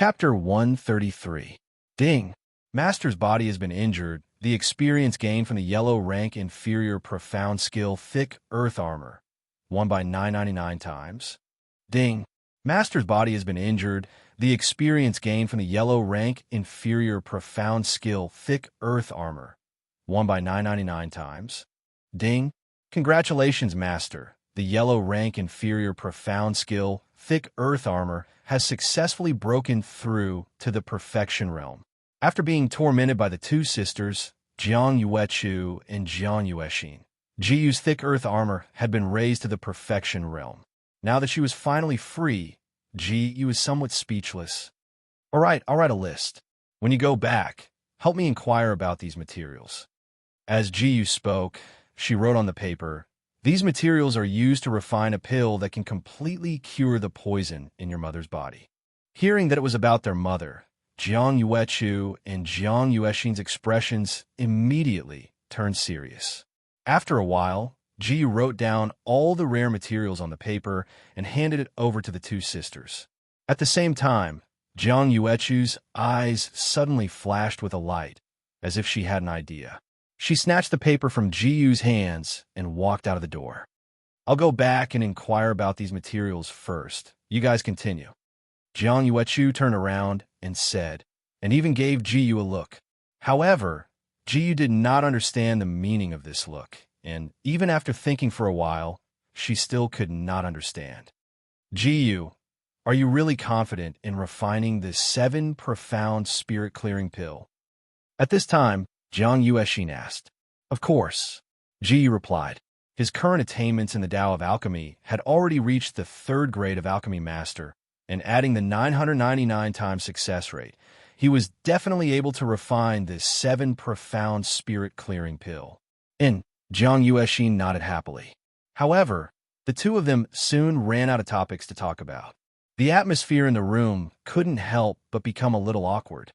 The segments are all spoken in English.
Chapter 133. Ding. Master's body has been injured. The experience gained from the yellow rank inferior profound skill thick earth armor. 1 by 999 times. Ding. Master's body has been injured. The experience gained from the yellow rank inferior profound skill thick earth armor. 1 by 999 times. Ding. Congratulations, Master. The yellow rank inferior profound skill thick earth armor has successfully broken through to the perfection realm. After being tormented by the two sisters, Jiang Yuechu and Jiang Yuexin, Jiyu's thick earth armor had been raised to the perfection realm. Now that she was finally free, Jiyu was somewhat speechless. All right, I'll write a list. When you go back, help me inquire about these materials. As Jiyu spoke, she wrote on the paper, "These materials are used to refine a pill that can completely cure the poison in your mother's body." Hearing that it was about their mother, Jiang Yuechu and Jiang Yuexin's expressions immediately turned serious. After a while, Jiyu wrote down all the rare materials on the paper and handed it over to the two sisters. At the same time, Jiang Yuechu's eyes suddenly flashed with a light, as if she had an idea. She snatched the paper from Jiyu's hands and walked out of the door. "I'll go back and inquire about these materials first. You guys continue." Jiang Yuechu turned around and said, and even gave Jiyu a look. However, Jiyu did not understand the meaning of this look, and even after thinking for a while, she still could not understand. "Jiyu, are you really confident in refining this 7 profound spirit-clearing pill?" At this time, Jiang Yuexin asked. "Of course," Jiyu replied. His current attainments in the Tao of Alchemy had already reached the 3rd grade of Alchemy Master, and adding the 999 times success rate, he was definitely able to refine this 7 profound spirit-clearing pill. And Jiang Yuexin nodded happily. However, the two of them soon ran out of topics to talk about. The atmosphere in the room couldn't help but become a little awkward.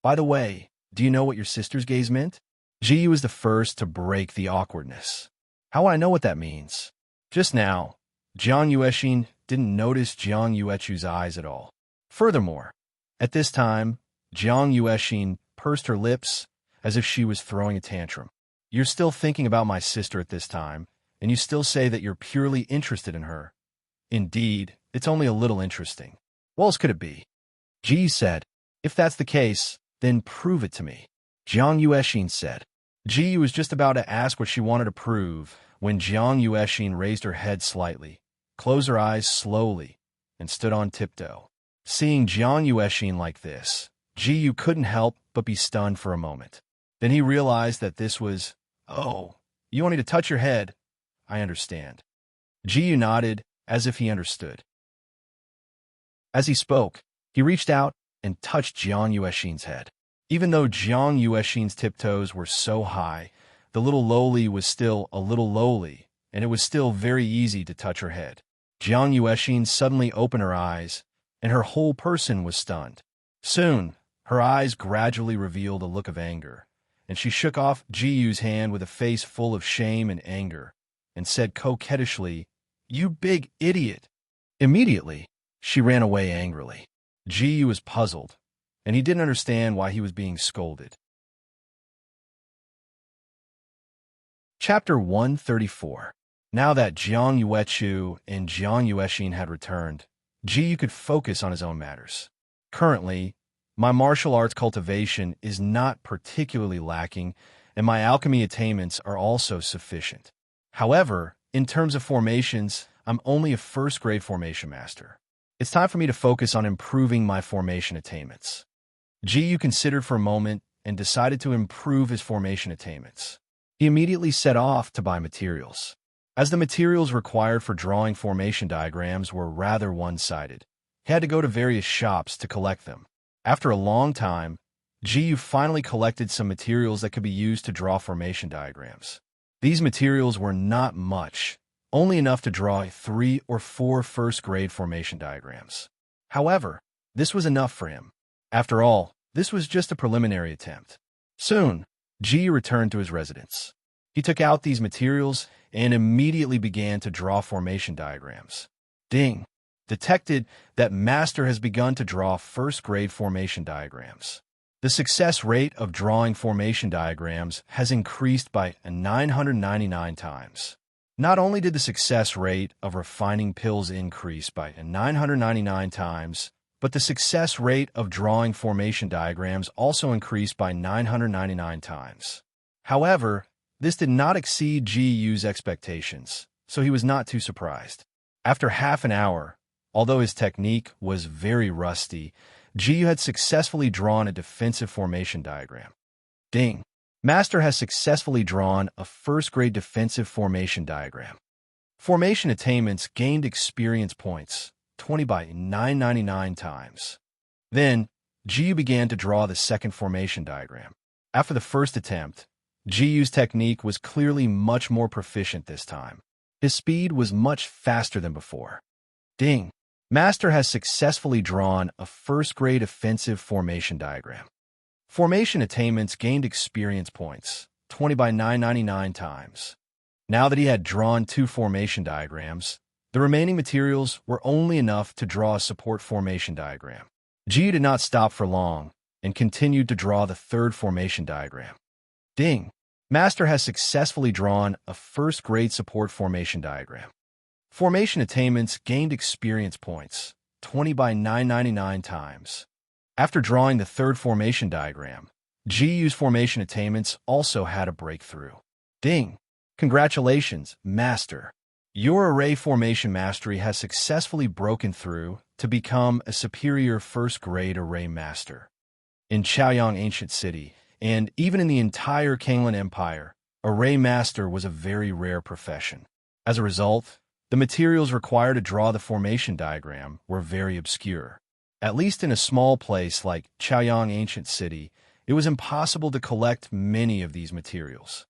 "By the way, do you know what your sister's gaze meant?" Jiyu was the first to break the awkwardness. "How would I know what that means?" Just now, Jiang Yuexin didn't notice Jiang Yuechu's eyes at all. Furthermore, at this time, Jiang Yuexin pursed her lips as if she was throwing a tantrum. "You're still thinking about my sister at this time, and you still say that you're purely interested in her. Indeed, it's only a little interesting. What else could it be?" Ji said, "If that's the case, then prove it to me." Jiang Yuexin said. Ji was just about to ask what she wanted to prove when Jiang Yuexin raised her head slightly, closed her eyes slowly, and stood on tiptoe. Seeing Jiang Yuexin like this, Jiyu couldn't help but be stunned for a moment. Then he realized that this was, "Oh, you want me to touch your head? I understand." Jiyu nodded as if he understood. As he spoke, he reached out and touched Jiang Yuexin's head. Even though Jiang Yuexin's tiptoes were so high, the little lowly was still a little lowly, and it was still very easy to touch her head. Jiang Yuexin suddenly opened her eyes, and her whole person was stunned. Soon, her eyes gradually revealed a look of anger, and she shook off Jiyu's hand with a face full of shame and anger, and said coquettishly, "You big idiot!" Immediately, she ran away angrily. Jiyu was puzzled, and he didn't understand why he was being scolded. Chapter 134. Now that Jiang Yuechu and Jiang Yuexin had returned, Jiyu could focus on his own matters. Currently, my martial arts cultivation is not particularly lacking, and my alchemy attainments are also sufficient. However, in terms of formations, I'm only a 1st grade formation master. It's time for me to focus on improving my formation attainments. Jiyu considered for a moment and decided to improve his formation attainments. He immediately set off to buy materials. As the materials required for drawing formation diagrams were rather one-sided, he had to go to various shops to collect them. After a long time, Jiyu finally collected some materials that could be used to draw formation diagrams. These materials were not much, only enough to draw 3 or 4 1st-grade formation diagrams. However, this was enough for him. After all, this was just a preliminary attempt. Soon, Ji returned to his residence. He took out these materials and immediately began to draw formation diagrams. Ding! detected that Master has begun to draw first-grade formation diagrams. The success rate of drawing formation diagrams has increased by 999 times. Not only did the success rate of refining pills increase by 999 times, but the success rate of drawing formation diagrams also increased by 999 times. However, this did not exceed GU's expectations, so he was not too surprised. After half an hour, although his technique was very rusty, GU had successfully drawn a defensive formation diagram. Ding! Master has successfully drawn a first-grade defensive formation diagram. Formation attainments gained experience points, 20 by 999 times. Then, GU began to draw the second formation diagram. After the first attempt, GU's technique was clearly much more proficient this time. His speed was much faster than before. Ding! Master has successfully drawn a first-grade offensive formation diagram. Formation attainments gained experience points, 20 by 999 times. Now that he had drawn 2 formation diagrams, the remaining materials were only enough to draw a support formation diagram. GU did not stop for long and continued to draw the third formation diagram. Ding! Master has successfully drawn a first-grade support formation diagram. Formation attainments gained experience points, 20 by 999 times. After drawing the third formation diagram, GU's formation attainments also had a breakthrough. Ding! Congratulations, Master! Your array formation mastery has successfully broken through to become a superior first-grade array master. In Chaoyang Ancient City, and even in the entire Kanglan Empire, array master was a very rare profession. As a result, the materials required to draw the formation diagram were very obscure. At least in a small place like Chaoyang Ancient City, it was impossible to collect many of these materials.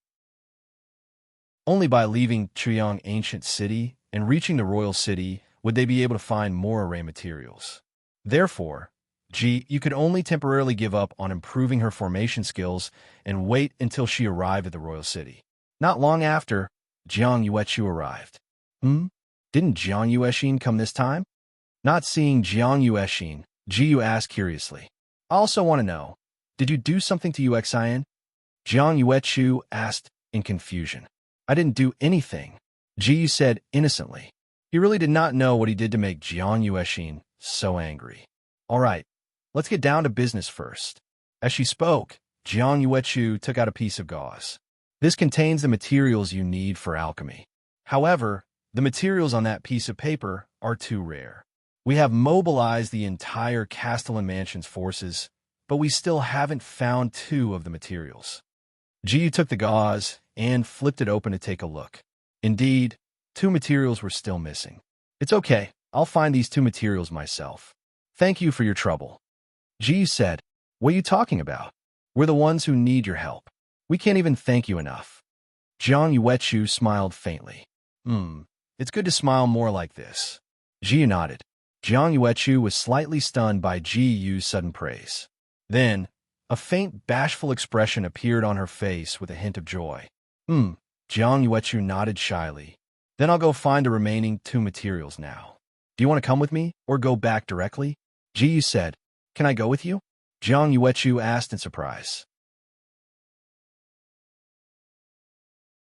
Only by leaving Chaoyang Ancient City and reaching the Royal City would they be able to find more array materials. Therefore, you could only temporarily give up on improving her formation skills and wait until she arrived at the Royal City. Not long after, Jiang Yuechu arrived. Didn't Jiang Yuexin come this time? Not seeing Jiang Yuexin, GU asked curiously. I also want to know, did you do something to Yuexian? Jiang Yuechu asked in confusion. I didn't do anything, GU said innocently. He really did not know what he did to make Jiang Yuexin so angry. All right, let's get down to business first. As she spoke, Jiang Yuechu took out a piece of gauze. This contains the materials you need for alchemy. However, the materials on that piece of paper are too rare. We have mobilized the entire Castellan Mansion's forces, but we still haven't found 2 of the materials. GU took the gauze and flipped it open to take a look. Indeed, 2 materials were still missing. It's okay, I'll find these 2 materials myself. Thank you for your trouble. GU said, what are you talking about? We're the ones who need your help. We can't even thank you enough. Jiang Yuechu smiled faintly. It's good to smile more like this. GU nodded. Jiang Yuechu was slightly stunned by GU's sudden praise. Then, a faint, bashful expression appeared on her face with a hint of joy. Jiang Yuechu nodded shyly. Then I'll go find the remaining 2 materials now. Do you want to come with me, or go back directly? GU said. Can I go with you? Jiang Yuechu asked in surprise.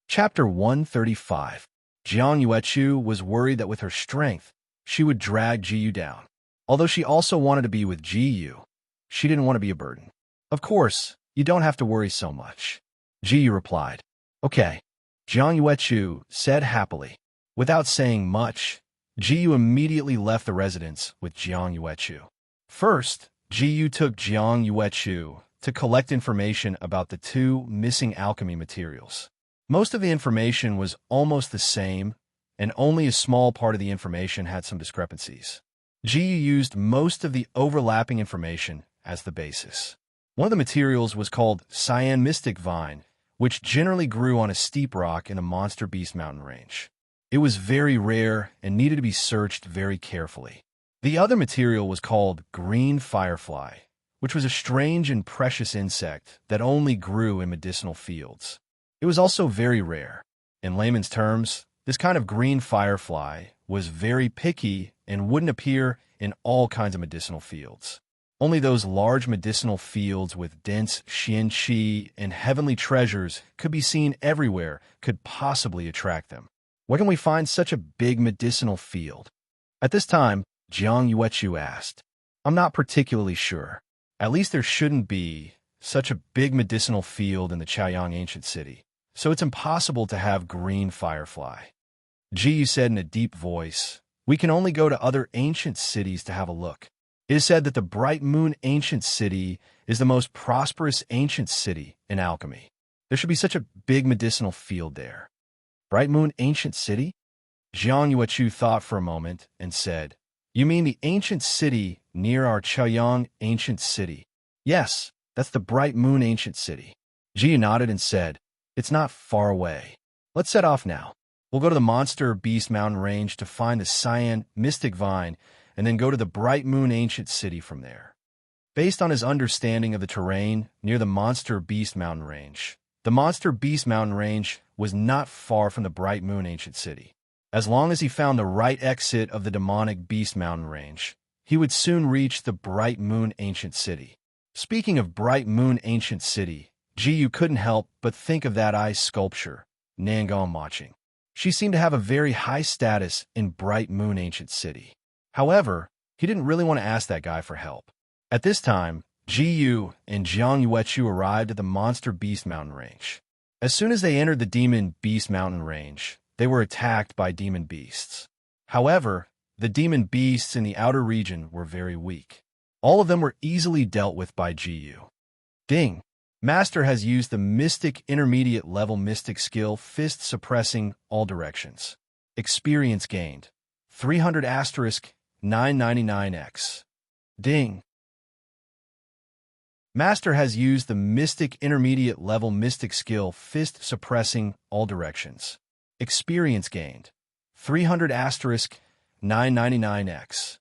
Chapter 135. Jiang Yuechu was worried that with her strength, she would drag GU down. Although she also wanted to be with GU, she didn't want to be a burden. Of course, you don't have to worry so much. GU replied. Okay. Jiang Yuechu said happily. Without saying much, GU immediately left the residence with Jiang Yuechu. First, GU took Jiang Yuechu to collect information about the 2 missing alchemy materials. Most of the information was almost the same, and only a small part of the information had some discrepancies. GU used most of the overlapping information as the basis. One of the materials was called cyan mystic vine, which generally grew on a steep rock in a monster beast mountain range. It was very rare and needed to be searched very carefully. The other material was called green firefly, which was a strange and precious insect that only grew in medicinal fields. It was also very rare. In layman's terms, this kind of green firefly was very picky and wouldn't appear in all kinds of medicinal fields. Only those large medicinal fields with dense xian qi and heavenly treasures could be seen everywhere could possibly attract them. Where can we find such a big medicinal field? At this time, Jiang Yuechu asked. I'm not particularly sure. At least there shouldn't be such a big medicinal field in the Chaoyang ancient city, so it's impossible to have green firefly. Ji Yu said in a deep voice, we can only go to other ancient cities to have a look. It is said that the Bright Moon ancient city is the most prosperous ancient city in alchemy. There should be such a big medicinal field there. Bright Moon ancient city? Jiang Yuechu thought for a moment and said, you mean the ancient city near our Chaoyang ancient city? Yes, that's the Bright Moon ancient city. Ji Yu nodded and said, it's not far away. Let's set off now. We'll go to the Monster Beast Mountain Range to find the Cyan Mystic Vine and then go to the Bright Moon ancient city from there. Based on his understanding of the terrain near the Monster Beast Mountain Range, the Monster Beast Mountain Range was not far from the Bright Moon ancient city. As long as he found the right exit of the Demonic Beast Mountain Range, he would soon reach the Bright Moon ancient city. Speaking of Bright Moon ancient city, Ji Yu couldn't help but think of that ice sculpture, Nangong Maching. She seemed to have a very high status in Bright Moon ancient city. However, he didn't really want to ask that guy for help. At this time, Ji Yu and Jiang Yuechu arrived at the Monster Beast Mountain Range. As soon as they entered the Demon Beast Mountain Range, they were attacked by demon beasts. However, the demon beasts in the outer region were very weak. All of them were easily dealt with by Ji Yu. Ding! Master has used the Mystic Intermediate Level Mystic skill Fist Suppressing All Directions. Experience gained. 300 * 999x. Ding! Master has used the Mystic Intermediate Level Mystic skill Fist Suppressing All Directions. Experience gained. 300 * 999x.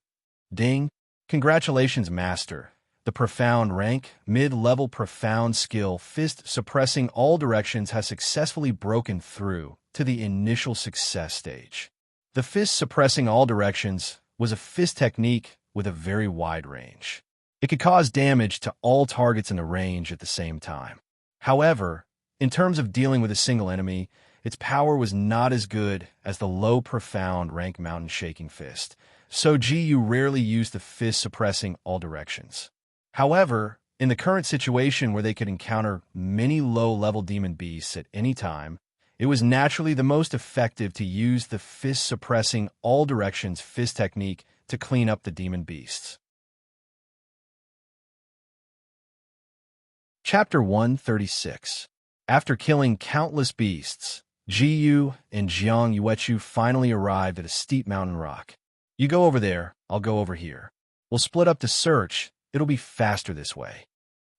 Ding! Congratulations, Master. The Profound rank, mid-level Profound skill Fist Suppressing All Directions has successfully broken through to the initial success stage. The Fist Suppressing All Directions was a fist technique with a very wide range. It could cause damage to all targets in the range at the same time. However, in terms of dealing with a single enemy, its power was not as good as the low Profound rank Mountain Shaking Fist, so Ji Yu rarely used the Fist Suppressing All Directions. However, in the current situation where they could encounter many low-level demon beasts at any time, it was naturally the most effective to use the Fist Suppressing All Directions fist technique to clean up the demon beasts. Chapter 136. After killing countless beasts, Ji Yu and Jiang Yuechu finally arrived at a steep mountain rock. You go over there, I'll go over here. We'll split up to search. It'll be faster this way.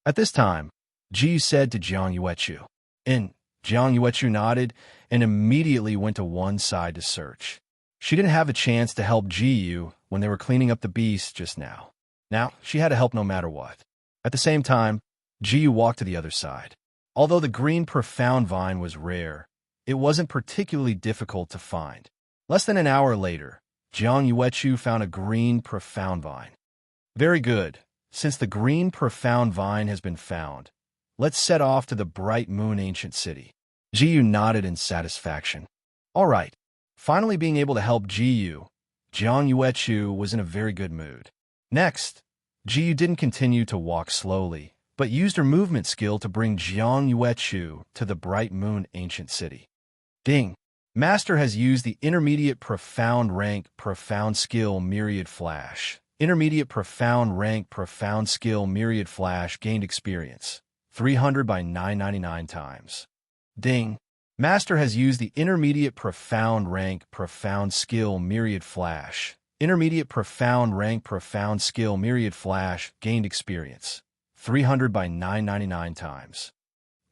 At this time, Ji Yu said to Jiang Yuechu, and Jiang Yuechu nodded and immediately went to one side to search. She didn't have a chance to help Ji Yu when they were cleaning up the beast just now. Now, she had to help no matter what. At the same time, Ji Yu walked to the other side. Although the green Profound Vine was rare, it wasn't particularly difficult to find. Less than an hour later, Jiang Yuechu found a green Profound Vine. Very good. Since the green Profound Vine has been found, let's set off to the Bright Moon ancient city. Ji Yu nodded in satisfaction. All right. Finally being able to help Ji Yu, Jiang Yuechu was in a very good mood. Next, Ji Yu didn't continue to walk slowly, but used her movement skill to bring Jiang Yuechu to the Bright Moon ancient city. Ding! Master has used the Intermediate Profound rank Profound skill Myriad Flash. Intermediate Profound rank Profound skill Myriad Flash gained experience. 300 * 999 times. Ding! Master has used the Intermediate Profound rank Profound skill Myriad Flash. Intermediate Profound rank Profound skill Myriad Flash gained experience. 300 * 999 times.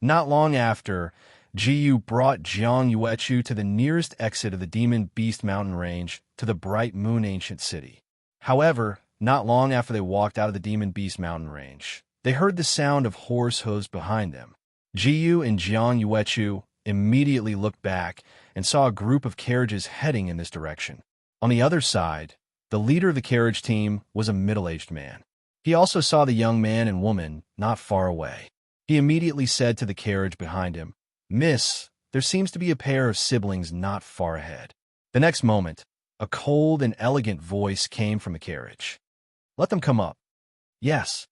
Not long after, Ji Yu brought Jiang Yuechu to the nearest exit of the Demon Beast Mountain Range to the Bright Moon ancient city. However, not long after they walked out of the Demon Beast Mountain Range, they heard the sound of horse hooves behind them. Ji Yu and Jiang Yuechu immediately looked back and saw a group of carriages heading in this direction. On the other side, The leader of the carriage team was a middle-aged man. He also saw the young man and woman not far away. He immediately said to the carriage behind him, "Miss, there seems to be a pair of siblings not far ahead." The next moment, a cold and elegant voice came from the carriage. "Let them come up." "Yes."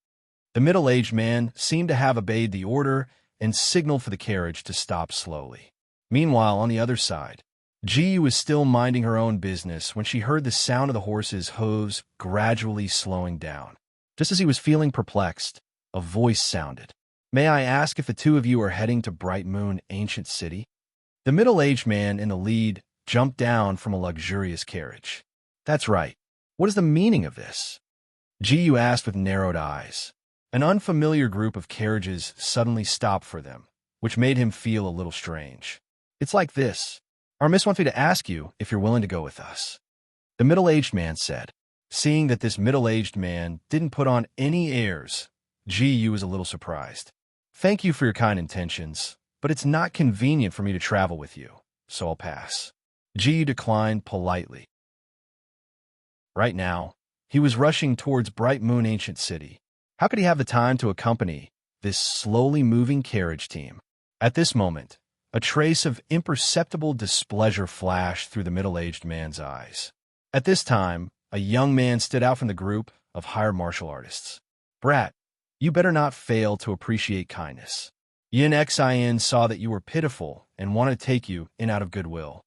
The middle-aged man seemed to have obeyed the order and signaled for the carriage to stop slowly. Meanwhile, on the other side, Ji was still minding her own business when she heard the sound of the horse's hooves gradually slowing down. Just as he was feeling perplexed, a voice sounded. "May I ask if the two of you are heading to Bright Moon Ancient City?" The middle-aged man in the lead jumped down from a luxurious carriage. "That's right. What is the meaning of this?" Ji asked with narrowed eyes. An unfamiliar group of carriages suddenly stopped for them, which made him feel a little strange. "It's like this. Our miss wants me to ask you if you're willing to go with us," the middle-aged man said. Seeing that this middle-aged man didn't put on any airs, Ji was a little surprised. "Thank you for your kind intentions, but it's not convenient for me to travel with you, so I'll pass." Ji declined politely. Right now, he was rushing towards Bright Moon Ancient City. How could he have the time to accompany this slowly moving carriage team? At this moment, a trace of imperceptible displeasure flashed through the middle-aged man's eyes. At this time, a young man stood out from the group of hired martial artists. "Brat, you better not fail to appreciate kindness. Yin Xin saw that you were pitiful and wanted to take you in out of goodwill."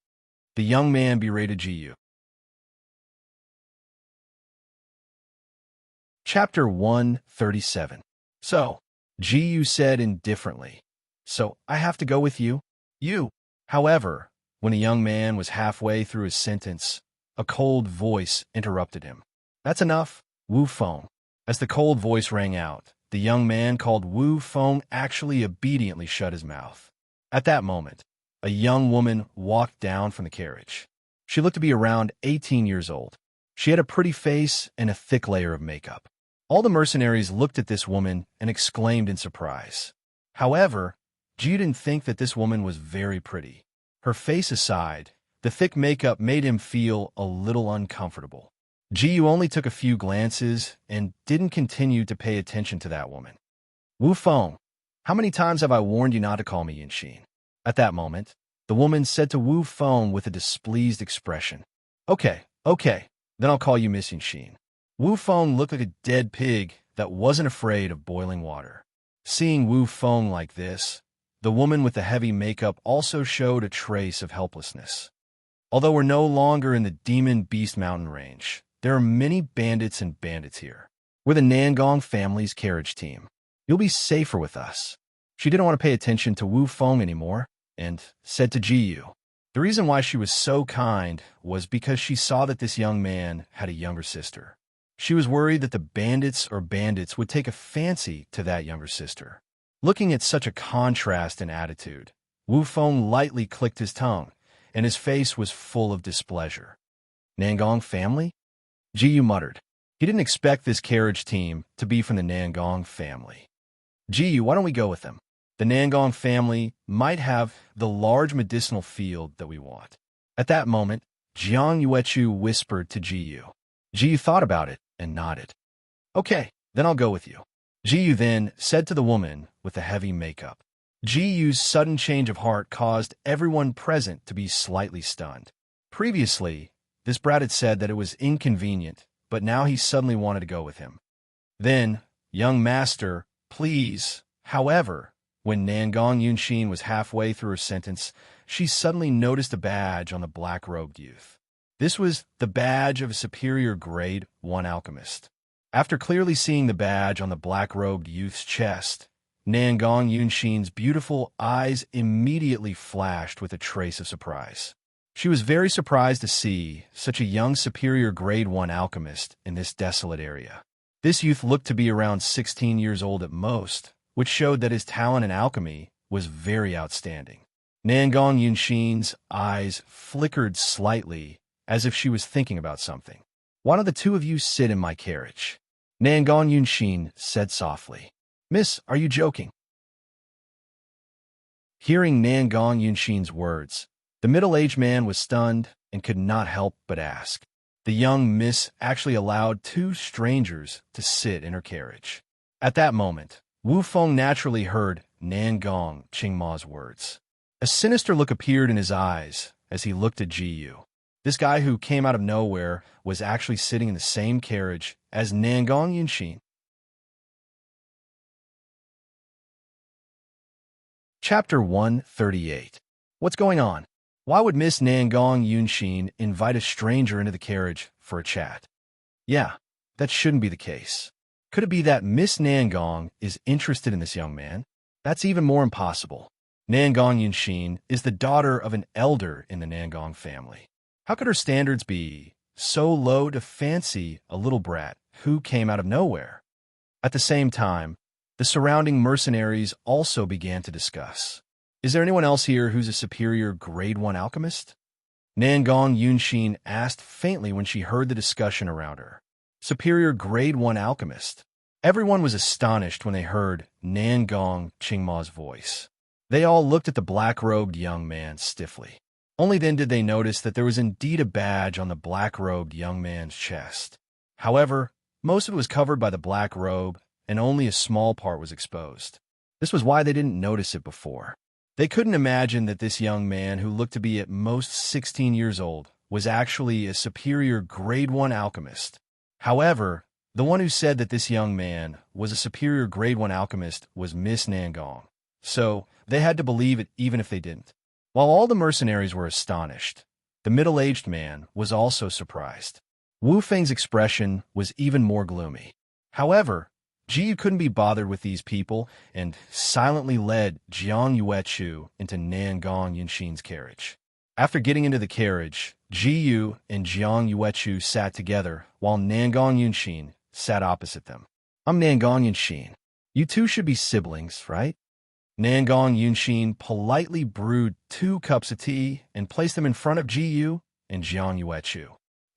The young man berated Ji. Chapter 137. "So," Ji said indifferently, "so I have to go with you?" "You." However, when the young man was halfway through his sentence, a cold voice interrupted him. "That's enough, Wu Feng." As the cold voice rang out, the young man called Wu Feng actually obediently shut his mouth. At that moment, a young woman walked down from the carriage. She looked to be around 18 years old. She had a pretty face and a thick layer of makeup. All the mercenaries looked at this woman and exclaimed in surprise. However, Ji didn't think that this woman was very pretty. Her face aside, the thick makeup made him feel a little uncomfortable. Ji only took a few glances and didn't continue to pay attention to that woman. "Wu Feng, how many times have I warned you not to call me Yinxin?" At that moment, the woman said to Wu Feng with a displeased expression. Okay, then I'll call you Miss Yinxin." Wu Feng looked like a dead pig that wasn't afraid of boiling water. Seeing Wu Feng like this, the woman with the heavy makeup also showed a trace of helplessness. "Although we're no longer in the Demon Beast Mountain range, there are many bandits and bandits here. We're the Nangong family's carriage team. You'll be safer with us." She didn't want to pay attention to Wu Feng anymore and said to Ji. The reason why she was so kind was because she saw that this young man had a younger sister. She was worried that the bandits would take a fancy to that younger sister. Looking at such a contrast in attitude, Wu Feng lightly clicked his tongue, and his face was full of displeasure. "Nangong family?" Ji muttered. He didn't expect this carriage team to be from the Nangong family. "Ji, why don't we go with them? The Nangong family might have the large medicinal field that we want." At that moment, Jiang Yuechu whispered to Ji. Ji thought about it and nodded. "Okay, then I'll go with you." Ji then said to the woman with the heavy makeup. Ji's sudden change of heart caused everyone present to be slightly stunned. Previously, this brat had said that it was inconvenient, but now he suddenly wanted to go with him. Then, "Young master, please." However, when Nangong Yunxin was halfway through her sentence, she suddenly noticed a badge on the black-robed youth. This was the badge of a superior grade 1 alchemist. After clearly seeing the badge on the black-robed youth's chest, Nangong Yunxin's beautiful eyes immediately flashed with a trace of surprise. She was very surprised to see such a young superior grade 1 alchemist in this desolate area. This youth looked to be around 16 years old at most, which showed that his talent in alchemy was very outstanding. Nangong Yunxin's eyes flickered slightly as if she was thinking about something. "Why don't the two of you sit in my carriage?" Nangong Yunxin said softly. "Miss, are you joking?" Hearing Nangong Yunxin's words, the middle-aged man was stunned and could not help but ask. The young miss actually allowed two strangers to sit in her carriage. At that moment, Wu Feng naturally heard Nan Gong Qingma's words. A sinister look appeared in his eyes as he looked at Ji Yu. This guy who came out of nowhere was actually sitting in the same carriage as Nan Gong Yunxin. Chapter 138. What's going on? Why would Miss Nan Gong Yunxin invite a stranger into the carriage for a chat? Yeah, that shouldn't be the case. Could it be that Miss Nan Gong is interested in this young man? That's even more impossible. Nan Gong Yunxin is the daughter of an elder in the Nan Gong family. How could her standards be so low to fancy a little brat who came out of nowhere? At the same time, the surrounding mercenaries also began to discuss. Is there anyone else here who's a superior grade 1 alchemist? Nan Gong Yunxin asked faintly when she heard the discussion around her. Superior grade 1 alchemist. Everyone was astonished when they heard Nan Gong Qingma's voice. They all looked at the black-robed young man stiffly. Only then did they notice that there was indeed a badge on the black-robed young man's chest. However, most of it was covered by the black robe, and only a small part was exposed. This was why they didn't notice it before. They couldn't imagine that this young man, who looked to be at most 16 years old, was actually a superior grade 1 alchemist. However, the one who said that this young man was a superior grade 1 alchemist was Miss Nan Gong. So, they had to believe it even if they didn't. While all the mercenaries were astonished, the middle-aged man was also surprised. Wu Feng's expression was even more gloomy. However, Ji Yu couldn't be bothered with these people and silently led Jiang Yuechu into Nan Gong Yunxin's carriage. After getting into the carriage, Ji Yu and Jiang Yuechu sat together while Nan Gong Yunxin sat opposite them. I'm Nan Gong Yunxin. You two should be siblings, right? Nan Gong Yunxin politely brewed 2 cups of tea and placed them in front of Ji Yu and Jiang Yuechu.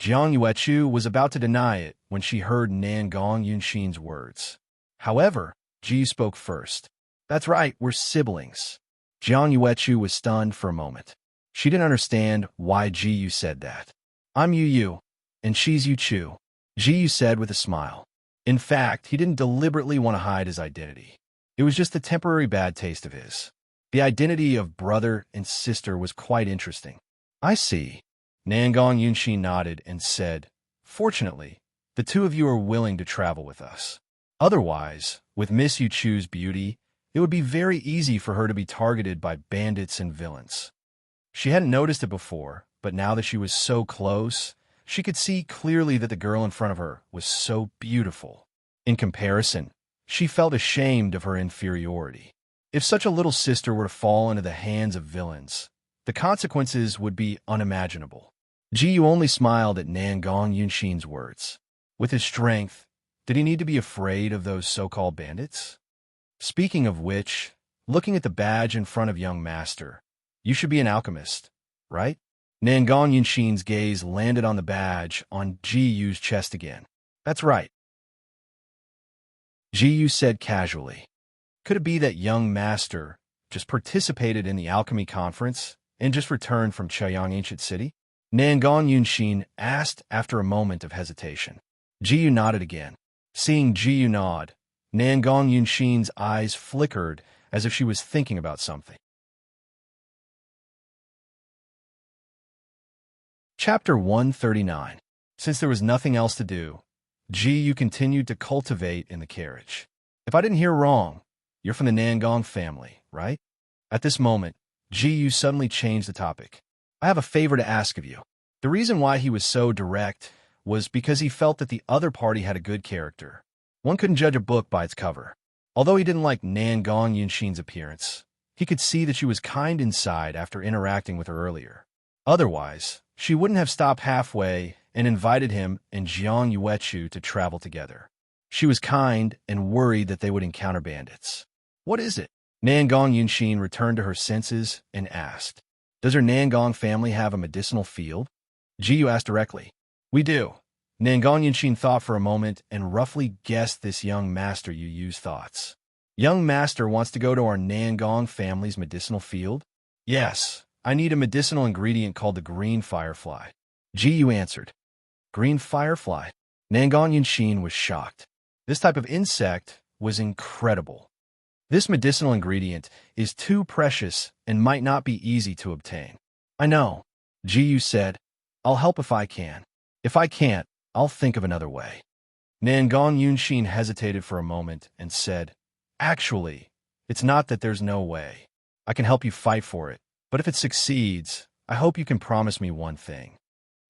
Jiang Yuechu was about to deny it when she heard Nan Gong Yunxin's words. However, Ji Yu spoke first. That's right, we're siblings. Jiang Yuechu was stunned for a moment. She didn't understand why Ji Yu said that. I'm Yu Yu, and she's Yu Chu, Ji Yu said with a smile. In fact, he didn't deliberately want to hide his identity. It was just a temporary bad taste of his. The identity of brother and sister was quite interesting. I see. Nan Gong Yunxin nodded and said, Fortunately, the two of you are willing to travel with us. Otherwise, with Miss Yu Chu's beauty, it would be very easy for her to be targeted by bandits and villains. She hadn't noticed it before, but now that she was so close, she could see clearly that the girl in front of her was so beautiful. In comparison, she felt ashamed of her inferiority. If such a little sister were to fall into the hands of villains, the consequences would be unimaginable. Ji Yu only smiled at Nan Gong Yunxin's words. With his strength, did he need to be afraid of those so-called bandits? Speaking of which, looking at the badge in front of young master, you should be an alchemist, right? Nan Gong Yunxin's gaze landed on the badge on Ji Yu's chest again. That's right. Ji Yu said casually. Could it be that young master just participated in the alchemy conference and just returned from Chaoyang Ancient City? Nan Gong Yunxin asked after a moment of hesitation. Ji Yu nodded again. Seeing Ji Yu nod, Nan Gong Yunxin's eyes flickered as if she was thinking about something. Chapter 139. Since there was nothing else to do, Ji Yu continued to cultivate in the carriage. If I didn't hear wrong, you're from the Nan Gong family, right? At this moment, Ji Yu suddenly changed the topic. I have a favor to ask of you. The reason why he was so direct was because he felt that the other party had a good character. One couldn't judge a book by its cover. Although he didn't like Nan Gong Yunxin's appearance, he could see that she was kind inside after interacting with her earlier. Otherwise, she wouldn't have stopped halfway and invited him and Jiang Yuechu to travel together. She was kind and worried that they would encounter bandits. What is it? Nan Gong Yunxin returned to her senses and asked. Does her Nan Gong family have a medicinal field? Ji Yu asked directly. We do. Nan Gong Yunxin thought for a moment and roughly guessed this young master Yu Yu's thoughts. Young master wants to go to our Nan Gong family's medicinal field? Yes, I need a medicinal ingredient called the green firefly. Ji Yu answered. Green firefly. Nangon Yunshin was shocked. This type of insect was incredible. This medicinal ingredient is too precious and might not be easy to obtain. I know, Jiyu said. I'll help if I can. If I can't, I'll think of another way. Nangon Yunshin hesitated for a moment and said, Actually, it's not that there's no way. I can help you fight for it, but if it succeeds, I hope you can promise me one thing.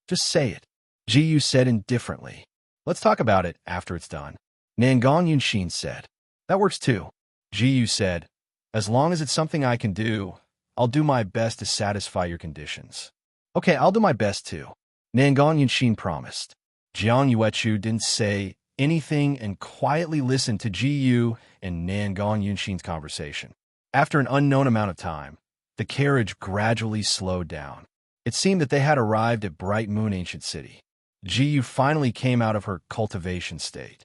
Just say it, Jiyu said indifferently. Let's talk about it after it's done. Nangon Yunshin said. That works too, Jiyu said. As long as it's something I can do, I'll do my best to satisfy your conditions. Okay, I'll do my best too, Nangon Yunshin promised. Jiang Yuechu didn't say anything and quietly listened to Jiyu and Nangon Yunshin's conversation. After an unknown amount of time, the carriage gradually slowed down. It seemed that they had arrived at Bright Moon Ancient City. Jiyu finally came out of her cultivation state.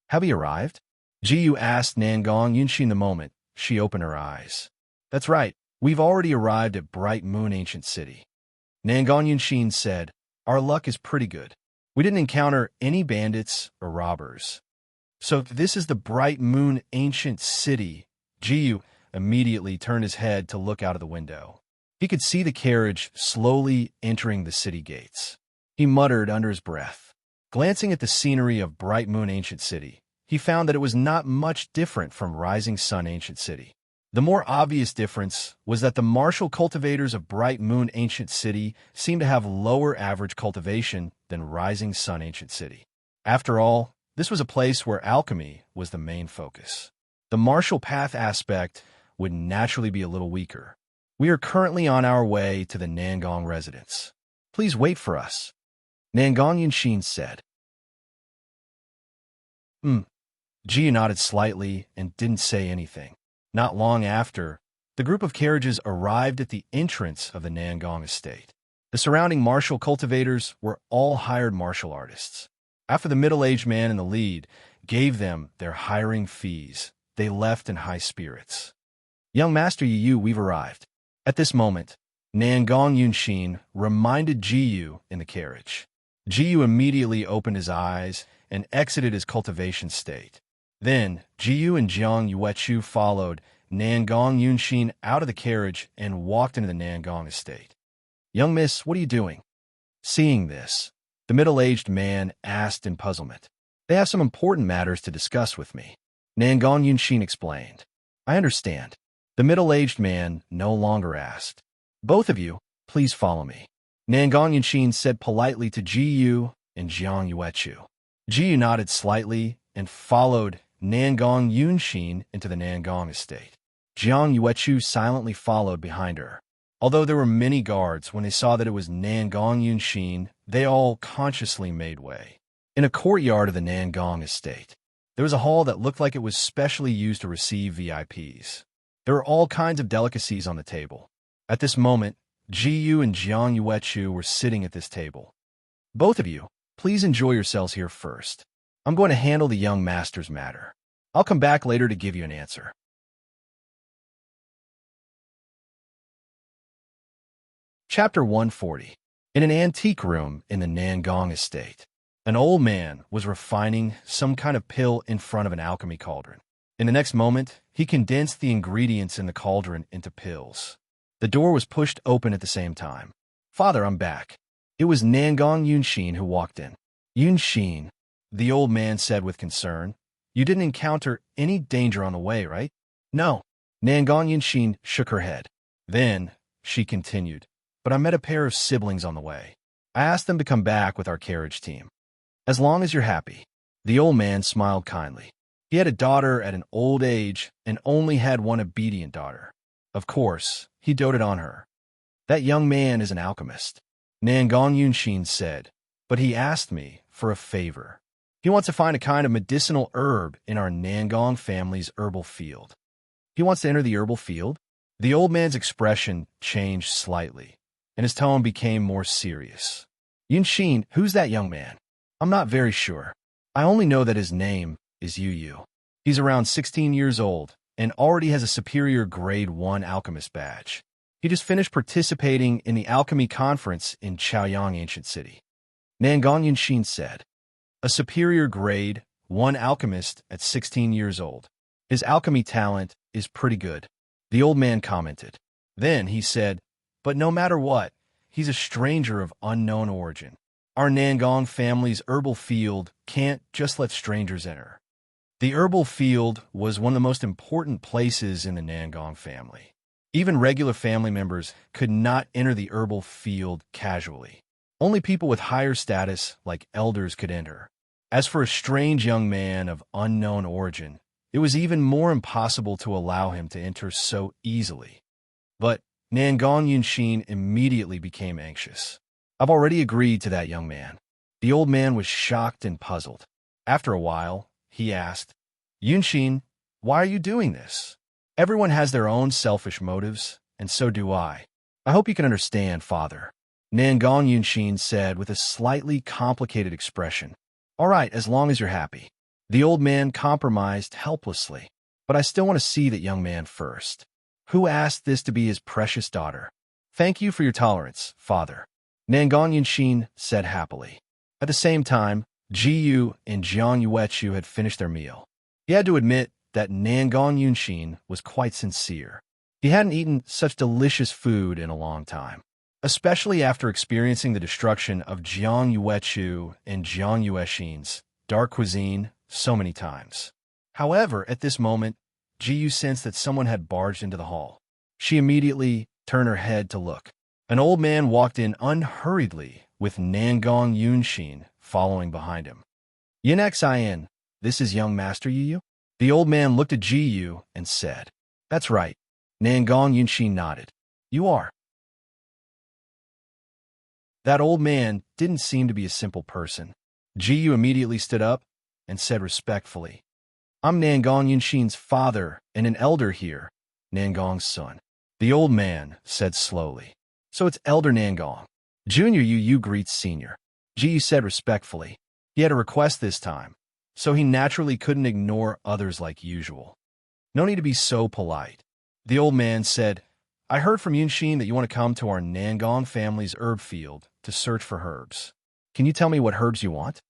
Have we arrived? Jiyu asked Nangon Yunshin the moment she opened her eyes. That's right, we've already arrived at Bright Moon Ancient City. Nangon Yunshin said, Our luck is pretty good. We didn't encounter any bandits or robbers. So this is the Bright Moon Ancient City. Jiyu immediately turned his head to look out of the window. He could see the carriage slowly entering the city gates. He muttered under his breath. Glancing at the scenery of Bright Moon Ancient City, he found that it was not much different from Rising Sun Ancient City. The more obvious difference was that the martial cultivators of Bright Moon Ancient City seemed to have lower average cultivation than Rising Sun Ancient City. After all, this was a place where alchemy was the main focus. The martial path aspect would naturally be a little weaker. We are currently on our way to the Nangong residence. Please wait for us, Nangon Yunshin said. Jiyu nodded slightly and didn't say anything. Not long after, the group of carriages arrived at the entrance of the Nangong estate. The surrounding martial cultivators were all hired martial artists. After the middle-aged man in the lead gave them their hiring fees, they left in high spirits. Young Master Yu, we've arrived. At this moment, Nangon Yunshin reminded Jiyu in the carriage. Jiyu immediately opened his eyes and exited his cultivation state. Then, Jiyu and Jiang Yuechu followed Nangon Yunshin out of the carriage and walked into the Nangong estate. Young miss, what are you doing? Seeing this, the middle-aged man asked in puzzlement. They have some important matters to discuss with me, Nangon Yunshin explained. I understand. The middle-aged man no longer asked. Both of you, please follow me, Nangon Yunshin said politely to Jiyu and Jiang Yuechu. Jiyu nodded slightly and followed Nangon Yunshin into the Nangong estate. Jiang Yuechu silently followed behind her. Although there were many guards, when they saw that it was Nangon Yunshin, they all consciously made way. In a courtyard of the Nangong estate, there was a hall that looked like it was specially used to receive VIPs. There were all kinds of delicacies on the table. At this moment, Jiyu and Jiang Yuechu were sitting at this table. Both of you, please enjoy yourselves here first. I'm going to handle the young master's matter. I'll come back later to give you an answer. Chapter 140. In an antique room in the Nangong estate, an old man was refining some kind of pill in front of an alchemy cauldron. In the next moment, he condensed the ingredients in the cauldron into pills. The door was pushed open at the same time. Father, I'm back. It was Nangon Yunshin who walked in. Yunshin, the old man said with concern. You didn't encounter any danger on the way, right? No. Nangon Yunshin shook her head. Then, she continued, but I met a pair of siblings on the way. I asked them to come back with our carriage team. As long as you're happy. The old man smiled kindly. He had a daughter at an old age and only had one obedient daughter. Of course, he doted on her. That young man is an alchemist, Nangon Yunshin said, but he asked me for a favor. He wants to find a kind of medicinal herb in our Nangong family's herbal field. He wants to enter the herbal field? The old man's expression changed slightly, and his tone became more serious. Yunshin, who's that young man? I'm not very sure. I only know that his name is Yu. He's around 16 years old and already has a superior grade 1 alchemist badge. He just finished participating in the alchemy conference in Chaoyang Ancient City. Nangon Yunshin said. A superior grade, one alchemist at 16 years old. His alchemy talent is pretty good, the old man commented. Then he said, but no matter what, he's a stranger of unknown origin. Our Nangong family's herbal field can't just let strangers enter. The herbal field was one of the most important places in the Nangong family. Even regular family members could not enter the herbal field casually. Only people with higher status, like elders, could enter. As for a strange young man of unknown origin, it was even more impossible to allow him to enter so easily. But Nangon Yunshin immediately became anxious. I've already agreed to that young man. The old man was shocked and puzzled. After a while, he asked, Yunshin, why are you doing this? Everyone has their own selfish motives, and so do I. I hope you can understand, father. Nangon Yunshin said with a slightly complicated expression. All right, as long as you're happy. The old man compromised helplessly. But I still want to see that young man first. Who asked this to be his precious daughter? Thank you for your tolerance, father. Nangon Yunshin said happily. At the same time, Jiyu and Jiang Yuechu had finished their meal. He had to admit that Nangon Yunshin was quite sincere. He hadn't eaten such delicious food in a long time, especially after experiencing the destruction of Jiang Yuechu and Jiang Yueshin's dark cuisine so many times. However, at this moment, Jiyu sensed that someone had barged into the hall. She immediately turned her head to look. An old man walked in unhurriedly with Nangon Yunshin following behind him. Yin Xin, this is young Master Yu? The old man looked at Jiyu and said, That's right. Nangon Yunshin nodded. You are. That old man didn't seem to be a simple person. Jiyu immediately stood up and said respectfully, I'm Nangon Yunshin's father and an elder here, Nangong's son. The old man said slowly. So it's Elder Nangong. Junior Yu greets Senior. Jiyu said respectfully. He had a request this time, so he naturally couldn't ignore others like usual. No need to be so polite. The old man said, I heard from Yunshin that you want to come to our Nangong family's herb field to search for herbs. Can you tell me what herbs you want?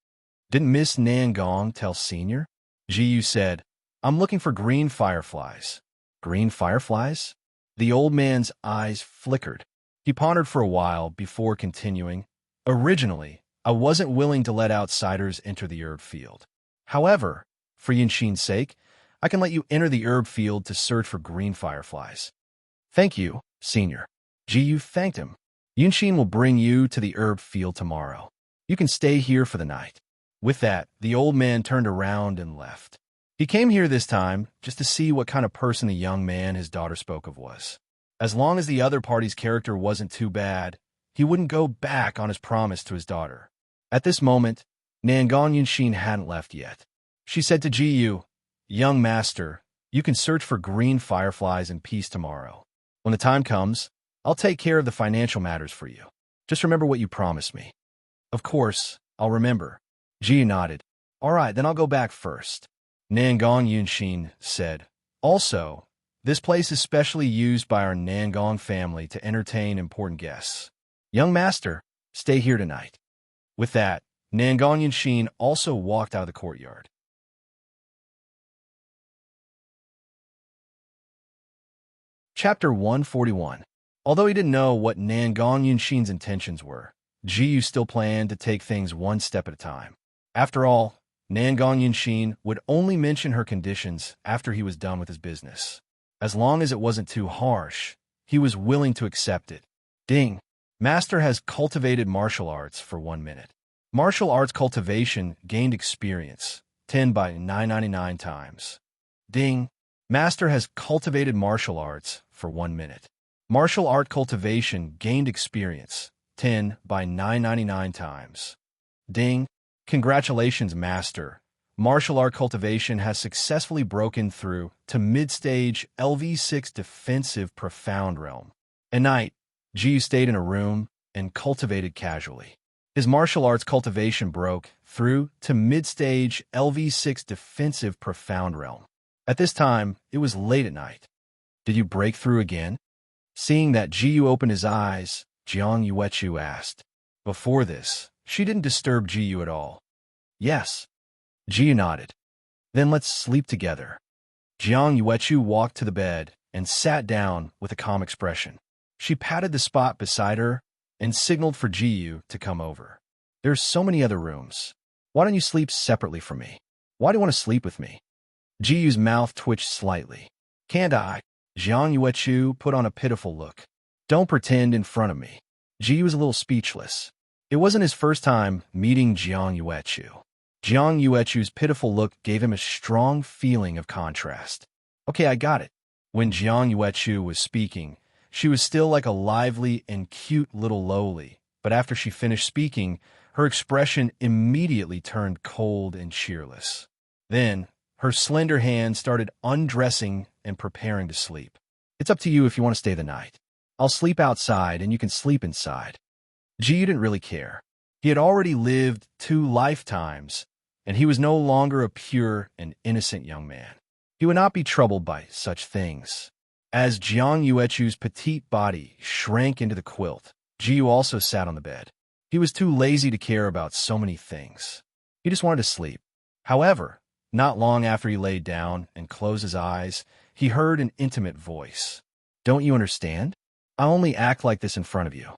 Didn't Miss Nangong tell Senior? Jiyu said, I'm looking for green fireflies. Green fireflies? The old man's eyes flickered. He pondered for a while before continuing. Originally, I wasn't willing to let outsiders enter the herb field. However, for Yunshin's sake, I can let you enter the herb field to search for green fireflies. Thank you, Senior. Jiyu thanked him. Yunshin will bring you to the herb field tomorrow. You can stay here for the night. With that, the old man turned around and left. He came here this time just to see what kind of person the young man his daughter spoke of was. As long as the other party's character wasn't too bad, he wouldn't go back on his promise to his daughter. At this moment, Nangon Yunshin hadn't left yet. She said to Jiyu, Young master, you can search for green fireflies in peace tomorrow. When the time comes, I'll take care of the financial matters for you. Just remember what you promised me. Of course, I'll remember. Jiyu nodded. All right, then I'll go back first. Nangon Yunshin said. Also, this place is specially used by our Nangong family to entertain important guests. Young master, stay here tonight. With that, Nangon Yunshin also walked out of the courtyard. Chapter 141. Although he didn't know what Nangon Yunshin's intentions were, Jiyu still planned to take things one step at a time. After all, Nangon Yunshin would only mention her conditions after he was done with his business. As long as it wasn't too harsh, he was willing to accept it. Ding. Master has cultivated martial arts for 1 minute. Martial arts cultivation gained experience, 10 by 999 times. Ding. Master has cultivated martial arts for 1 minute. Martial art cultivation gained experience, 10 by 999 times. Ding. Congratulations, Master. Martial art cultivation has successfully broken through to mid-stage LV6 defensive profound realm. At night, Jiyu stayed in a room and cultivated casually. His martial arts cultivation broke through to mid-stage LV6 defensive profound realm. At this time, it was late at night. Did you break through again? Seeing that Jiyu opened his eyes, Jiang Yuechu asked. Before this, She didn't disturb Ji at all. Yes. Ji nodded. Then let's sleep together. Jiang Yuechu walked to the bed and sat down with a calm expression. She patted the spot beside her and signaled for Ji to come over. There's so many other rooms. Why don't you sleep separately from me? Why do you want to sleep with me? Ji's mouth twitched slightly. Can't I? Jiang Yuechu put on a pitiful look. Don't pretend in front of me. Ji was a little speechless. It wasn't his first time meeting Jiang Yuechu. Jiang Yuechu's pitiful look gave him a strong feeling of contrast. Okay, I got it. When Jiang Yuechu was speaking, she was still like a lively and cute little lowly, but after she finished speaking, her expression immediately turned cold and cheerless. Then, her slender hand started undressing and preparing to sleep. It's up to you if you want to stay the night. I'll sleep outside and you can sleep inside. Ji didn't really care. He had already lived 2 lifetimes, and he was no longer a pure and innocent young man. He would not be troubled by such things. As Jiang Yuechu's petite body shrank into the quilt, Ji also sat on the bed. He was too lazy to care about so many things. He just wanted to sleep. However, not long after he laid down and closed his eyes, he heard an intimate voice. Don't you understand? I only act like this in front of you.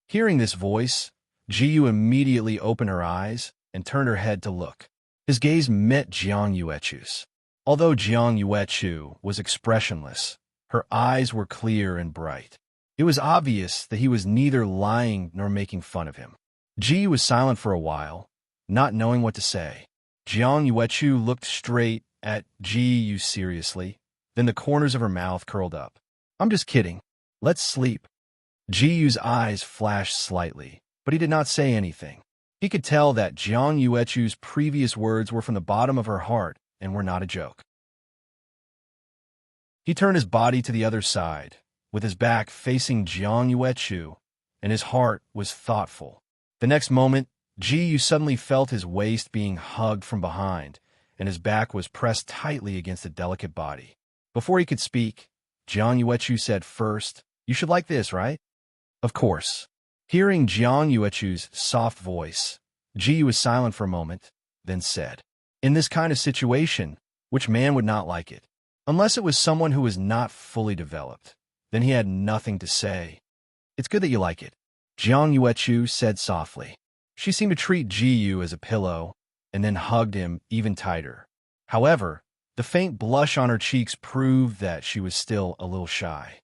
Hearing this voice, Ji immediately opened her eyes and turned her head to look. His gaze met Jiang Yuechu's. Although Jiang Yuechu was expressionless, her eyes were clear and bright. It was obvious that he was neither lying nor making fun of him. Ji was silent for a while, not knowing what to say. Jiang Yuechu looked straight at Ji seriously, then the corners of her mouth curled up. I'm just kidding. Let's sleep. Ji's eyes flashed slightly, but he did not say anything. He could tell that Jiang Yuechu's previous words were from the bottom of her heart and were not a joke. He turned his body to the other side, with his back facing Jiang Yuechu, and his heart was thoughtful. The next moment, Ji suddenly felt his waist being hugged from behind, and his back was pressed tightly against the delicate body. Before he could speak, Jiang Yuechu said first, "You should like this, right?" Of course. Hearing Jiang Yuechu's soft voice, Ji was silent for a moment, then said, "In this kind of situation, which man would not like it? Unless it was someone who was not fully developed. Then he had nothing to say. It's good that you like it," Jiang Yuechu said softly. She seemed to treat Ji as a pillow, and then hugged him even tighter. However, the faint blush on her cheeks proved that she was still a little shy.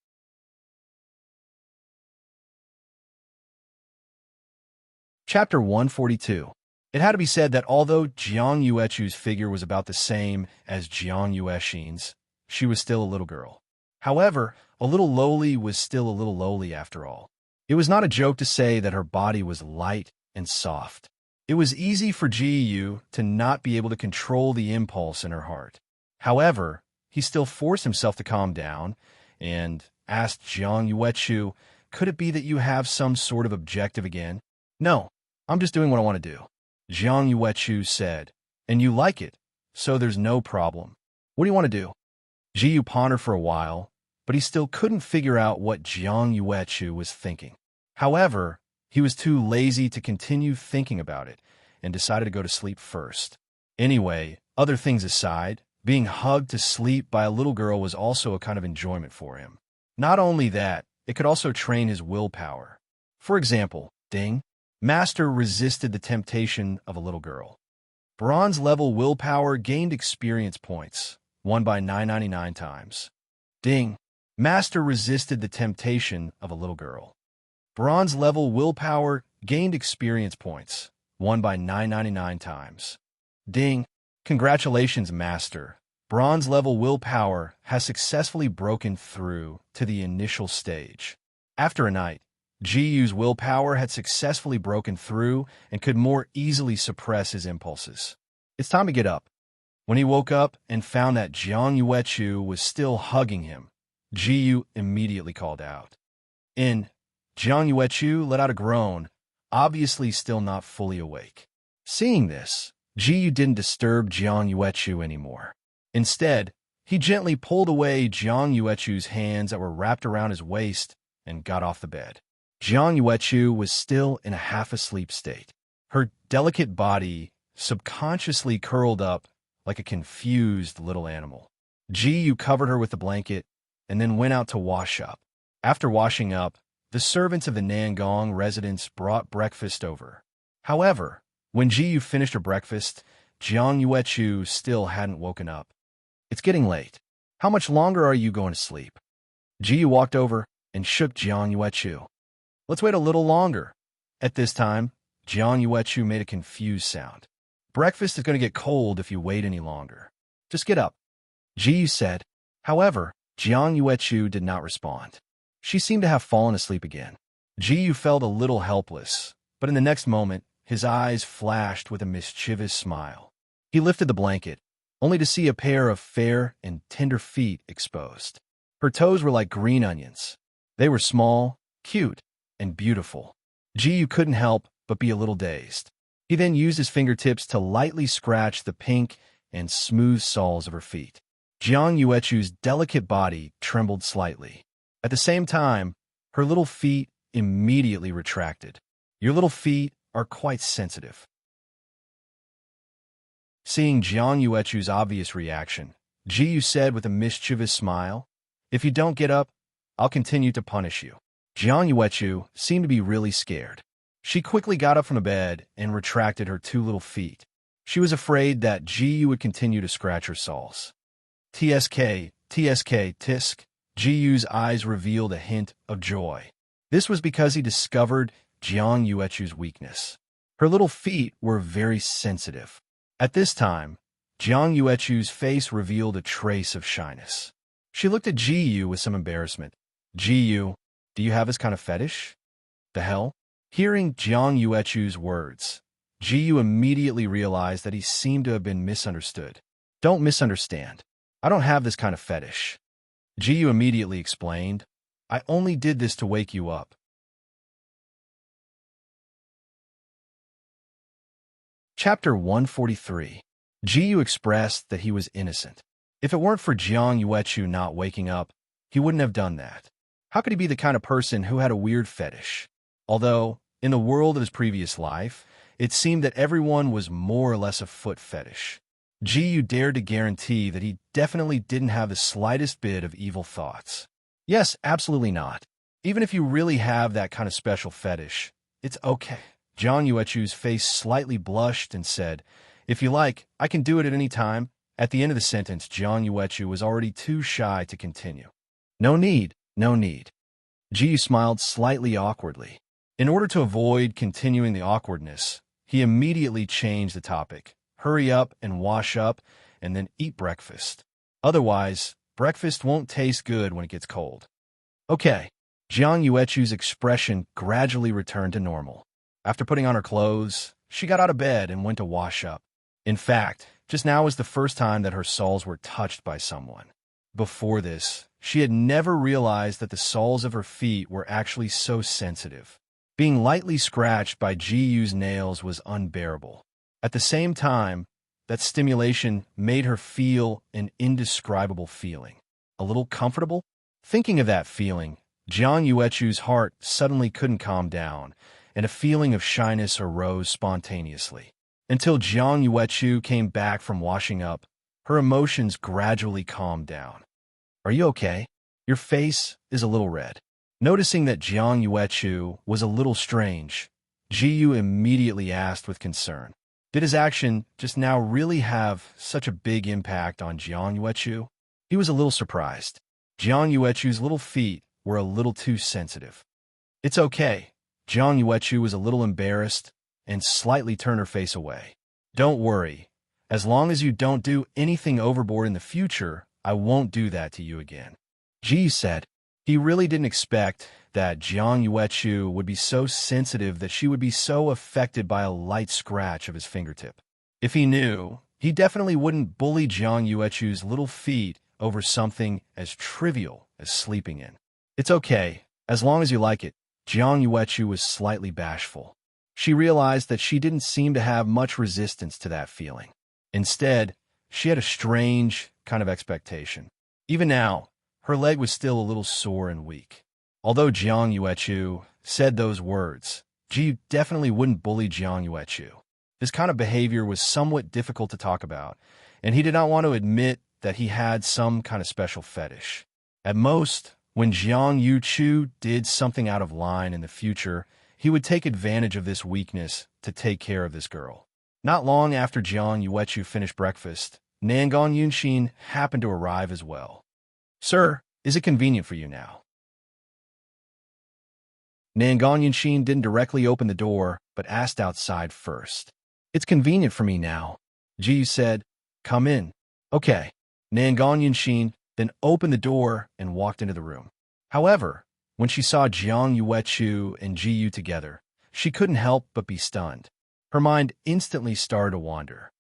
Chapter 142. It had to be said that although Jiang Yuechu's figure was about the same as Jiang Yuexin's, she was still a little girl. However, a little lowly was still a little lowly after all. It was not a joke to say that her body was light and soft. It was easy for Ji to not be able to control the impulse in her heart. However, he still forced himself to calm down and asked Jiang Yuechu, "Could it be that you have some sort of objective again?" "No, I'm just doing what I want to do," Jiang Yuechu said. "And you like it, so there's no problem. What do you want to do?" Ji pondered for a while, but he still couldn't figure out what Jiang Yuechu was thinking. However, he was too lazy to continue thinking about it and decided to go to sleep first. Anyway, other things aside, being hugged to sleep by a little girl was also a kind of enjoyment for him. Not only that, it could also train his willpower. For example, ding, Master resisted the temptation of a little girl. Bronze level willpower gained experience points, won by 999 times. Ding, Master resisted the temptation of a little girl. Bronze level willpower gained experience points, won by 999 times. Ding, congratulations, Master. Bronze level willpower has successfully broken through to the initial stage. After a night, Ji's willpower had successfully broken through and could more easily suppress his impulses. It's time to get up. When he woke up and found that Jiang Yuechu was still hugging him, Ji immediately called out. Jiang Yuechu let out a groan, obviously still not fully awake. Seeing this, Ji didn't disturb Jiang Yuechu anymore. Instead, he gently pulled away Jiang Yuechu's hands that were wrapped around his waist and got off the bed. Jiang Yuechu was still in a half-asleep state. Her delicate body subconsciously curled up like a confused little animal. Ji covered her with the blanket and then went out to wash up. After washing up, the servants of the Nangong residence brought breakfast over. However, when Ji finished her breakfast, Jiang Yuechu still hadn't woken up. It's getting late. How much longer are you going to sleep? Ji walked over and shook Jiang Yuechu. Let's wait a little longer. At this time, Jiang Yuechu made a confused sound. Breakfast is going to get cold if you wait any longer. Just get up. Ji said. However, Jiang Yuechu did not respond. She seemed to have fallen asleep again. Ji felt a little helpless, but in the next moment, his eyes flashed with a mischievous smile. He lifted the blanket, only to see a pair of fair and tender feet exposed. Her toes were like green onions. They were small, cute, and beautiful. Ji couldn't help but be a little dazed. He then used his fingertips to lightly scratch the pink and smooth soles of her feet. Jiang Yuechu's delicate body trembled slightly. At the same time, her little feet immediately retracted. Your little feet are quite sensitive. Seeing Jiang Yuechu's obvious reaction, Ji said with a mischievous smile, "If you don't get up, I'll continue to punish you." Jiang Yuechu seemed to be really scared. She quickly got up from the bed and retracted her two little feet. She was afraid that Ji would continue to scratch her soles. TSK, tisk. Ji's eyes revealed a hint of joy. This was because he discovered Jiang Yuechu's weakness. Her little feet were very sensitive. At this time, Jiang Yuechu's face revealed a trace of shyness. She looked at Ji with some embarrassment. Ji, do you have this kind of fetish? The hell? Hearing Jiang Yuechu's words, Ji immediately realized that he seemed to have been misunderstood. Don't misunderstand. I don't have this kind of fetish. Ji immediately explained, I only did this to wake you up. Chapter 143. Ji expressed that he was innocent. If it weren't for Jiang Yuechu not waking up, he wouldn't have done that. How could he be the kind of person who had a weird fetish? Although, in the world of his previous life, it seemed that everyone was more or less a foot fetish. Ji dared to guarantee that he definitely didn't have the slightest bit of evil thoughts. Yes, absolutely not. Even if you really have that kind of special fetish, it's okay. Jiang Yuechu's face slightly blushed and said, If you like, I can do it at any time. At the end of the sentence, Jiang Yuechu was already too shy to continue. No need, no need. Ji smiled slightly awkwardly. In order to avoid continuing the awkwardness, he immediately changed the topic. Hurry up and wash up, and then eat breakfast. Otherwise, breakfast won't taste good when it gets cold. Okay. Jiang Yuechu's expression gradually returned to normal. After putting on her clothes, she got out of bed and went to wash up. In fact, just now was the first time that her soles were touched by someone. Before this, she had never realized that the soles of her feet were actually so sensitive. Being lightly scratched by Ji's nails was unbearable. At the same time, that stimulation made her feel an indescribable feeling. A little comfortable? Thinking of that feeling, Jiang Yuechu's heart suddenly couldn't calm down, and a feeling of shyness arose spontaneously. Until Jiang Yuechu came back from washing up, her emotions gradually calmed down. Are you okay? Your face is a little red. Noticing that Jiang Yuechu was a little strange, Ji immediately asked with concern. Did his action just now really have such a big impact on Jiang Yuechu? He was a little surprised. Jiang Yuechu's little feet were a little too sensitive. It's okay. Jiang Yuechu was a little embarrassed and slightly turned her face away. Don't worry. As long as you don't do anything overboard in the future, I won't do that to you again. Ji said. He really didn't expect that Jiang Yuechu would be so sensitive that she would be so affected by a light scratch of his fingertip. If he knew, he definitely wouldn't bully Jiang Yuechu's little feet over something as trivial as sleeping in. It's okay, as long as you like it. Jiang Yuechu was slightly bashful. She realized that she didn't seem to have much resistance to that feeling. Instead, she had a strange kind of expectation. Even now, her leg was still a little sore and weak. Although Jiang Yuechu said those words, Ji definitely wouldn't bully Jiang Yuechu. This kind of behavior was somewhat difficult to talk about, and he did not want to admit that he had some kind of special fetish. At most, when Jiang Yuechu did something out of line in the future, he would take advantage of this weakness to take care of this girl. Not long after Jiang Yuechu finished breakfast, Nangang Yunxin happened to arrive as well. "Sir, is it convenient for you now?" Nangang Yunxin didn't directly open the door, but asked outside first. "It's convenient for me now," Ji said. "Come in." "Okay." Nangang Yunxin then opened the door and walked into the room. However, when she saw Jiang Yuechu and Ji Yu together, she couldn't help but be stunned. Her mind instantly started to wander.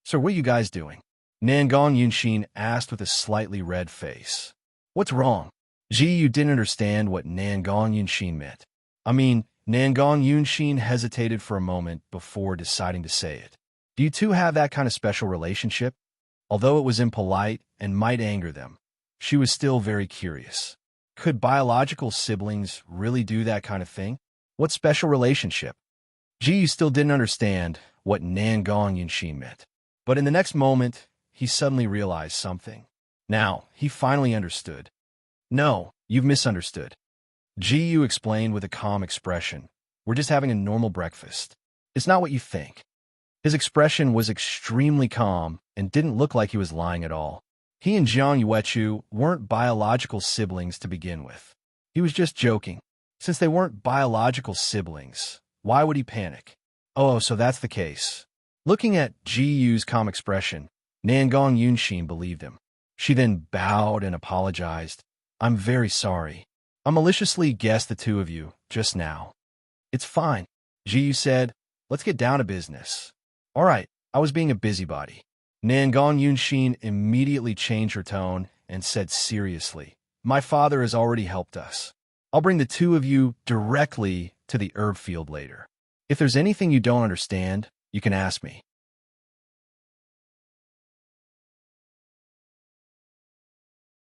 "So what are you guys doing?" Nangang Yunxin asked with a slightly red face. "What's wrong?" Ji Yu didn't understand what Nangang Yunxin meant. Nangang Yunxin hesitated for a moment before deciding to say it. "Do you two have that kind of special relationship?" Although it was impolite and might anger them, she was still very curious. Could biological siblings really do that kind of thing? What special relationship? Ji Yu still didn't understand what Nangang Yunxin meant. But in the next moment, he suddenly realized something. Now, he finally understood. "No, you've misunderstood," Ji Yu explained with a calm expression. "We're just having a normal breakfast. It's not what you think." His expression was extremely calm and didn't look like he was lying at all. He and Jiang Yuechu weren't biological siblings to begin with. He was just joking. Since they weren't biological siblings, why would he panic? Oh, so that's the case. Looking at Ji Yu's calm expression, Nangang Yunxin believed him. She then bowed and apologized. "I'm very sorry. I maliciously guessed the two of you just now." "It's fine," Ji Yu said. "Let's get down to business." "All right, I was being a busybody." Nangang Yunxin immediately changed her tone and said seriously, "My father has already helped us. I'll bring the two of you directly to the herb field later. If there's anything you don't understand, you can ask me."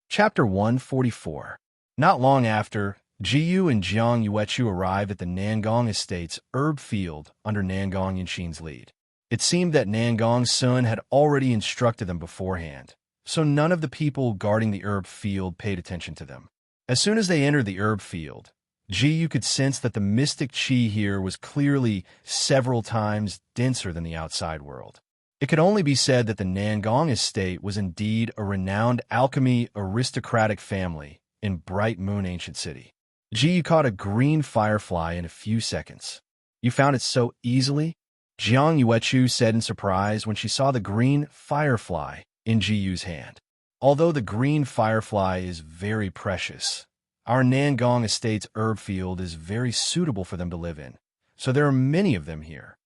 Chapter 144. Not long after, Ji Yu and Jiang Yuechu arrived at the Nangang Estate's herb field under Nangang Yunxin's lead. It seemed that Nangang Sun had already instructed them beforehand, so none of the people guarding the herb field paid attention to them. As soon as they entered the herb field, Ji Yu could sense that the mystic qi here was clearly several times denser than the outside world. It could only be said that the Nangang Estate was indeed a renowned alchemy aristocratic family in Bright Moon Ancient City. Ji Yu caught a green firefly in a few seconds. "You found it so easily?" Jiang Yuechu said in surprise when she saw the green firefly in Ji Yu's hand. "Although the green firefly is very precious, our Nangang Estate's herb field is very suitable for them to live in, so there are many of them here,"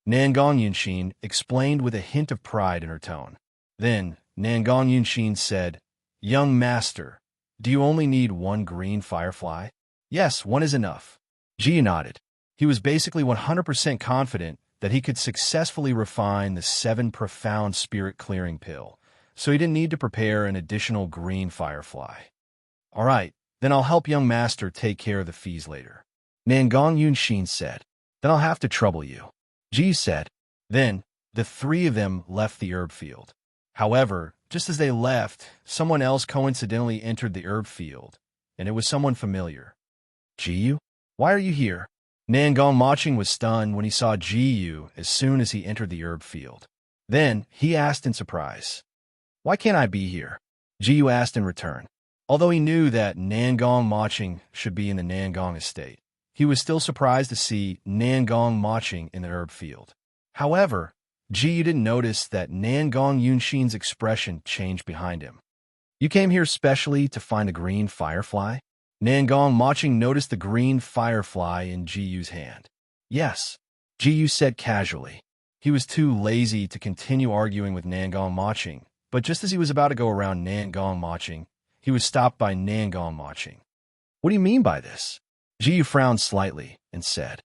Nangang Yunxin explained with a hint of pride in her tone. Then Nangang Yunxin said, "Young master, do you only need one green firefly?" "Yes, one is enough." Ji nodded. He was basically 100% confident that he could successfully refine the 7 profound spirit clearing pill, so he didn't need to prepare an additional green firefly. "All right, then I'll help young master take care of the fees later," Nangang Yunxin said. "Then I'll have to trouble you," Ji said. Then the three of them left the herb field. However, just as they left, someone else coincidentally entered the herb field, and it was someone familiar. "Ji Yu? Why are you here?" Nangang Maching was stunned when he saw Ji Yu as soon as he entered the herb field. Then he asked in surprise, "Why can't I be here?" Ji Yu asked in return. Although he knew that Nangang Maching should be in the Nangang Estate, he was still surprised to see Nangang Maching in the herb field. However, Ji Yu didn't notice that Nangang Yunxin's expression changed behind him. "You came here specially to find a green firefly?" Nangang Maching noticed the green firefly in Ji Yu's hand. "Yes," Ji Yu said casually. He was too lazy to continue arguing with Nangang Maching, but just as he was about to go around Nangang Maching, he was stopped by Nangang Maching. "What do you mean by this?" Ji Yu frowned slightly and said,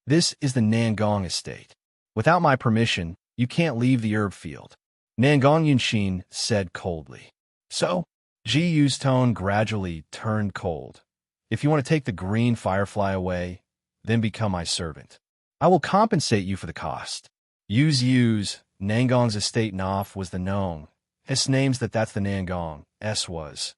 "This is the Nangang Estate. Without my permission, you can't leave the herb field," Nangang Yunxin said coldly. "So?" Ji Yu's tone gradually turned cold. "If you want to take the green firefly away, then become my servant. I will compensate you for the cost. Use, Nangong's estate Naf was the Nong. S names that's the Nangong. S was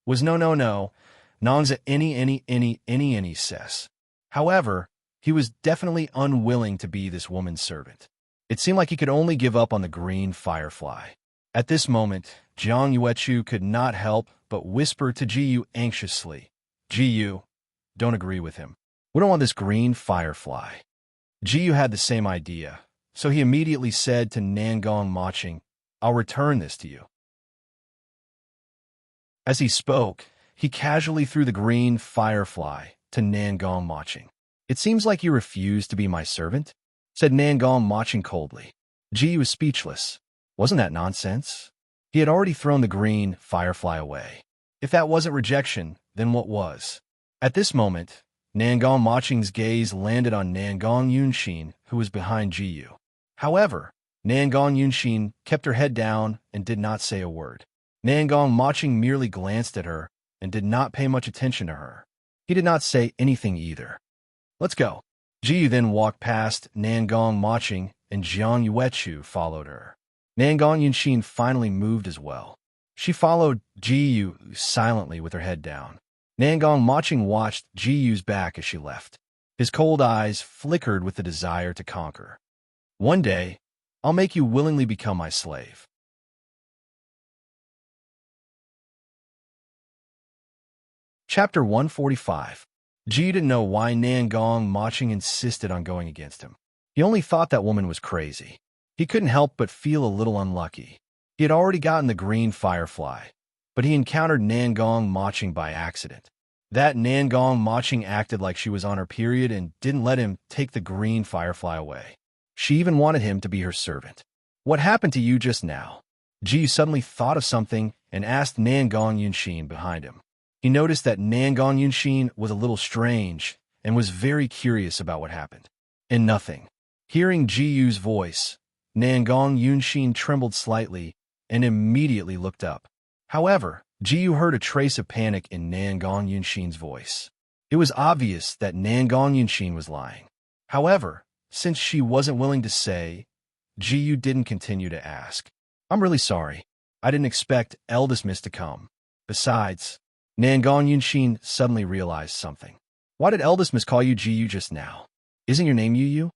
no. Nong's a any ses. However, he was definitely unwilling to be this woman's servant. It seemed like he could only give up on the green firefly. At this moment, Jiang Yuechu could not help but whisper to Jiyu anxiously, Jiyu, don't agree with him. We don't want this green firefly. Jiyu had the same idea, so he immediately said to Nangong Maching, I'll return this to you. As he spoke, he casually threw the green firefly to Nangong Maching. It seems like you refuse to be my servant, said Nangong Maching coldly. Jiyu was speechless. Wasn't that nonsense? He had already thrown the green firefly away. If that wasn't rejection, then what was? At this moment, Nangong Maching's gaze landed on Nangong Yunshin, who was behind Jiyu. However, Nangong Yunshin kept her head down and did not say a word. Nangong Maching merely glanced at her and did not pay much attention to her. He did not say anything either. Let's go. Jiyu then walked past Nangong Maching and Jiang Yuechu followed her. Nangong Yunshin finally moved as well. She followed Jiyu silently with her head down. Nangong Maching watched Jiyu's back as she left. His cold eyes flickered with the desire to conquer. One day, I'll make you willingly become my slave. Chapter 145. Ji didn't know why Nangong Maching insisted on going against him. He only thought that woman was crazy. He couldn't help but feel a little unlucky. He had already gotten the green firefly, but he encountered Nangong Maching by accident. That Nangong Maching acted like she was on her period and didn't let him take the green firefly away. She even wanted him to be her servant. What happened to you just now? Ji suddenly thought of something and asked Nangong Yunshin behind him. He noticed that Nangong Yunshin was a little strange and was very curious about what happened. And nothing. Hearing Jiyu's voice, Nangong Yunshin trembled slightly and immediately looked up. However, Jiyu heard a trace of panic in Nangong Yunshin's voice. It was obvious that Nangong Yunshin was lying. However, since she wasn't willing to say, Jiyu didn't continue to ask. I'm really sorry. I didn't expect eldest miss to come. Besides, Nangong Yunshin suddenly realized something. Why did eldest miss call you Jiyu just now? Isn't your name Yu?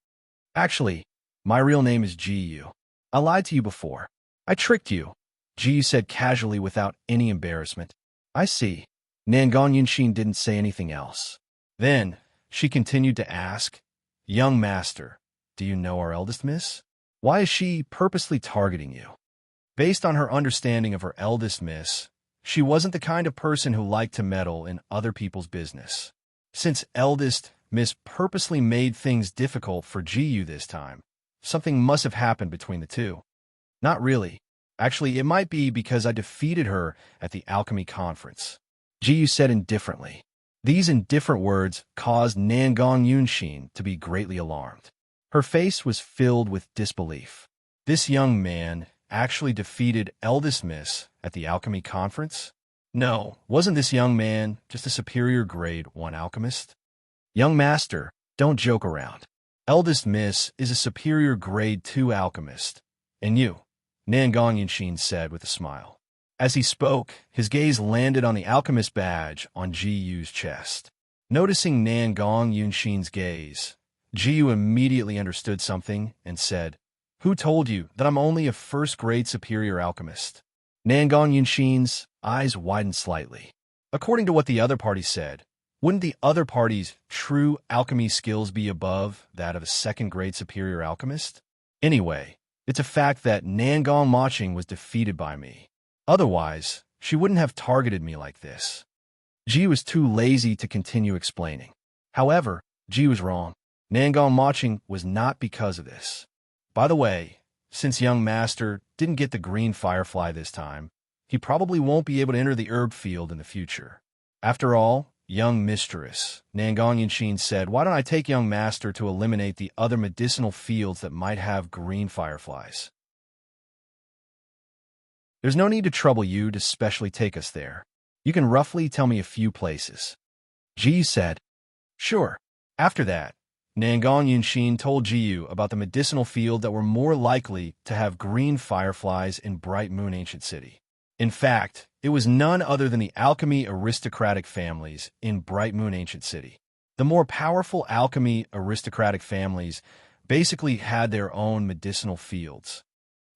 Actually, my real name is Jiyu. I lied to you before. I tricked you, Jiyu said casually without any embarrassment. I see. Nangong Yunshin didn't say anything else. Then, she continued to ask, Young master, do you know our eldest miss? Why is she purposely targeting you? Based on her understanding of her eldest miss, she wasn't the kind of person who liked to meddle in other people's business. Since eldest miss purposely made things difficult for Jiyu this time, something must have happened between the two. Not really. Actually, it might be because I defeated her at the alchemy conference. Jiyu said indifferently. These indifferent words caused Nangong Yunshin to be greatly alarmed. Her face was filled with disbelief. This young man actually defeated eldest miss at the alchemy conference? No, wasn't this young man just a superior grade 1 alchemist? Young master, don't joke around. Eldest miss is a superior grade 2 alchemist. And you, Nangong Yunshin said with a smile. As he spoke, his gaze landed on the alchemist badge on Jiyu's chest. Noticing Nangong Yunshin's gaze, Jiyu immediately understood something and said, Who told you that I'm only a first-grade superior alchemist? Nangong Yunshin's eyes widened slightly. According to what the other party said, wouldn't the other party's true alchemy skills be above that of a second-grade superior alchemist? Anyway, it's a fact that Nangong Maching was defeated by me. Otherwise, she wouldn't have targeted me like this. Ji was too lazy to continue explaining. However, Ji was wrong. Nangong Maching was not because of this. By the way, since young master didn't get the green firefly this time, he probably won't be able to enter the herb field in the future. After all, young mistress, Nangong Yunshin said, why don't I take young master to eliminate the other medicinal fields that might have green fireflies? There's no need to trouble you to specially take us there. You can roughly tell me a few places. Ji said, Sure. After that, Nangong Yunshin told Jiyu about the medicinal field that were more likely to have green fireflies in Bright Moon Ancient City. In fact, it was none other than the alchemy aristocratic families in Bright Moon Ancient City. The more powerful alchemy aristocratic families basically had their own medicinal fields.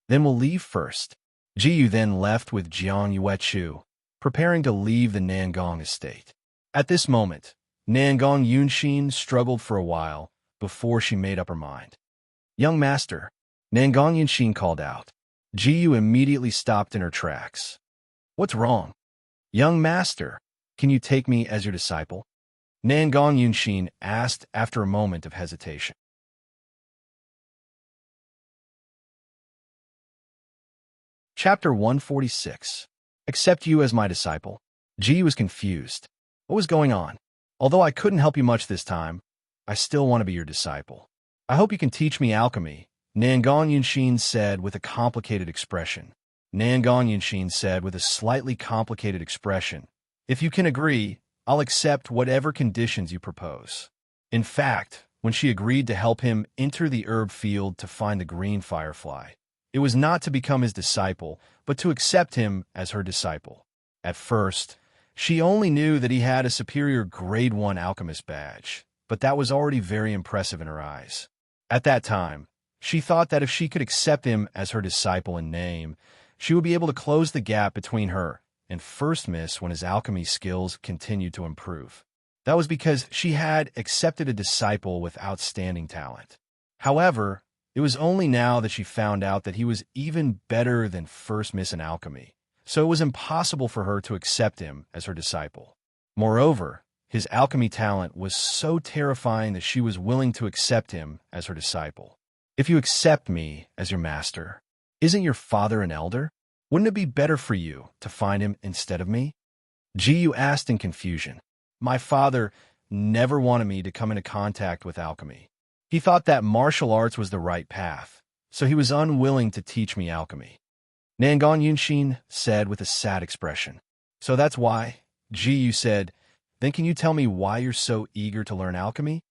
Then we'll leave first. Jiyu then left with Jiang Yuechu, preparing to leave the Nangong estate. At this moment, Nangong Yunshin struggled for a while before she made up her mind. "Young master," Nangong Yunshin called out. Jiyu immediately stopped in her tracks. "What's wrong?" "Young master, can you take me as your disciple?" Nangong Yunshin asked after a moment of hesitation. Chapter 146. Accept you as my disciple. Jiyu was confused. What was going on? "Although I couldn't help you much this time, I still want to be your disciple. I hope you can teach me alchemy," Nangong Yunshin said with a complicated expression. Nangong Yunshin said with a slightly complicated expression, "If you can agree, I'll accept whatever conditions you propose." In fact, when she agreed to help him enter the herb field to find the green firefly, it was not to become his disciple, but to accept him as her disciple. At first, she only knew that he had a superior grade 1 alchemist badge, but that was already very impressive in her eyes. At that time, she thought that if she could accept him as her disciple in name, she would be able to close the gap between her and First Miss when his alchemy skills continued to improve. That was because she had accepted a disciple with outstanding talent. However, it was only now that she found out that he was even better than First Miss in alchemy, so it was impossible for her to accept him as her disciple. Moreover, his alchemy talent was so terrifying that she was willing to accept him as her disciple. "If you accept me as your master, isn't your father an elder? Wouldn't it be better for you to find him instead of me?" Jiyu asked in confusion. "My father never wanted me to come into contact with alchemy. He thought that martial arts was the right path, so he was unwilling to teach me alchemy," Nangong Yunshin said with a sad expression. "So that's why," Jiyu said. "Then can you tell me why you're so eager to learn alchemy?"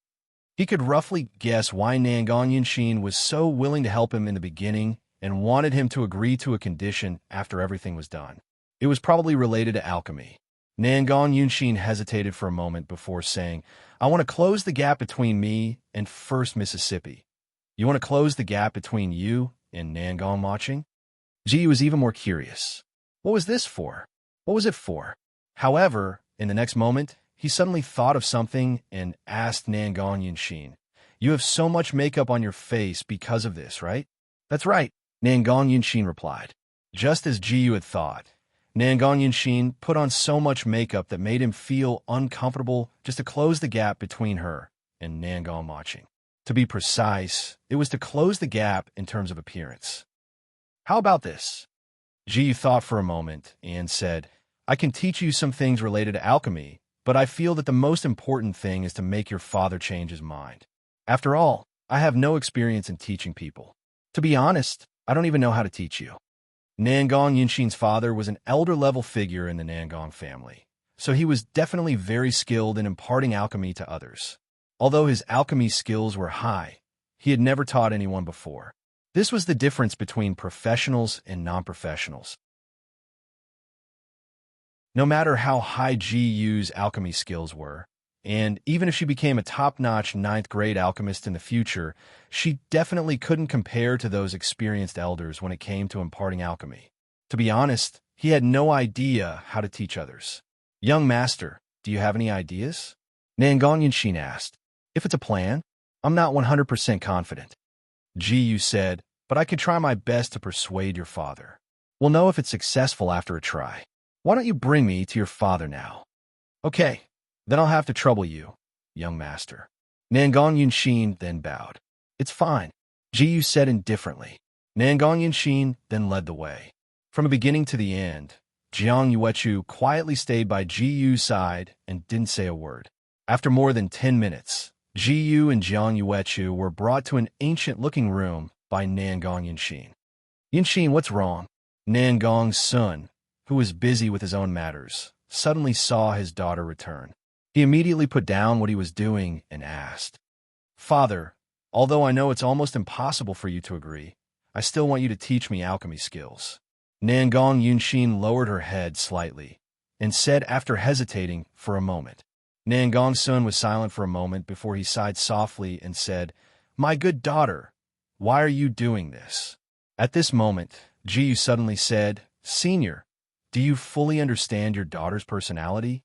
He could roughly guess why Nangong Yunshin was so willing to help him in the beginning and wanted him to agree to a condition after everything was done. It was probably related to alchemy. Nangong Yunshin hesitated for a moment before saying, "I want to close the gap between me and First Mississippi. You want to close the gap between you and Nangong Maching?" Ji was even more curious. What was this for? What was it for? However, in the next moment, he suddenly thought of something and asked Nangong Yunshin, "You have so much makeup on your face because of this, right?" "That's right," Nangong Yunshin replied. Just as Jiyu had thought, Nangong Yunshin put on so much makeup that made him feel uncomfortable just to close the gap between her and Nangong Maching. To be precise, it was to close the gap in terms of appearance. "How about this?" Jiyu thought for a moment and said, "I can teach you some things related to alchemy, but I feel that the most important thing is to make your father change his mind. After all, I have no experience in teaching people. To be honest, I don't even know how to teach you." Nangong Yunshin's father was an elder-level figure in the Nangong family, so he was definitely very skilled in imparting alchemy to others. Although his alchemy skills were high, he had never taught anyone before. This was the difference between professionals and non-professionals. No matter how high Ji-Yu's alchemy skills were, and even if she became a top-notch 9th-grade alchemist in the future, she definitely couldn't compare to those experienced elders when it came to imparting alchemy. To be honest, he had no idea how to teach others. "Young master, do you have any ideas?" Nangong Yunshin asked. "If it's a plan, I'm not 100% confident." Ji-Yu said, "But I could try my best to persuade your father. We'll know if it's successful after a try. Why don't you bring me to your father now?" "Okay. Then I'll have to trouble you, young master." Nangong Yunshin then bowed. "It's fine," Jiyu said indifferently. Nangong Yunshin then led the way. From the beginning to the end, Jiang Yuechu quietly stayed by Jiyu's side and didn't say a word. After more than 10 minutes, Jiyu and Jiang Yuechu were brought to an ancient-looking room by Nangong Yunshin. "Yunshin, what's wrong?" Nangong's son, who was busy with his own matters, suddenly saw his daughter return. He immediately put down what he was doing and asked, "Father, although I know it's almost impossible for you to agree, I still want you to teach me alchemy skills." Nangong Yunshin lowered her head slightly and said after hesitating for a moment. Nangong Sun was silent for a moment before he sighed softly and said, "My good daughter, why are you doing this?" At this moment, Jiyu suddenly said, "Senior, do you fully understand your daughter's personality?"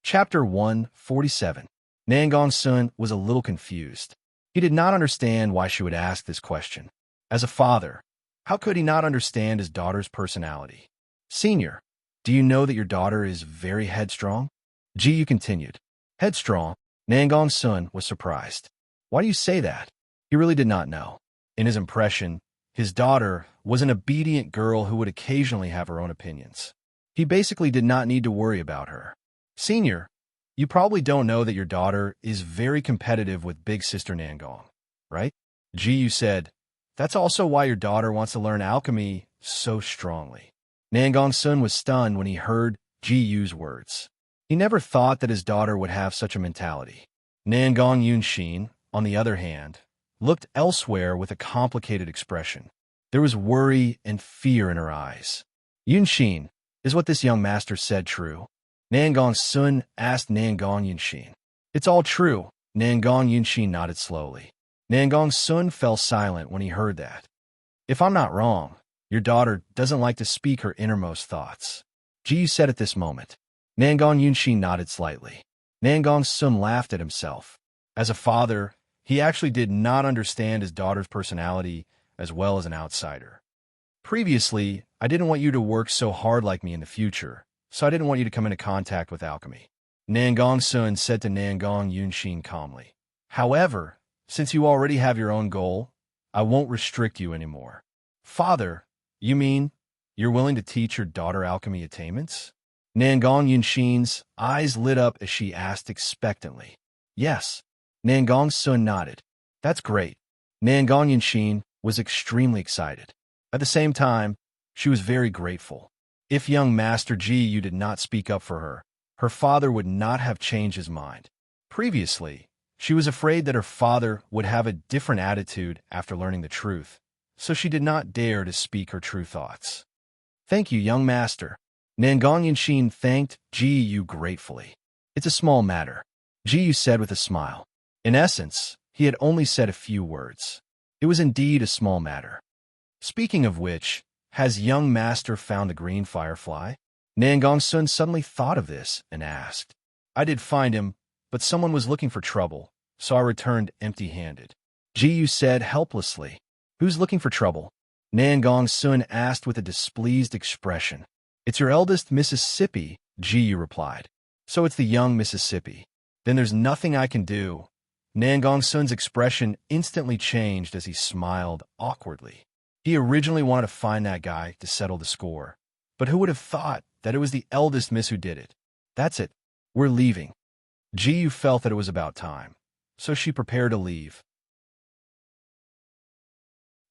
Chapter 147. Nangong Sun was a little confused. He did not understand why she would ask this question. As a father, how could he not understand his daughter's personality? "Senior, do you know that your daughter is very headstrong?" Jiyu continued. "Headstrong?" Nangong Sun was surprised. "Why do you say that?" He really did not know. In his impression, his daughter was an obedient girl who would occasionally have her own opinions. He basically did not need to worry about her. "Senior, you probably don't know that your daughter is very competitive with big sister Nangong, right?" Jiyu said, "That's also why your daughter wants to learn alchemy so strongly." Nangong Sun was stunned when he heard Jiyu's words. He never thought that his daughter would have such a mentality. Nangong Yunshin, on the other hand, looked elsewhere with a complicated expression. There was worry and fear in her eyes. "Yunshin, is what this young master said true?" Nangong Sun asked Nangong Yunshin. "It's all true." Nangong Yunshin nodded slowly. Nangong Sun fell silent when he heard that. "If I'm not wrong, your daughter doesn't like to speak her innermost thoughts," Jiyu said at this moment. Nangong Yunshin nodded slightly. Nangong Sun laughed at himself. As a father, he actually did not understand his daughter's personality as well as an outsider. "Previously, I didn't want you to work so hard like me in the future, so I didn't want you to come into contact with alchemy," Nangong Sun said to Nangong Yunshin calmly. "However, since you already have your own goal, I won't restrict you anymore." "Father, you mean you're willing to teach your daughter alchemy attainments?" Nangong Yunshin's eyes lit up as she asked expectantly. "Yes." Nangong Sun nodded. "That's great." Nangong Yunshin was extremely excited. At the same time, she was very grateful. If young Master Ji did not speak up for her, her father would not have changed his mind. Previously, she was afraid that her father would have a different attitude after learning the truth, so she did not dare to speak her true thoughts. "Thank you, young master." Nangong Yunshin thanked Ji gratefully. "It's a small matter," Ji said with a smile. In essence, he had only said a few words. It was indeed a small matter. "Speaking of which, has young master found the green firefly?" Nangong Sun suddenly thought of this and asked. "I did find him, but someone was looking for trouble, so I returned empty-handed," Ji said helplessly. "Who's looking for trouble?" Nangong Sun asked with a displeased expression. "It's your eldest Mississippi," Ji replied. "So it's the young Mississippi. Then there's nothing I can do." Nangong Sun's expression instantly changed as he smiled awkwardly. He originally wanted to find that guy to settle the score, but who would have thought that it was the eldest miss who did it? "That's it. We're leaving." Ji felt that it was about time, so she prepared to leave.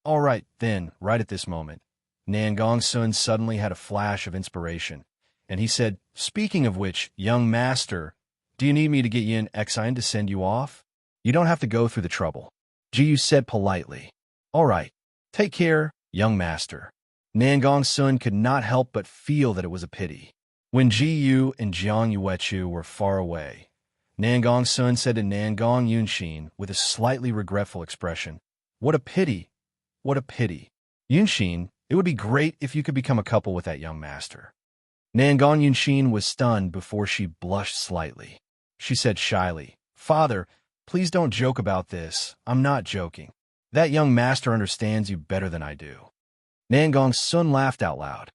All right, then, right at this moment, Nangong Sun suddenly had a flash of inspiration, and he said, "Speaking of which, young master, do you need me to get Yin Exine to send you off? You don't have to go through the trouble," Ji said politely. "All right, take care, young master." Nangong Sun could not help but feel that it was a pity. When Ji and Jiang Yuechu were far away, Nangong Sun said to Nangong Yunshin with a slightly regretful expression, "What a pity, what a pity. Yunshin, it would be great if you could become a couple with that young master." Nangong Yunshin was stunned before she blushed slightly. She said shyly, "Father, please don't joke about this. I'm not joking. That young master understands you better than I do." Nangong Sun laughed out loud.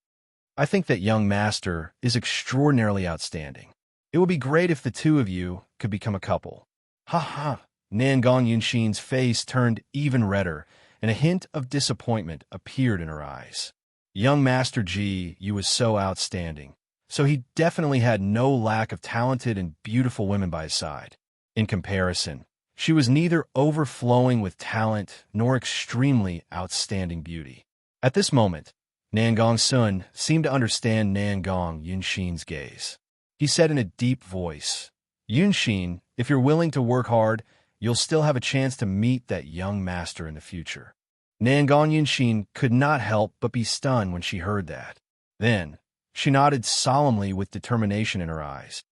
"I think that young master is extraordinarily outstanding. It would be great if the two of you could become a couple." "Ha ha!" Nangong Yunshin's face turned even redder, and a hint of disappointment appeared in her eyes. Young Master Ji was so outstanding, so he definitely had no lack of talented and beautiful women by his side. In comparison, she was neither overflowing with talent nor extremely outstanding beauty. At this moment, Nangong Sun seemed to understand Nangong Yunxin's gaze. He said in a deep voice, "Yunxin, if you're willing to work hard, you'll still have a chance to meet that young master in the future." Nangong Yunxin could not help but be stunned when she heard that. Then, she nodded solemnly with determination in her eyes.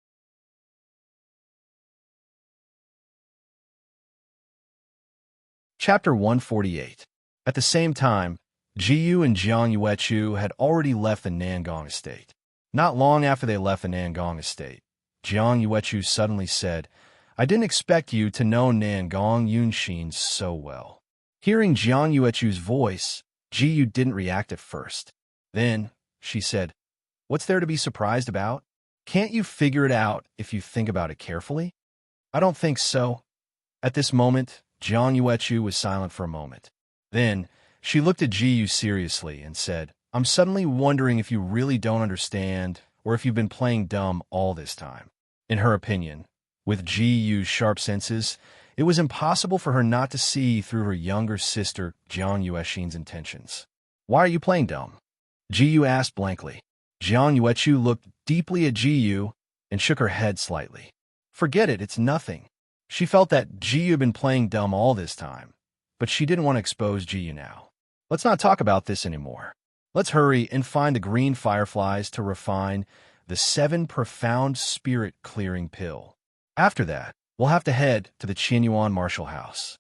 Chapter 148. At the same time, Jiyu and Jiang Yuechu had already left the Nangong estate. Not long after they left the Nangong estate, Jiang Yuechu suddenly said, "I didn't expect you to know Nangong Yunxin so well." Hearing Jiang Yuechu's voice, Jiyu didn't react at first. Then, she said, "What's there to be surprised about? Can't you figure it out if you think about it carefully?" "I don't think so." At this moment, Jiang Yuechu was silent for a moment. Then, she looked at Jiyu seriously and said, "I'm suddenly wondering if you really don't understand or if you've been playing dumb all this time." In her opinion, with Jiyu's sharp senses, it was impossible for her not to see through her younger sister Jiang Yuexin's intentions. "Why are you playing dumb?" Jiyu asked blankly. Jiang Yuechu looked deeply at Jiyu and shook her head slightly. "Forget it, it's nothing." She felt that Jiyu had been playing dumb all this time, but she didn't want to expose Jiyu now. "Let's not talk about this anymore. Let's hurry and find the green fireflies to refine the 7 profound spirit-clearing pill. After that, we'll have to head to the Qianyuan Martial House."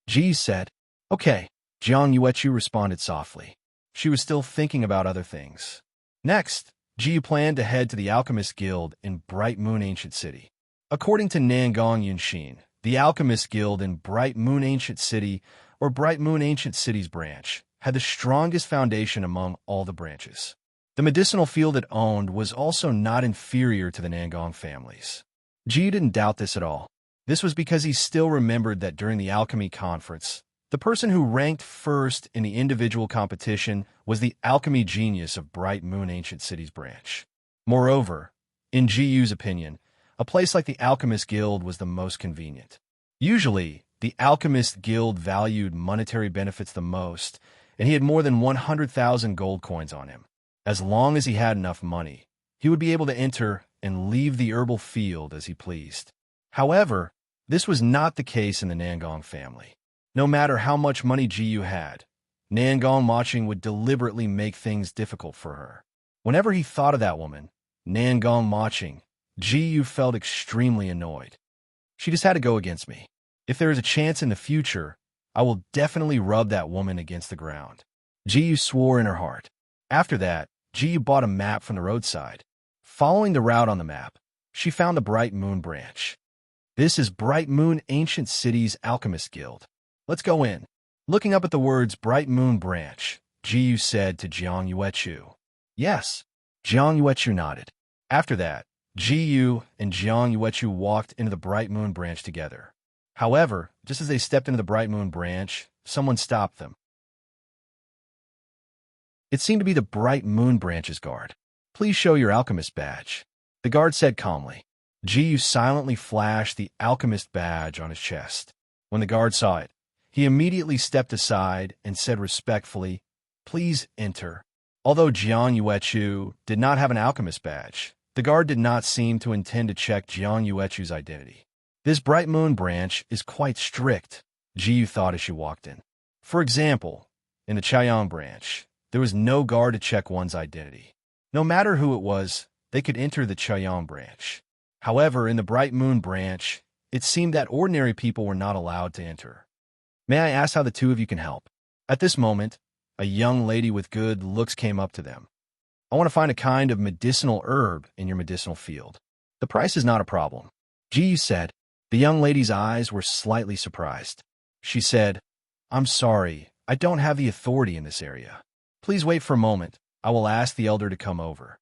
Ji said, "Okay." Jiang Yuechu responded softly. She was still thinking about other things. Next, Ji planned to head to the Alchemist Guild in Bright Moon Ancient City. According to Nangong Yunxin, the Alchemist Guild in Bright Moon Ancient City, or Bright Moon Ancient City's branch, had the strongest foundation among all the branches. The medicinal field it owned was also not inferior to the Nangong families. Ji didn't doubt this at all. This was because he still remembered that during the alchemy conference, the person who ranked first in the individual competition was the alchemy genius of Bright Moon Ancient City's branch. Moreover, in Jiyu's opinion, a place like the Alchemist Guild was the most convenient. Usually, the Alchemist Guild valued monetary benefits the most, and he had more than 100,000 gold coins on him. As long as he had enough money, he would be able to enter and leave the herbal field as he pleased. However, this was not the case in the Nangong family. No matter how much money Jiyu had, Nangong Maching would deliberately make things difficult for her. Whenever he thought of that woman, Nangong Maching, Jiyu felt extremely annoyed. "She just had to go against me. If there is a chance in the future, I will definitely rub that woman against the ground." Jiyu swore in her heart. After that, Jiyu bought a map from the roadside. Following the route on the map, she found the Bright Moon branch. "This is Bright Moon Ancient City's Alchemist Guild. Let's go in." Looking up at the words Bright Moon branch, Jiyu said to Jiang Yuechu, "Yes." Jiang Yuechu nodded. After that, Jiyu and Jiang Yuechu walked into the Bright Moon branch together. However, just as they stepped into the Bright Moon branch, someone stopped them. It seemed to be the Bright Moon branch's guard. "Please show your alchemist badge," the guard said calmly. Jiyu silently flashed the alchemist badge on his chest. When the guard saw it, he immediately stepped aside and said respectfully, "Please enter." Although Jiang Yuechu did not have an alchemist badge, the guard did not seem to intend to check Jiang Yuechu's identity. "This Bright Moon branch is quite strict," Jiyu thought as she walked in. For example, in the Chaoyang branch, there was no guard to check one's identity. No matter who it was, they could enter the Chaoyang branch. However, in the Bright Moon branch, it seemed that ordinary people were not allowed to enter. "May I ask how the two of you can help?" At this moment, a young lady with good looks came up to them. "I want to find a kind of medicinal herb in your medicinal field. The price is not a problem," Ji said. The young lady's eyes were slightly surprised. She said, "I'm sorry, I don't have the authority in this area. Please wait for a moment. I will ask the elder to come over."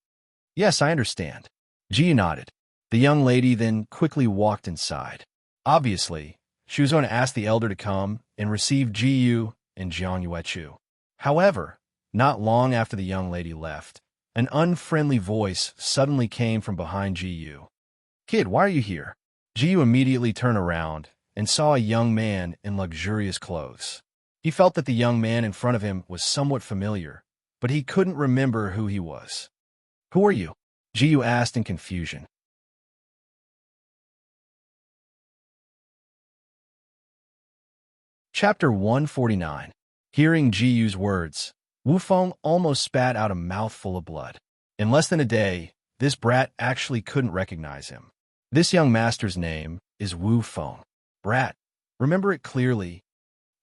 "Yes, I understand." Ji nodded. The young lady then quickly walked inside. Obviously, she was going to ask the elder to come and receive Jiyu and Jiang Yuechu. However, not long after the young lady left, an unfriendly voice suddenly came from behind Jiyu. "Kid, why are you here?" Jiyu immediately turned around and saw a young man in luxurious clothes. He felt that the young man in front of him was somewhat familiar, but he couldn't remember who he was. "Who are you?" Ji asked in confusion. Chapter 149. Hearing Jiyu's words, Wu Feng almost spat out a mouthful of blood. In less than a day, this brat actually couldn't recognize him. This young master's name is Wu Feng. Brat, remember it clearly.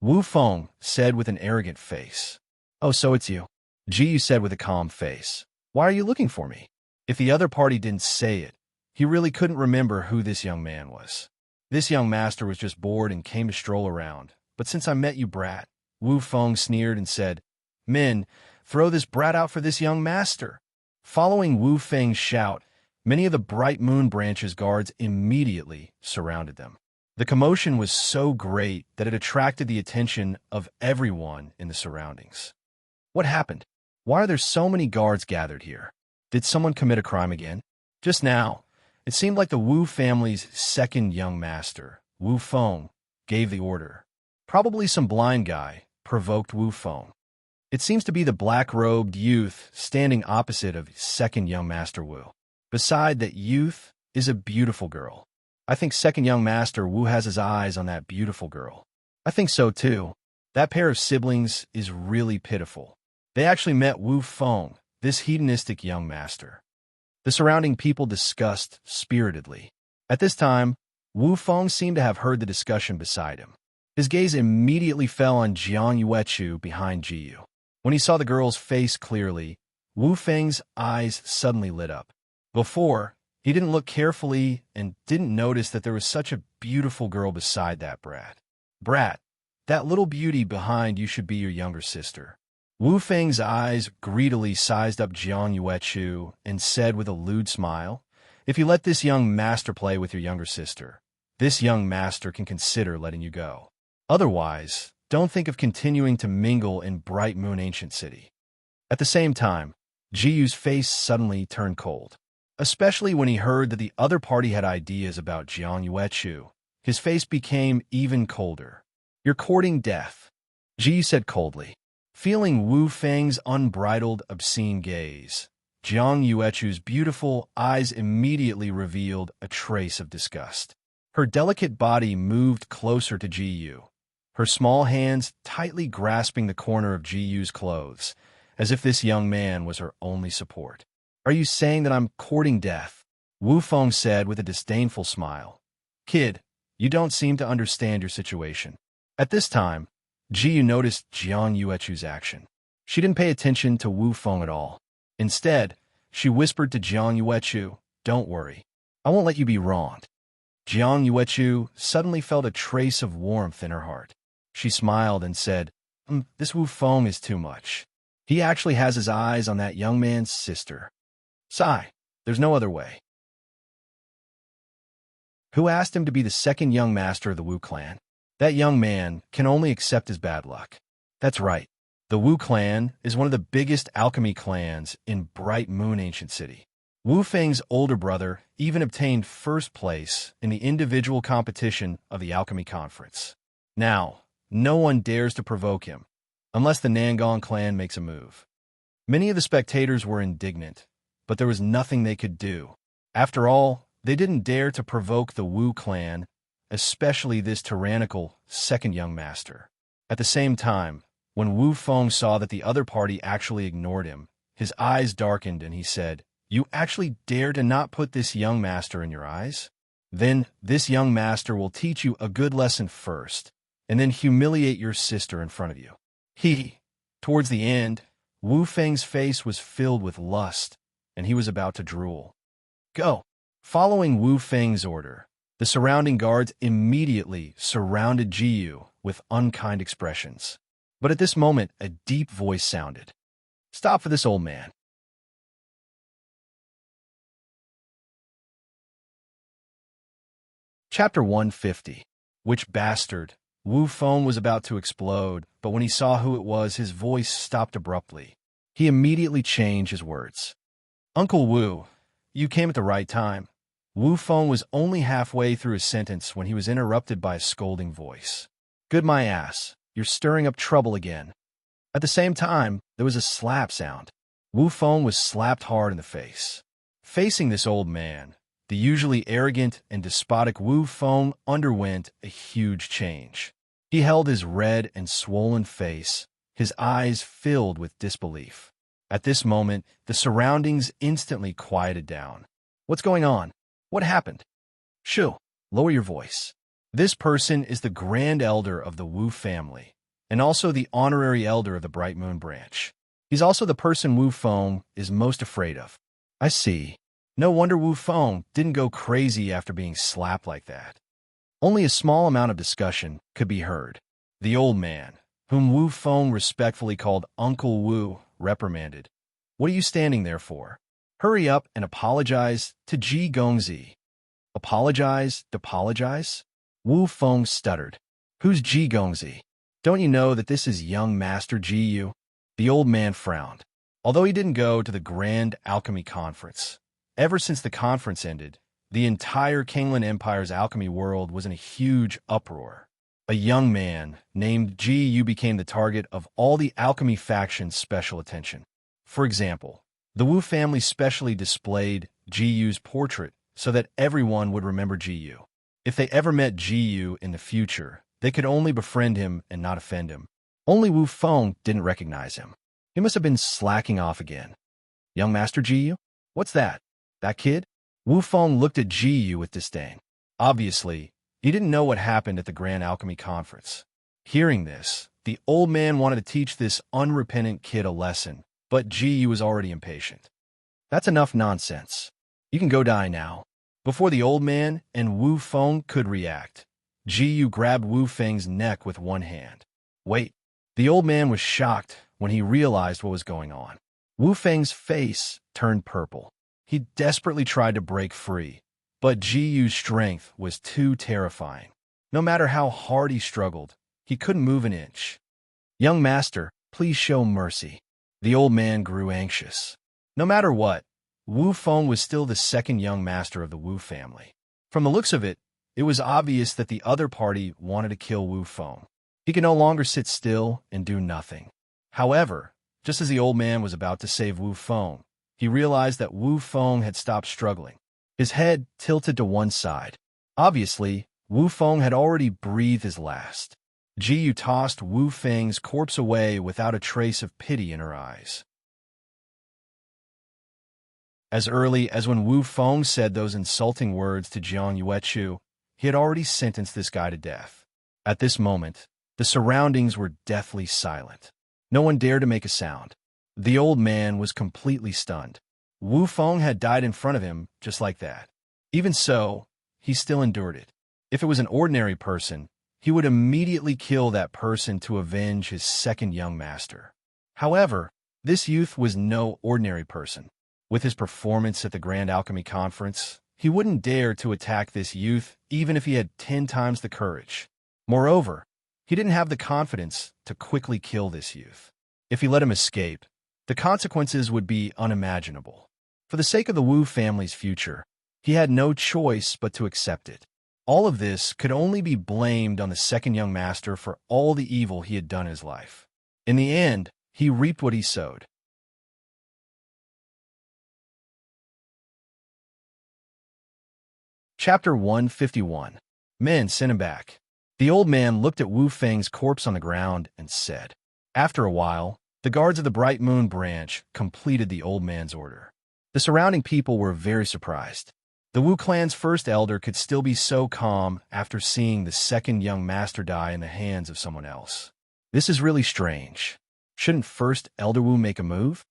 Wu Feng said with an arrogant face. "Oh, so it's you," Jiyu said with a calm face. "Why are you looking for me?" If the other party didn't say it, he really couldn't remember who this young man was. This young master was just bored and came to stroll around. "But since I met you, brat," Wu Feng sneered and said, "Men, throw this brat out for this young master." Following Wu Feng's shout, many of the bright moon branches guards immediately surrounded them. The commotion was so great that it attracted the attention of everyone in the surroundings. What happened? Why are there so many guards gathered here? Did someone commit a crime again? Just now, it seemed like the Wu family's second young master, Wu Feng, gave the order. Probably some blind guy provoked Wu Feng. It seems to be the black-robed youth standing opposite of second young master Wu. Beside that youth is a beautiful girl. I think second young master Wu has his eyes on that beautiful girl. I think so too. That pair of siblings is really pitiful. They actually met Wu Feng, this hedonistic young master. The surrounding people discussed spiritedly. At this time, Wu Feng seemed to have heard the discussion beside him. His gaze immediately fell on Jiang Yuechu behind Jiyu. When he saw the girl's face clearly, Wu Feng's eyes suddenly lit up. Before, he didn't look carefully and didn't notice that there was such a beautiful girl beside that brat. "Brat, that little beauty behind you should be your younger sister." Wu Feng's eyes greedily sized up Jiang Yuechu and said with a lewd smile, "If you let this young master play with your younger sister, this young master can consider letting you go. Otherwise, don't think of continuing to mingle in Bright Moon Ancient City." At the same time, Jiyu's face suddenly turned cold. Especially when he heard that the other party had ideas about Jiang Yuechu, his face became even colder. "You're courting death," Jiyu said coldly. Feeling Wu Feng's unbridled, obscene gaze, Jiang Yuechu's beautiful eyes immediately revealed a trace of disgust. Her delicate body moved closer to Jiyu, her small hands tightly grasping the corner of Jiyu's clothes, as if this young man was her only support. "Are you saying that I'm courting death?" Wu Feng said with a disdainful smile. "Kid, you don't seem to understand your situation." At this time, Jiyu noticed Jiang Yuechu's action. She didn't pay attention to Wu Feng at all. Instead, she whispered to Jiang Yuechu, "Don't worry. I won't let you be wronged." Jiang Yuechu suddenly felt a trace of warmth in her heart. She smiled and said, "This Wu Feng is too much. He actually has his eyes on that young man's sister. Sigh, there's no other way." Who asked him to be the second young master of the Wu clan? That young man can only accept his bad luck. That's right. The Wu clan is one of the biggest alchemy clans in Bright Moon Ancient City. Wu Feng's older brother even obtained first place in the individual competition of the alchemy conference. Now, no one dares to provoke him, unless the Nangong clan makes a move. Many of the spectators were indignant, but there was nothing they could do. After all, they didn't dare to provoke the Wu clan, especially this tyrannical second young master. At the same time, when Wu Feng saw that the other party actually ignored him, his eyes darkened and he said, "You actually dare to not put this young master in your eyes? Then this young master will teach you a good lesson first, and then humiliate your sister in front of you." Towards the end, Wu Feng's face was filled with lust, and he was about to drool. "Go!" Following Wu Feng's order, the surrounding guards immediately surrounded Jiyu with unkind expressions. But at this moment, a deep voice sounded. "Stop for this old man." Chapter 150. Which bastard? Wu Feng was about to explode, but when he saw who it was, his voice stopped abruptly. He immediately changed his words. "Uncle Wu, you came at the right time." Wu Feng was only halfway through his sentence when he was interrupted by a scolding voice. "Good my ass, you're stirring up trouble again." At the same time, there was a slap sound. Wu Feng was slapped hard in the face. Facing this old man, the usually arrogant and despotic Wu Feng underwent a huge change. He held his red and swollen face, his eyes filled with disbelief. At this moment, the surroundings instantly quieted down. What's going on? What happened? Shu, lower your voice. This person is the Grand Elder of the Wu family, and also the honorary elder of the Bright Moon branch. He's also the person Wu Feng is most afraid of. I see. No wonder Wu Feng didn't go crazy after being slapped like that. Only a small amount of discussion could be heard. The old man, whom Wu Feng respectfully called Uncle Wu, reprimanded. What are you standing there for? Hurry up and apologize to Ji Gongzi. Apologize? Wu Feng stuttered. Who's Ji Gongzi? Don't you know that this is young Master Ji Yu? The old man frowned. Although he didn't go to the Grand Alchemy Conference, ever since the conference ended, the entire Kinglan Empire's alchemy world was in a huge uproar. A young man named Ji Yu became the target of all the alchemy factions' special attention. For example, the Wu family specially displayed Ji Yu's portrait so that everyone would remember Ji Yu. If they ever met Ji Yu in the future, they could only befriend him and not offend him. Only Wu Feng didn't recognize him. He must have been slacking off again. Young Master Ji Yu? What's that? That kid? Wu Feng looked at Ji Yu with disdain. Obviously, he didn't know what happened at the Grand Alchemy Conference. Hearing this, the old man wanted to teach this unrepentant kid a lesson, but Ji Yu was already impatient. That's enough nonsense. You can go die now. Before the old man and Wu Feng could react, Ji Yu grabbed Wu Feng's neck with one hand. Wait. The old man was shocked when he realized what was going on. Wu Feng's face turned purple. He desperately tried to break free, but Ji Yu's strength was too terrifying. No matter how hard he struggled, he couldn't move an inch. Young master, please show mercy. The old man grew anxious. No matter what, Wu Feng was still the second young master of the Wu family. From the looks of it, it was obvious that the other party wanted to kill Wu Feng. He could no longer sit still and do nothing. However, just as the old man was about to save Wu Feng, he realized that Wu Feng had stopped struggling. His head tilted to one side. Obviously, Wu Feng had already breathed his last. Ji Yu tossed Wu Feng's corpse away without a trace of pity in her eyes. As early as when Wu Feng said those insulting words to Jiang Yuechu, he had already sentenced this guy to death. At this moment, the surroundings were deathly silent. No one dared to make a sound. The old man was completely stunned. Wu Feng had died in front of him just like that. Even so, he still endured it. If it was an ordinary person, he would immediately kill that person to avenge his second young master. However, this youth was no ordinary person. With his performance at the Grand Alchemy Conference, he wouldn't dare to attack this youth even if he had 10 times the courage. Moreover, he didn't have the confidence to quickly kill this youth. If he let him escape, the consequences would be unimaginable. For the sake of the Wu family's future, he had no choice but to accept it. All of this could only be blamed on the second young master for all the evil he had done in his life. In the end, he reaped what he sowed. Chapter 151. Men, send him back. The old man looked at Wu Feng's corpse on the ground and said. After a while, the guards of the Bright Moon branch completed the old man's order. The surrounding people were very surprised. The Wu clan's first elder could still be so calm after seeing the second young master die in the hands of someone else. This is really strange. Shouldn't first Elder Wu make a move?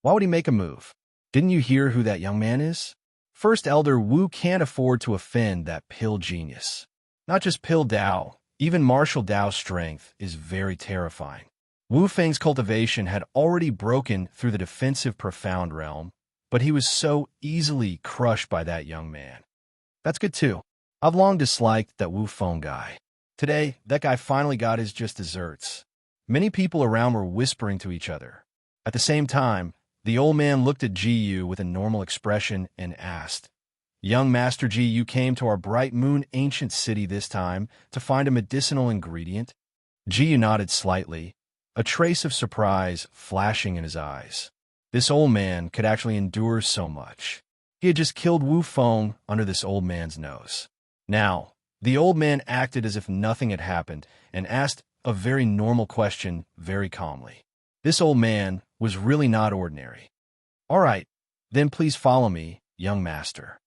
Why would he make a move? Didn't you hear who that young man is? First Elder Wu can't afford to offend that pill genius. Not just pill Dao, even martial Dao strength is very terrifying. Wu Feng's cultivation had already broken through the defensive profound realm, but he was so easily crushed by that young man. That's good too. I've long disliked that Wu Feng guy. Today, that guy finally got his just desserts. Many people around were whispering to each other. At the same time, the old man looked at Ji Yu with a normal expression and asked, Young Master Ji, you came to our Bright Moon ancient city this time to find a medicinal ingredient? Ji Yu nodded slightly, a trace of surprise flashing in his eyes. This old man could actually endure so much. He had just killed Wu Feng under this old man's nose. Now, the old man acted as if nothing had happened and asked a very normal question very calmly. This old man was really not ordinary. "All right, then please follow me, young master."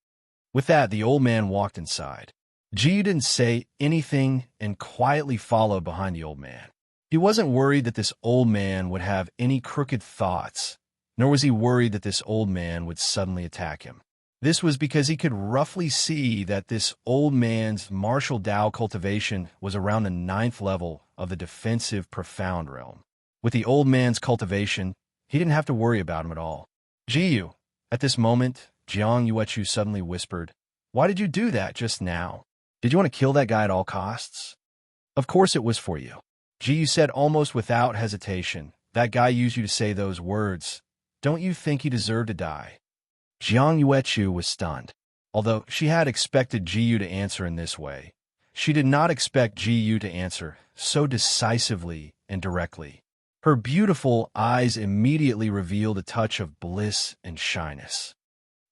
With that, the old man walked inside. Ji didn't say anything and quietly followed behind the old man. He wasn't worried that this old man would have any crooked thoughts, nor was he worried that this old man would suddenly attack him. This was because he could roughly see that this old man's martial Dao cultivation was around the 9th level of the defensive profound realm. With the old man's cultivation, he didn't have to worry about him at all. "Jiyu," at this moment, Jiang Yuechu suddenly whispered, "Why did you do that just now? Did you want to kill that guy at all costs?" "Of course it was for you," Jiyu said almost without hesitation. "That guy used you to say those words. Don't you think he deserved to die?" Jiang Yuechu was stunned. Although she had expected Jiyu to answer in this way, she did not expect Jiyu to answer so decisively and directly. Her beautiful eyes immediately revealed a touch of bliss and shyness.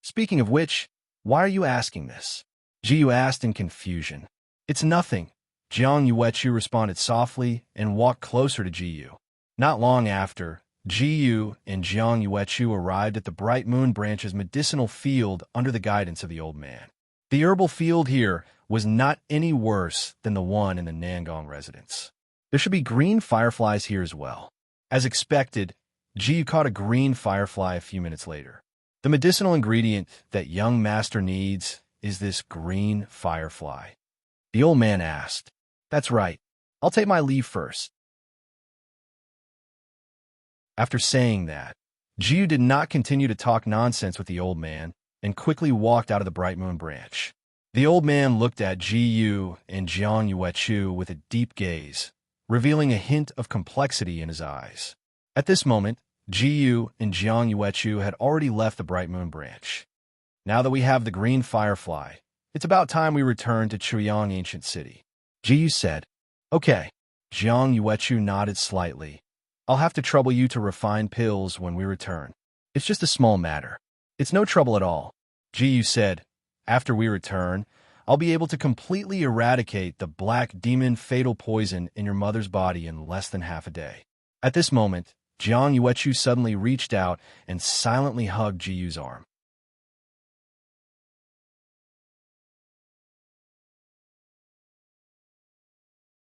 "Speaking of which, why are you asking this?" Jiyu asked in confusion. "It's nothing," Jiang Yuechu responded softly and walked closer to Jiyu. Not long after, Jiyu and Jiang Yuechu arrived at the Bright Moon Branch's medicinal field under the guidance of the old man. The herbal field here was not any worse than the one in the Nangong residence. There should be green fireflies here as well. As expected, Jiyu caught a green firefly a few minutes later. The medicinal ingredient that young master needs is this green firefly. The old man asked. "That's right. I'll take my leave first." After saying that, Jiyu did not continue to talk nonsense with the old man and quickly walked out of the Bright Moon Branch. The old man looked at Jiyu and Jiang Yuechu with a deep gaze, revealing a hint of complexity in his eyes. At this moment, Jiyu and Jiang Yuechu had already left the Bright Moon Branch. "Now that we have the green firefly, it's about time we return to Chuyang Ancient City," Jiyu said. "Okay." Jiang Yuechu nodded slightly. "I'll have to trouble you to refine pills when we return. It's just a small matter." "It's no trouble at all," Jiyu said. "After we return, I'll be able to completely eradicate the black demon fatal poison in your mother's body in less than half a day." At this moment, Jiang Yuechu suddenly reached out and silently hugged Jiyu's arm.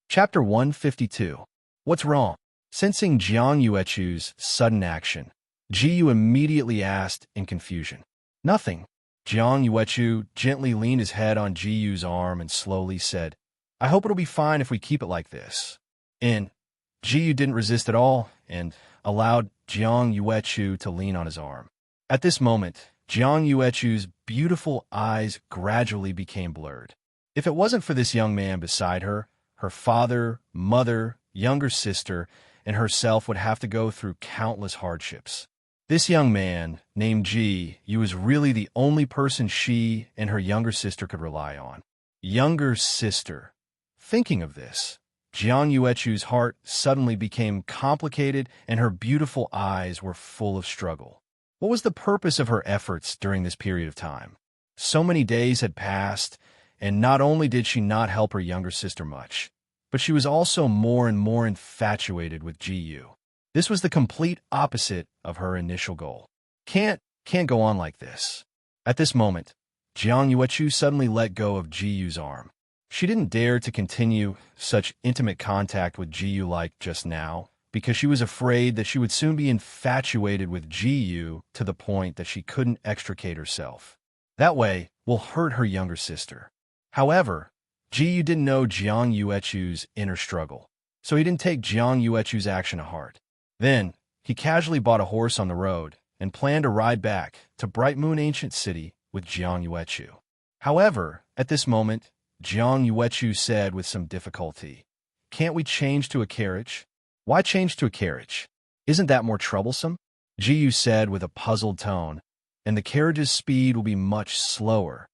Chapter 152. What's wrong? Sensing Jiang Yuechu's sudden action, Jiyu immediately asked in confusion. "Nothing." Jiang Yuechu gently leaned his head on Jiyu's arm and slowly said, "I hope it'll be fine if we keep it like this." Jiyu didn't resist at all and allowed Jiang Yuechu to lean on his arm. At this moment, Jiang Yuechu's beautiful eyes gradually became blurred. If it wasn't for this young man beside her, her father, mother, younger sister, and herself would have to go through countless hardships. This young man, named Ji, was really the only person she and her younger sister could rely on. Younger sister. Thinking of this, Jiang Yuechu's heart suddenly became complicated and her beautiful eyes were full of struggle. What was the purpose of her efforts during this period of time? So many days had passed, and not only did she not help her younger sister much, but she was also more and more infatuated with Jiyu. This was the complete opposite of her initial goal. Can't go on like this. At this moment, Jiang Yuechu suddenly let go of Jiyu's arm. She didn't dare to continue such intimate contact with Jiyu like just now, because she was afraid that she would soon be infatuated with Jiyu to the point that she couldn't extricate herself. That way, will hurt her younger sister. However, Jiyu didn't know Jiang Yuechu's inner struggle, so he didn't take Jiang Yuechu's action to heart. Then, he casually bought a horse on the road and planned to ride back to Bright Moon Ancient City with Jiang Yuechu. However, at this moment, Jiang Yuechu said with some difficulty, "Can't we change to a carriage?" "Why change to a carriage? Isn't that more troublesome?" Jiyu said with a puzzled tone, "And the carriage's speed will be much slower."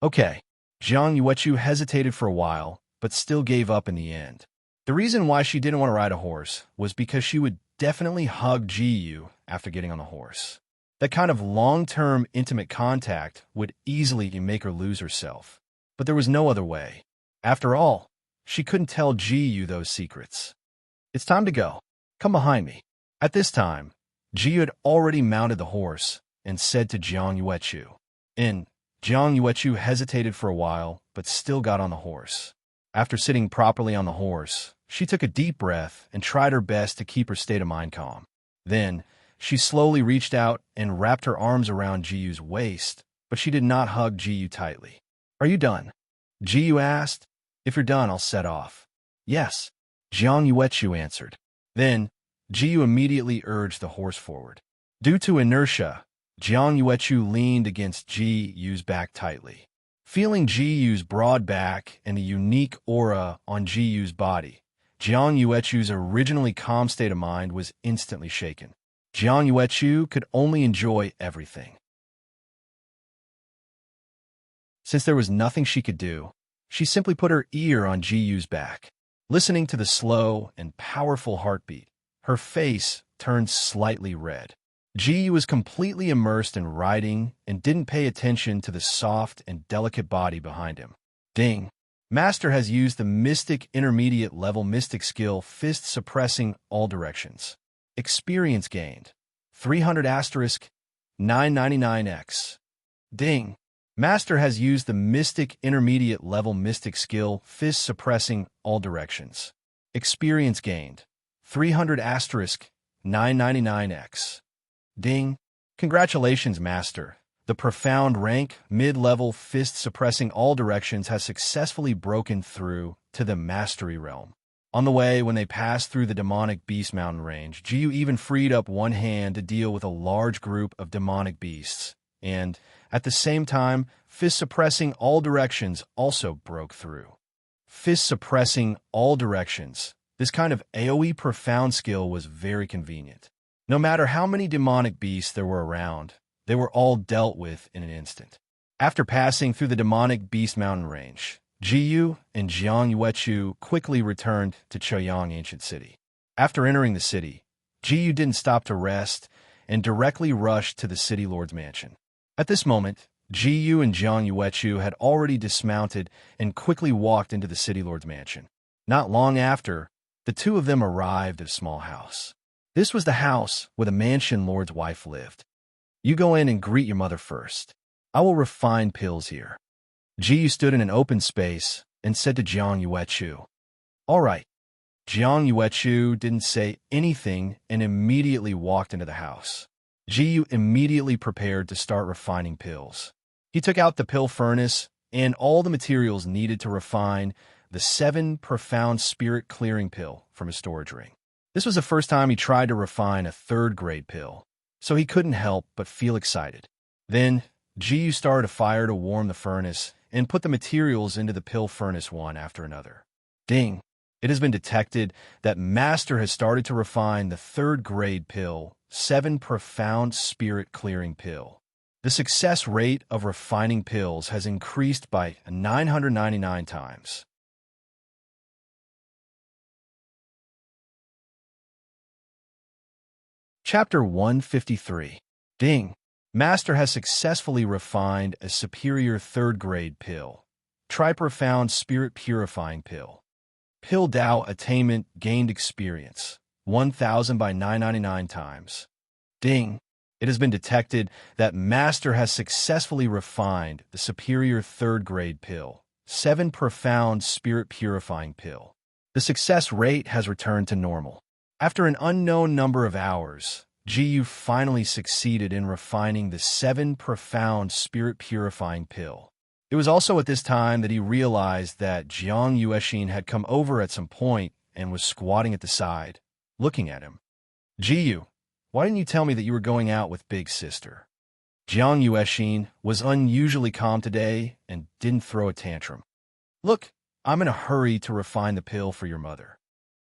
"Okay." Jiang Yuechu hesitated for a while, but still gave up in the end. The reason why she didn't want to ride a horse was because she would definitely hug Ji after getting on the horse. That kind of long-term intimate contact would easily make her lose herself. But there was no other way. After all, she couldn't tell Ji those secrets. It's time to go. Come behind me. At this time, Ji had already mounted the horse and said to Jiang Yuechu. And Jiang Yuechu hesitated for a while, but still got on the horse. After sitting properly on the horse, she took a deep breath and tried her best to keep her state of mind calm. Then, she slowly reached out and wrapped her arms around Jiyu's waist, but she did not hug Jiyu tightly. Are you done? Jiyu asked. If you're done, I'll set off. Yes, Jiang Yuechu answered. Then, Jiyu immediately urged the horse forward. Due to inertia, Jiang Yuechu leaned against Jiyu's back tightly. Feeling Jiyu's broad back and the unique aura on Jiyu's body, Jiang Yuechu's originally calm state of mind was instantly shaken. Jiang Yuechu could only enjoy everything. Since there was nothing she could do, she simply put her ear on Jiyu's back. Listening to the slow and powerful heartbeat, her face turned slightly red. Jiyu was completely immersed in riding and didn't pay attention to the soft and delicate body behind him. Ding! Master has used the Mystic Intermediate Level Mystic skill Fist Suppressing All Directions. Experience gained. 300 * 999x. Ding! Master has used the Mystic Intermediate Level Mystic skill Fist Suppressing All Directions. Experience gained. 300 * 999x. Ding! Congratulations, Master. The profound rank, mid-level Fist Suppressing All Directions has successfully broken through to the Mastery Realm. On the way, when they passed through the demonic beast mountain range, Jiyu even freed up one hand to deal with a large group of demonic beasts. And, at the same time, Fist Suppressing All Directions also broke through. Fist Suppressing All Directions. This kind of AoE profound skill was very convenient. No matter how many demonic beasts there were around, they were all dealt with in an instant. After passing through the demonic beast mountain range, Jiyu and Jiang Yuechu quickly returned to Choyang Ancient City. After entering the city, Jiyu didn't stop to rest and directly rushed to the city lord's mansion. At this moment, Jiyu and Jiang Yuechu had already dismounted and quickly walked into the city lord's mansion. Not long after, the two of them arrived at a small house. This was the house where the mansion lord's wife lived. You go in and greet your mother first. I will refine pills here. Jiyu stood in an open space and said to Jiang Yuechu, All right. Jiang Yuechu didn't say anything and immediately walked into the house. Jiyu immediately prepared to start refining pills. He took out the pill furnace and all the materials needed to refine the 7 profound spirit clearing pill from his storage ring. This was the first time he tried to refine a 3rd-grade pill, so he couldn't help but feel excited. Then, Jiyu started a fire to warm the furnace and put the materials into the pill furnace one after another. Ding! It has been detected that Master has started to refine the 3rd-grade pill, 7 profound spirit clearing pill. The success rate of refining pills has increased by 999 times. Chapter 153. Ding! Master has successfully refined a superior 3rd-grade pill. Tri-profound spirit purifying pill. Pill Dao attainment gained experience. 1000 by 999 times. Ding! It has been detected that Master has successfully refined the superior 3rd-grade pill. 7 profound spirit purifying pill. The success rate has returned to normal. After an unknown number of hours, Jiyu finally succeeded in refining the 7 profound spirit purifying pill. It was also at this time that he realized that Jiang Yuexin had come over at some point and was squatting at the side, looking at him. Jiyu, why didn't you tell me that you were going out with Big Sister? Jiang Yuexin was unusually calm today and didn't throw a tantrum. Look, I'm in a hurry to refine the pill for your mother.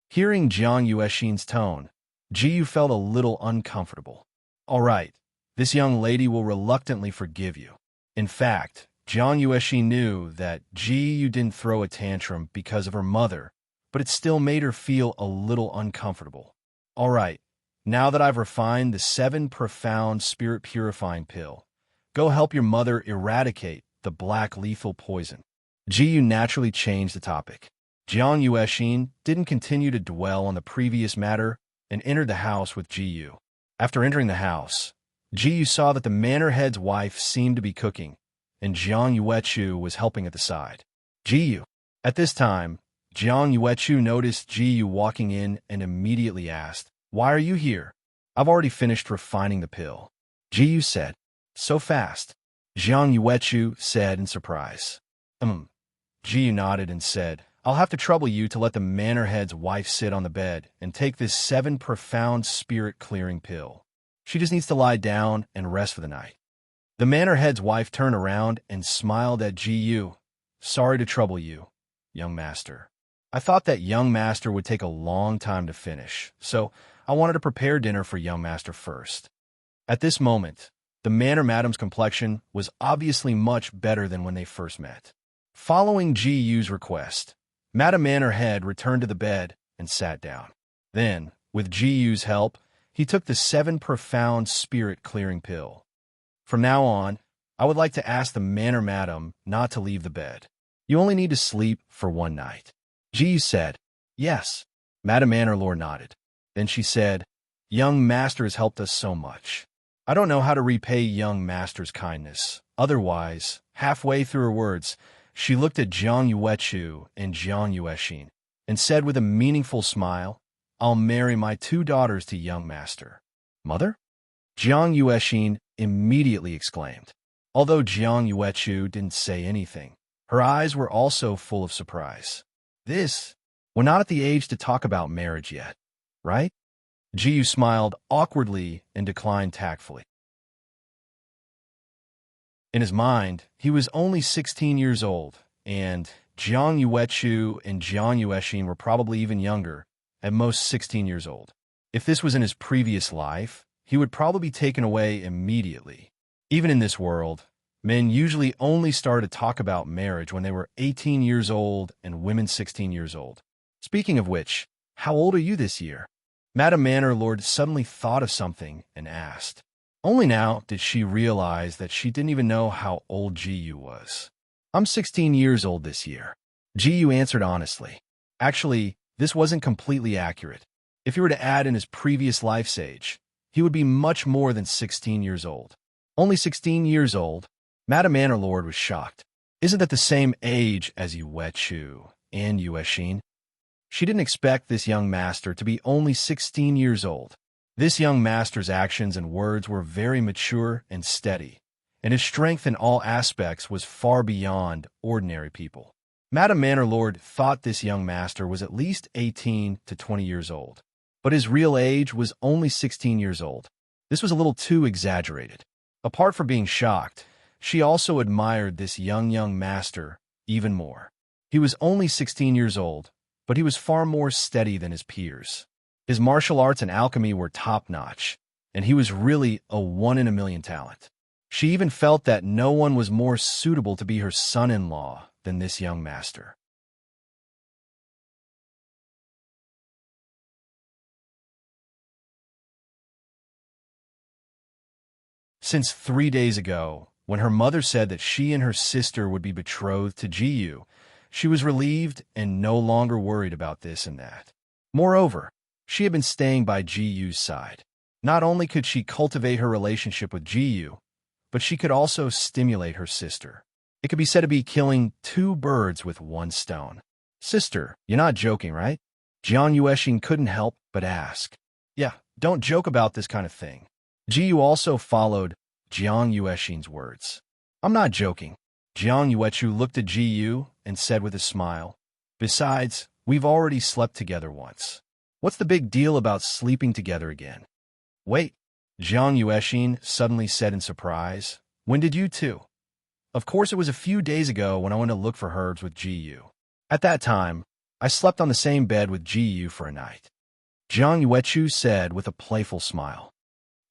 Hearing Jiang Yuexin's tone, Jiyu felt a little uncomfortable. All right, this young lady will reluctantly forgive you. In fact, Jiang Yuexin knew that Jiyu didn't throw a tantrum because of her mother, but it still made her feel a little uncomfortable. All right, now that I've refined the 7 profound spirit purifying pill, go help your mother eradicate the black lethal poison. Ji naturally changed the topic. Jiang Yuexin didn't continue to dwell on the previous matter and entered the house with Ji. After entering the house, Ji saw that the manor head's wife seemed to be cooking, and Jiang Yuechu was helping at the side. Ji. At this time, Jiang Yuechu noticed Ji walking in and immediately asked, "Why are you here?" "I've already finished refining the pill," Ji said. "So fast?" Jiang Yuechu said in surprise. Ji nodded and said, "I'll have to trouble you to let the manor head's wife sit on the bed and take this 7 profound spirit-clearing pill. She just needs to lie down and rest for the night." The manor head's wife turned around and smiled at Ji. "Sorry to trouble you, young master. I thought that young master would take a long time to finish, so I wanted to prepare dinner for young master first." At this moment, the manor madam's complexion was obviously much better than when they first met. Following Ji's request, Madam Manor Head returned to the bed and sat down. Then, with Ji's help, he took the 7 profound spirit-clearing pill. "From now on, I would like to ask the Manor Madam not to leave the bed. You only need to sleep for 1 night." Ji said, "Yes." Madam Manor Lord nodded. Then she said, "Young master has helped us so much. I don't know how to repay young master's kindness. Otherwise," halfway through her words, she looked at Jiang Yuechu and Jiang Yuexin and said with a meaningful smile, "I'll marry my 2 daughters to young master." "Mother?" Jiang Yuexin immediately exclaimed. Although Jiang Yuechu didn't say anything, her eyes were also full of surprise. We're not at the age to talk about marriage yet, right?" Ji smiled awkwardly and declined tactfully. In his mind, he was only 16 years old, and Jiang Yuechu and Jiang Yuexin were probably even younger, at most 16 years old. If this was in his previous life, he would probably be taken away immediately. Even in this world, men usually only started to talk about marriage when they were 18 years old and women 16 years old. Speaking of which, how old are you this year? Madam Manor Lord suddenly thought of something and asked. Only now did she realize that she didn't even know how old Ji was. "I'm 16 years old this year," Ji answered honestly. Actually, this wasn't completely accurate. If you were to add in his previous life's age, he would be much more than 16 years old. Only 16 years old? Madam Manor Lord was shocked. Isn't that the same age as Yuechu and Yuexin? She didn't expect this young master to be only 16 years old. This young master's actions and words were very mature and steady, and his strength in all aspects was far beyond ordinary people. Madam Manor Lord thought this young master was at least 18 to 20 years old, but his real age was only 16 years old. This was a little too exaggerated. Apart from being shocked, she also admired this young master even more. He was only 16 years old, but he was far more steady than his peers. His martial arts and alchemy were top-notch, and he was really a 1 in a million talent. She even felt that no one was more suitable to be her son-in-law than this young master. Since 3 days ago, when her mother said that she and her sister would be betrothed to Ji, she was relieved and no longer worried about this and that. Moreover, she had been staying by Ji's side. Not only could she cultivate her relationship with Ji, but she could also stimulate her sister. It could be said to be killing 2 birds with 1 stone. "Sister, you're not joking, right?" Jiang Yuexin couldn't help but ask. "Yeah, don't joke about this kind of thing." Ji also followed Jiang Yuexin's words. "I'm not joking." Jiang Yuechu looked at Ji and said with a smile, "Besides, we've already slept together once. What's the big deal about sleeping together again?" "Wait," Jiang Yuexin suddenly said in surprise. "When did you two?" "Of course it was a few days ago when I went to look for herbs with Ji. At that time, I slept on the same bed with Ji for a night," Jiang Yuechu said with a playful smile.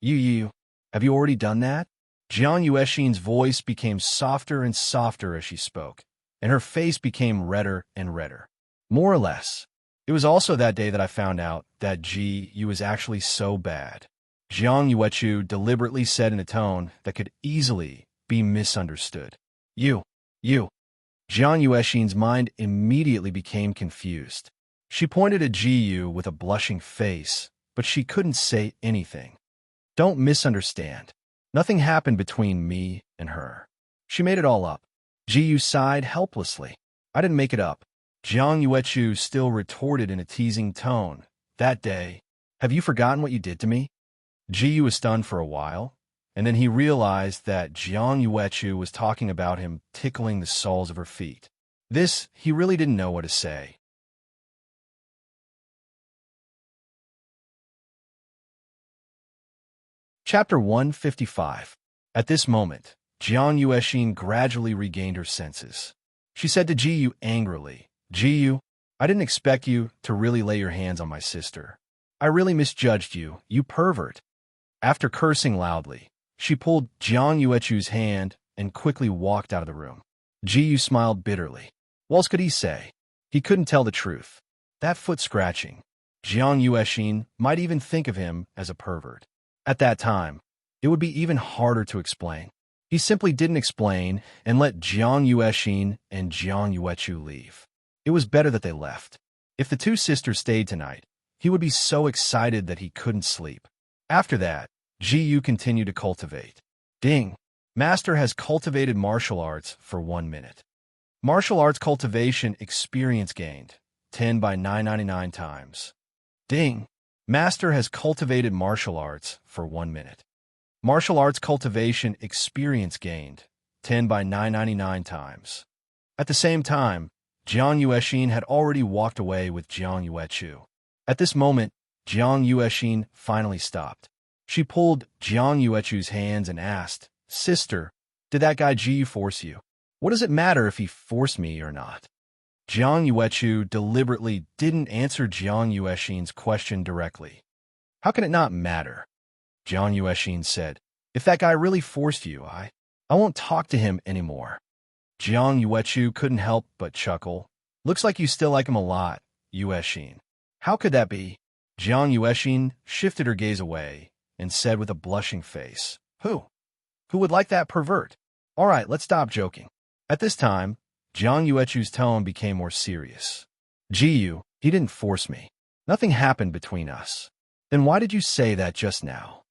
You, have you already done that?" Jiang Yuexin's voice became softer and softer as she spoke, and her face became redder and redder. "More or less. It was also that day that I found out that Yu was actually so bad. Jiang Yuechu deliberately said in a tone that could easily be misunderstood. You. Jiang Yuexin's mind immediately became confused. She pointed at Yu with a blushing face, but she couldn't say anything. Don't misunderstand. Nothing happened between me and her. She made it all up. Yu sighed helplessly. I didn't make it up. Jiang Yuechu still retorted in a teasing tone. That day, have you forgotten what you did to me? Yu was stunned for a while, and then he realized that Jiang Yuechu was talking about him tickling the soles of her feet. This, he really didn't know what to say. Chapter 155. At this moment, Jiang Yuexin gradually regained her senses. She said to Yu angrily, Yu, I didn't expect you to really lay your hands on my sister. I really misjudged you, you pervert. After cursing loudly, she pulled Jiang Yuechu's hand and quickly walked out of the room. Yu smiled bitterly. What else could he say? He couldn't tell the truth. That foot scratching. Jiang Yuexin might even think of him as a pervert. At that time, it would be even harder to explain. He simply didn't explain and let Jiang Yuexin and Jiang Yuechu leave. It was better that they left. If the two sisters stayed tonight, he would be so excited that he couldn't sleep. After that, Yu continued to cultivate. Ding! Master has cultivated martial arts for 1 minute. Martial arts cultivation experience gained, 10 by 999 times. Ding! Master has cultivated martial arts for 1 minute. Martial arts cultivation experience gained, 10 by 999 times. At the same time, Jiang Yuexin had already walked away with Jiang Yuechu. At this moment, Jiang Yuexin finally stopped. She pulled Jiang Yuechu's hands and asked, Sister, did that guy Yu force you? What does it matter if he forced me or not? Jiang Yuechu deliberately didn't answer Jiang Yuexin's question directly. How can it not matter? Jiang Yuexin said, If that guy really forced you, I won't talk to him anymore. Jiang Yuechu couldn't help but chuckle. Looks like you still like him a lot, Yuexin. How could that be? Jiang Yuexin shifted her gaze away and said with a blushing face, Who? Who would like that pervert? All right, let's stop joking. At this time, Jiang Yuechu's tone became more serious. Yu, he didn't force me. Nothing happened between us. Then why did you say that just now?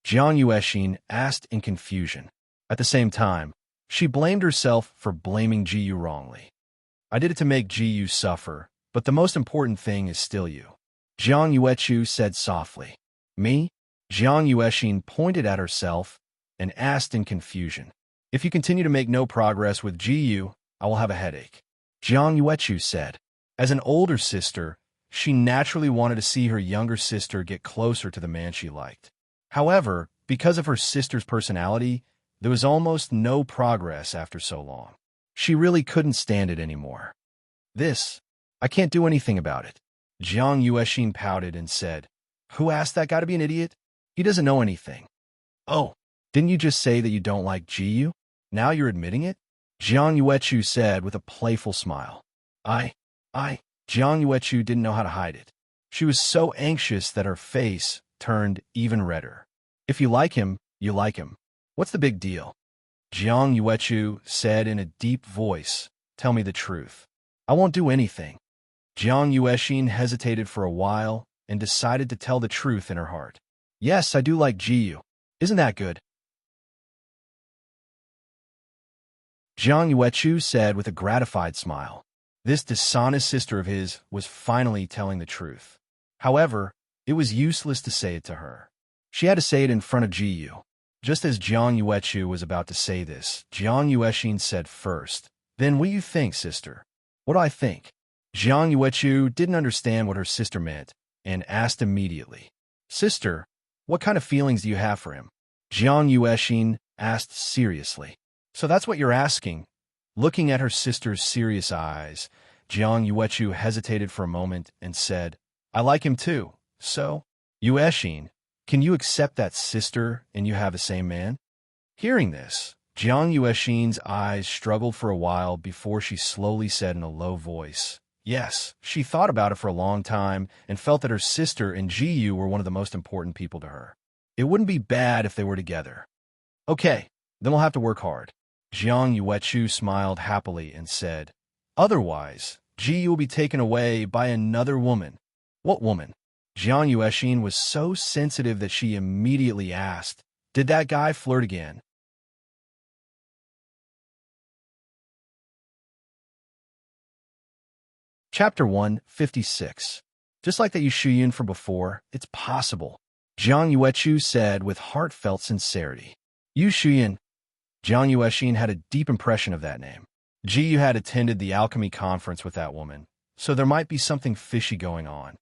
Jiang Yuexin asked in confusion. At the same time, she blamed herself for blaming Yu wrongly. I did it to make Yu suffer, but the most important thing is still you. Jiang Yuechu said softly. Me? Jiang Yuexin pointed at herself and asked in confusion. If you continue to make no progress with Yu, I will have a headache. Jiang Yuechu said. As an older sister, she naturally wanted to see her younger sister get closer to the man she liked. However, because of her sister's personality, there was almost no progress after so long. She really couldn't stand it anymore. I can't do anything about it. Jiang Yuexin pouted and said, Who asked that guy to be an idiot? He doesn't know anything. Oh, didn't you just say that you don't like Yu? Now you're admitting it? Jiang Yuechu said with a playful smile. Jiang Yuechu didn't know how to hide it. She was so anxious that her face turned even redder. If you like him, you like him. What's the big deal? Jiang Yuechu said in a deep voice, Tell me the truth. I won't do anything. Jiang Yuexin hesitated for a while and decided to tell the truth in her heart. Yes, I do like Yu. Isn't that good? Jiang Yuechu said with a gratified smile. This dishonest sister of his was finally telling the truth. However, it was useless to say it to her. She had to say it in front of Yu. Just as Jiang Yuechu was about to say this, Jiang Yuexin said first, Then what do you think, sister? What do I think? Jiang Yuechu didn't understand what her sister meant and asked immediately, Sister, what kind of feelings do you have for him? Jiang Yuexin asked seriously. So that's what you're asking? Looking at her sister's serious eyes, Jiang Yuechu hesitated for a moment and said, I like him too. So, Yuexin, can you accept that sister and you have the same man? Hearing this, Jiang Yuexin's eyes struggled for a while before she slowly said in a low voice, Yes, she thought about it for a long time and felt that her sister and Ji were one of the most important people to her. It wouldn't be bad if they were together. Okay, then we'll have to work hard. Jiang Yuechu smiled happily and said, otherwise, Ji will be taken away by another woman. What woman? Jiang Yuexin was so sensitive that she immediately asked, did that guy flirt again? Chapter 156. Just like that Yu Shuyun from before, it's possible, Jiang Yuechu said with heartfelt sincerity. Yu Shuyun. Jiang Yuexin had a deep impression of that name. Ji Yu had attended the alchemy conference with that woman, so there might be something fishy going on.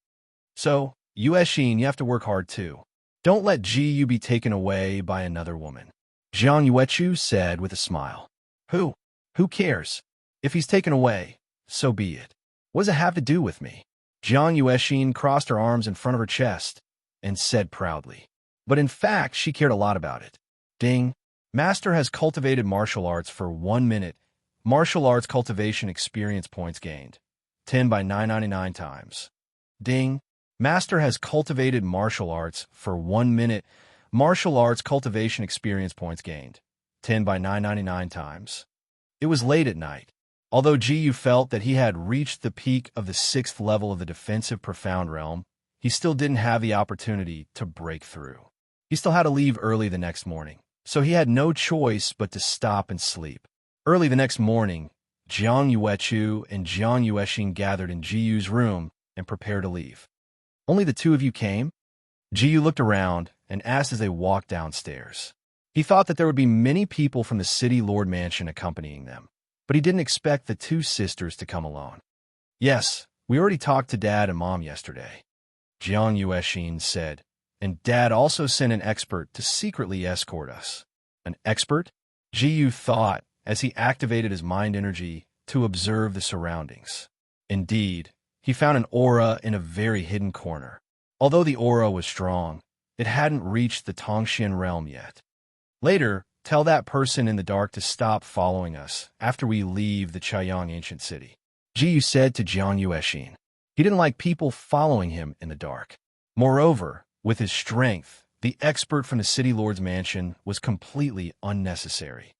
So, Yuexin, you have to work hard too. Don't let Ji Yu be taken away by another woman. Jiang Yuechu said with a smile. Who? Who cares? If he's taken away, so be it. What does it have to do with me? Jiang Yuexin crossed her arms in front of her chest and said proudly. But in fact, she cared a lot about it. Ding. Master has cultivated martial arts for 1 minute. Martial arts cultivation experience points gained. 10 by 999 times. Ding. Master has cultivated martial arts for 1 minute. Martial arts cultivation experience points gained. 10 by 999 times. It was late at night. Although Ji Yu felt that he had reached the peak of the 6th level of the defensive profound realm, he still didn't have the opportunity to break through. He still had to leave early the next morning, so he had no choice but to stop and sleep. Early the next morning, Jiang Yuechu and Jiang Yuexin gathered in Ji Yu's room and prepared to leave. Only the two of you came? Ji Yu looked around and asked as they walked downstairs. He thought that there would be many people from the City Lord Mansion accompanying them, but he didn't expect the two sisters to come alone. Yes, we already talked to Dad and Mom yesterday, Jiang Yuexin said, and Dad also sent an expert to secretly escort us. An expert? Ji Yu thought as he activated his mind energy to observe the surroundings. Indeed, he found an aura in a very hidden corner. Although the aura was strong, it hadn't reached the Tongxian realm yet. Later, tell that person in the dark to stop following us after we leave the Chaiyang ancient city, Ji Yu said to Jiang Yuexin. He didn't like people following him in the dark. Moreover, with his strength, the expert from the City Lord's mansion was completely unnecessary.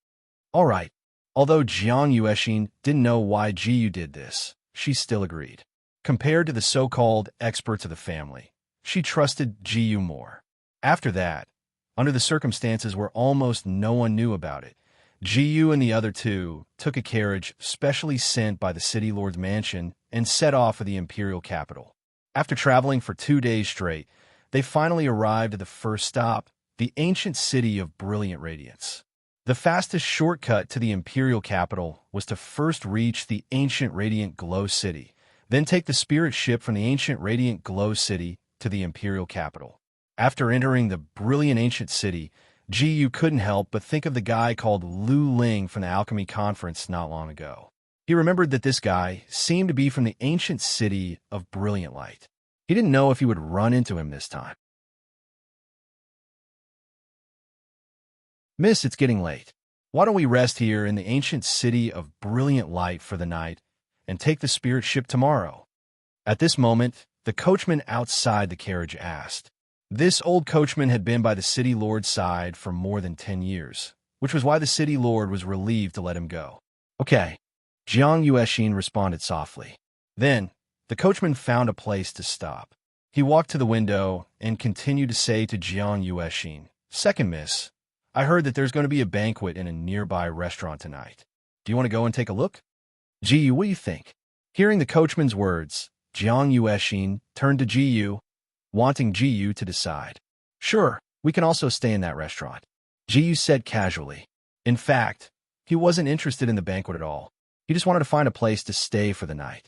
All right. Although Jiang Yuexin didn't know why Ji Yu did this, she still agreed. Compared to the so-called experts of the family, she trusted Ji Yu more. After that, under the circumstances where almost no one knew about it, Ji Yu and the other two took a carriage specially sent by the City Lord's mansion and set off for the imperial capital. After traveling for 2 days straight, they finally arrived at the first stop, the ancient city of brilliant radiance. The fastest shortcut to the imperial capital was to first reach the ancient radiant glow city, then take the spirit ship from the ancient radiant glow city to the imperial capital. After entering the brilliant ancient city, Ji Yu couldn't help but think of the guy called Lu Ling from the alchemy conference not long ago. He remembered that this guy seemed to be from the ancient city of brilliant light. He didn't know if he would run into him this time. Miss, it's getting late. Why don't we rest here in the ancient city of brilliant light for the night and take the spirit ship tomorrow? At this moment, the coachman outside the carriage asked. This old coachman had been by the city lord's side for more than 10 years, which was why the city lord was relieved to let him go. Okay, Jiang Yuexin responded softly. Then, the coachman found a place to stop. He walked to the window and continued to say to Jiang Yuexin, Second miss, I heard that there's going to be a banquet in a nearby restaurant tonight. Do you want to go and take a look? Ji Yu, what do you think? Hearing the coachman's words, Jiang Yuexin turned to Ji Yu, wanting Ji Yu to decide. Sure, we can also stay in that restaurant, Ji Yu said casually. In fact, he wasn't interested in the banquet at all. He just wanted to find a place to stay for the night.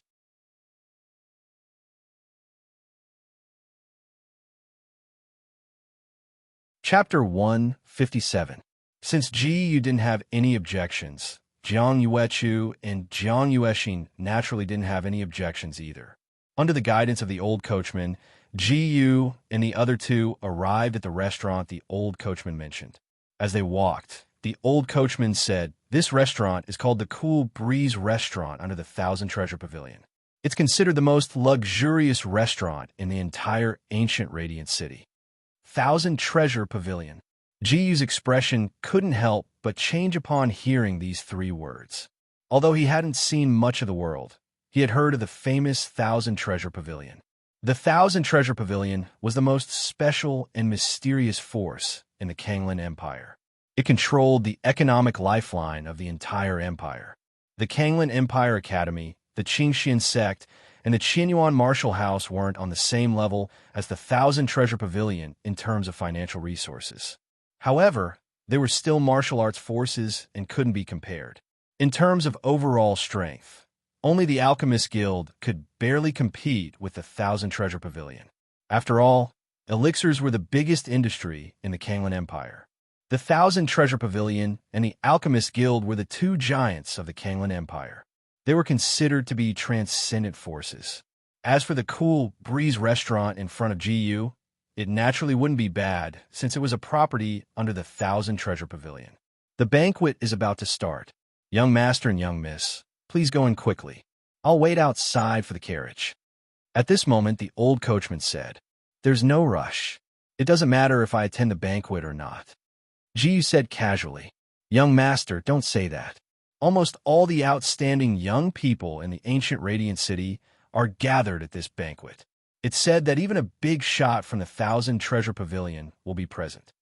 Chapter 157. Since Ji Yu didn't have any objections, Jiang Yuechu and Jiang Yuexin naturally didn't have any objections either. Under the guidance of the old coachman, Ji Yu and the other two arrived at the restaurant the old coachman mentioned. As they walked, the old coachman said, This restaurant is called the Cool Breeze Restaurant under the Thousand Treasure Pavilion. It's considered the most luxurious restaurant in the entire ancient Radiant City. Thousand Treasure Pavilion. Jiyu's expression couldn't help but change upon hearing these three words. Although he hadn't seen much of the world, he had heard of the famous Thousand Treasure Pavilion. The Thousand Treasure Pavilion was the most special and mysterious force in the Kanglan Empire. It controlled the economic lifeline of the entire empire. The Kanglan Empire Academy, the Qingxian sect, and the Qianyuan Martial House weren't on the same level as the Thousand Treasure Pavilion in terms of financial resources. However, they were still martial arts forces and couldn't be compared. In terms of overall strength, only the Alchemist Guild could barely compete with the Thousand Treasure Pavilion. After all, elixirs were the biggest industry in the Kanglan Empire. The Thousand Treasure Pavilion and the Alchemist Guild were the two giants of the Kanglan Empire. They were considered to be transcendent forces. As for the cool breeze restaurant in front of GU, it naturally wouldn't be bad since it was a property under the Thousand Treasure Pavilion. The banquet is about to start. Young master and young miss, please go in quickly. I'll wait outside for the carriage. At this moment, the old coachman said, "There's no rush. It doesn't matter if I attend the banquet or not." Jiyu said casually, "Young master, don't say that. Almost all the outstanding young people in the ancient Radiant City are gathered at this banquet. It's said that even a big shot from the Thousand Treasure Pavilion will be present."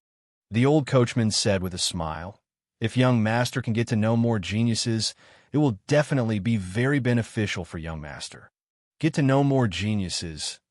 The old coachman said with a smile, "If young master can get to know more geniuses, it will definitely be very beneficial for young master." Get to know more geniuses.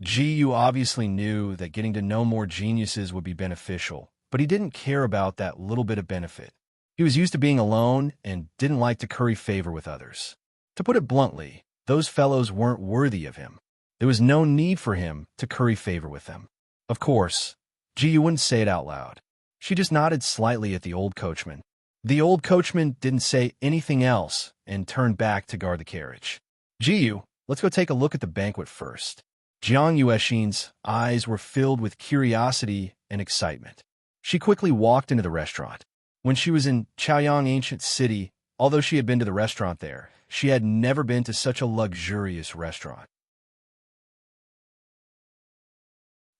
Jiyu obviously knew that getting to know more geniuses would be beneficial, but he didn't care about that little bit of benefit. He was used to being alone and didn't like to curry favor with others. To put it bluntly, those fellows weren't worthy of him. There was no need for him to curry favor with them. Of course, Jiyu wouldn't say it out loud. She just nodded slightly at the old coachman. The old coachman didn't say anything else and turned back to guard the carriage. "Jiyu, let's go take a look at the banquet first." Jiang Yuexin's eyes were filled with curiosity and excitement. She quickly walked into the restaurant. When she was in Chaoyang Ancient City, although she had been to the restaurant there, she had never been to such a luxurious restaurant.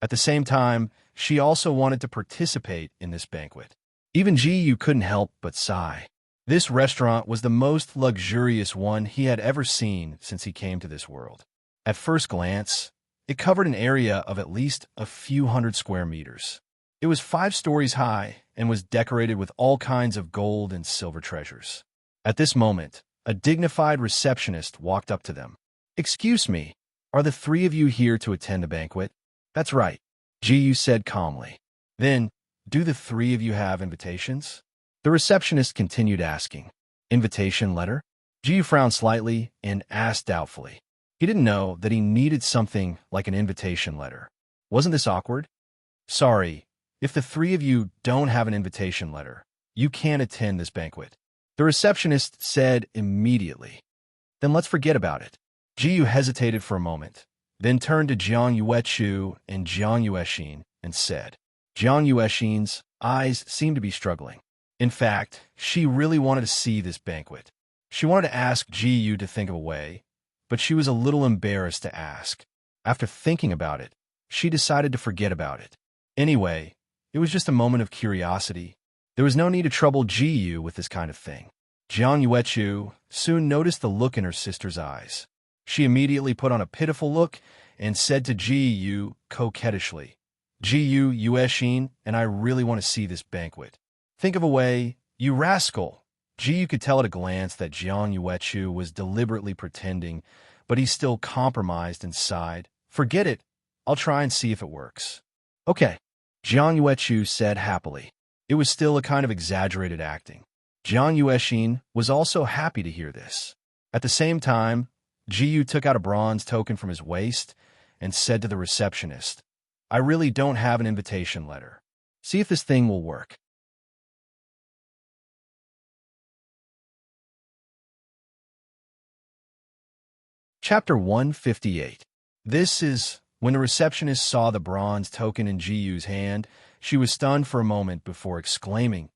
At the same time, she also wanted to participate in this banquet. Even Jiyu couldn't help but sigh. This restaurant was the most luxurious one he had ever seen since he came to this world. At first glance, it covered an area of at least a few hundred square meters. It was 5 stories high and was decorated with all kinds of gold and silver treasures. At this moment, a dignified receptionist walked up to them. "Excuse me, are the 3 of you here to attend the banquet?" "That's right," Jiyu said calmly. "Then, do the 3 of you have invitations?" The receptionist continued asking. "Invitation letter?" Jiyu frowned slightly and asked doubtfully. He didn't know that he needed something like an invitation letter. Wasn't this awkward? "Sorry, if the 3 of you don't have an invitation letter, you can't attend this banquet," the receptionist said immediately. "Then let's forget about it." Jiyu hesitated for a moment, then turned to Jiang Yuechu and Jiang Yuexin and said. Jiang Yuexin's eyes seemed to be struggling. In fact, she really wanted to see this banquet. She wanted to ask Jiyu to think of a way, but she was a little embarrassed to ask. After thinking about it, she decided to forget about it. Anyway, it was just a moment of curiosity. There was no need to trouble Jiyu with this kind of thing. Jiang Yuechu soon noticed the look in her sister's eyes. She immediately put on a pitiful look and said to Jiyu coquettishly, "Jiyu Yuexin and I really want to see this banquet. Think of a way, you rascal." Jiyu could tell at a glance that Jiang Yuechu was deliberately pretending, but he still compromised and sighed. "Forget it. I'll try and see if it works." "Okay," Jiang Yuechu said happily. It was still a kind of exaggerated acting. Jiang Yuexin was also happy to hear this. At the same time, Jiyu took out a bronze token from his waist and said to the receptionist, "I really don't have an invitation letter. See if this thing will work." Chapter 158. This is when the receptionist saw the bronze token in Jiyu's hand. She was stunned for a moment before exclaiming,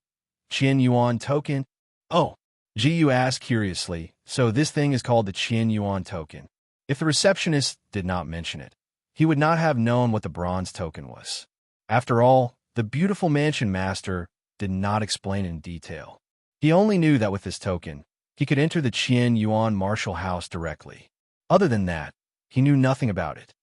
"Qian Yuan token?" "Oh," Jiyu asked curiously, "so this thing is called the Qian Yuan token." If the receptionist did not mention it, he would not have known what the bronze token was. After all, the beautiful mansion master did not explain in detail. He only knew that with this token, he could enter the Qian Yuan Martial House directly. Other than that, he knew nothing about it.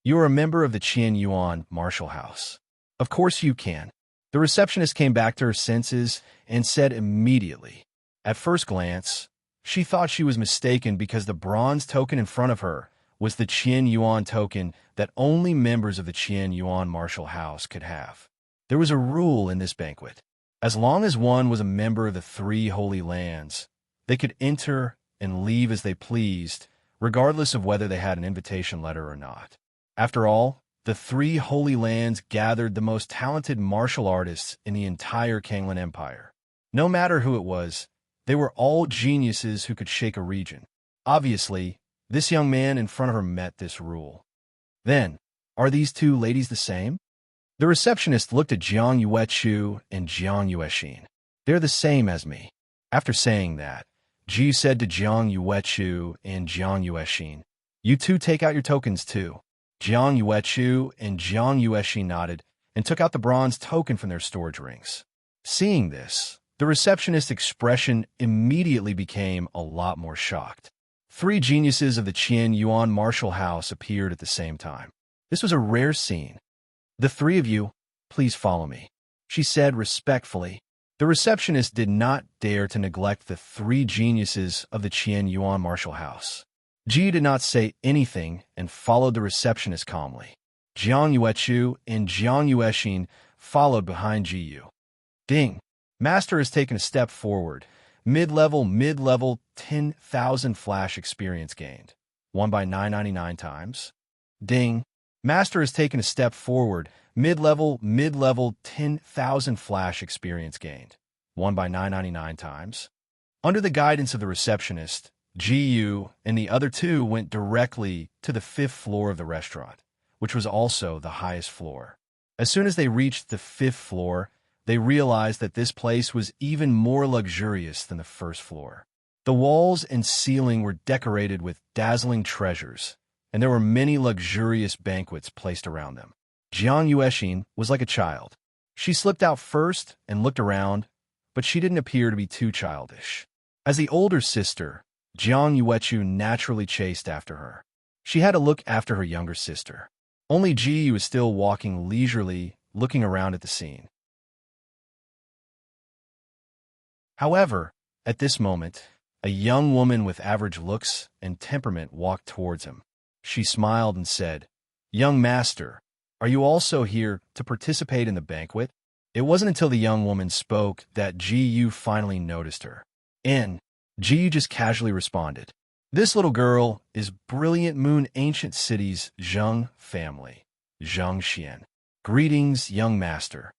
You are a member of the Qian Yuan Martial House. Of course you can. The receptionist came back to her senses and said immediately. At first glance, she thought she was mistaken because the bronze token in front of her was the Qian Yuan token that only members of the Qian Yuan Martial House could have. There was a rule in this banquet. As long as one was a member of the three holy lands, they could enter and leave as they pleased, regardless of whether they had an invitation letter or not. After all, the three holy lands gathered the most talented martial artists in the entire Kanglan Empire. No matter who it was, they were all geniuses who could shake a region. Obviously, this young man in front of her met this rule. Then, are these two ladies the same? The receptionist looked at Jiang Yuechu and Jiang Yuexin. They're the same as me. After saying that, Ji said to Jiang Yuechu and Jiang Yuexin, you two take out your tokens too. Jiang Yuechu and Jiang Yuexin nodded and took out the bronze token from their storage rings. Seeing this, the receptionist's expression immediately became a lot more shocked. Three geniuses of the Qian Yuan Martial House appeared at the same time. This was a rare scene. The three of you, please follow me, she said respectfully. The receptionist did not dare to neglect the three geniuses of the Qian Yuan Martial House. Ji did not say anything and followed the receptionist calmly. Jiang Yuechu and Jiang Yuexin followed behind Ji Yu. Ding! Master has taken a step forward. Mid-level, 10,000 flash experience gained. Won by 999 times. Ding! Master has taken a step forward. Mid-level, 10,000 flash experience gained. Won by 999 times. Under the guidance of the receptionist, Ji Yu and the other two went directly to the 5th floor of the restaurant, which was also the highest floor. As soon as they reached the 5th floor, they realized that this place was even more luxurious than the 1st floor. The walls and ceiling were decorated with dazzling treasures, and there were many luxurious banquets placed around them. Jiang Yuexin was like a child. She slipped out first and looked around, but she didn't appear to be too childish. As the older sister, Jiang Yuechu naturally chased after her. She had to look after her younger sister. Only Ji was still walking leisurely, looking around at the scene. However, at this moment, a young woman with average looks and temperament walked towards him. She smiled and said, "Young master, are you also here to participate in the banquet?" It wasn't until the young woman spoke that Ji Yu finally noticed her. And Ji Yu just casually responded, "This little girl is Brilliant Moon Ancient City's Zheng family, Zheng Xian. Greetings, young master."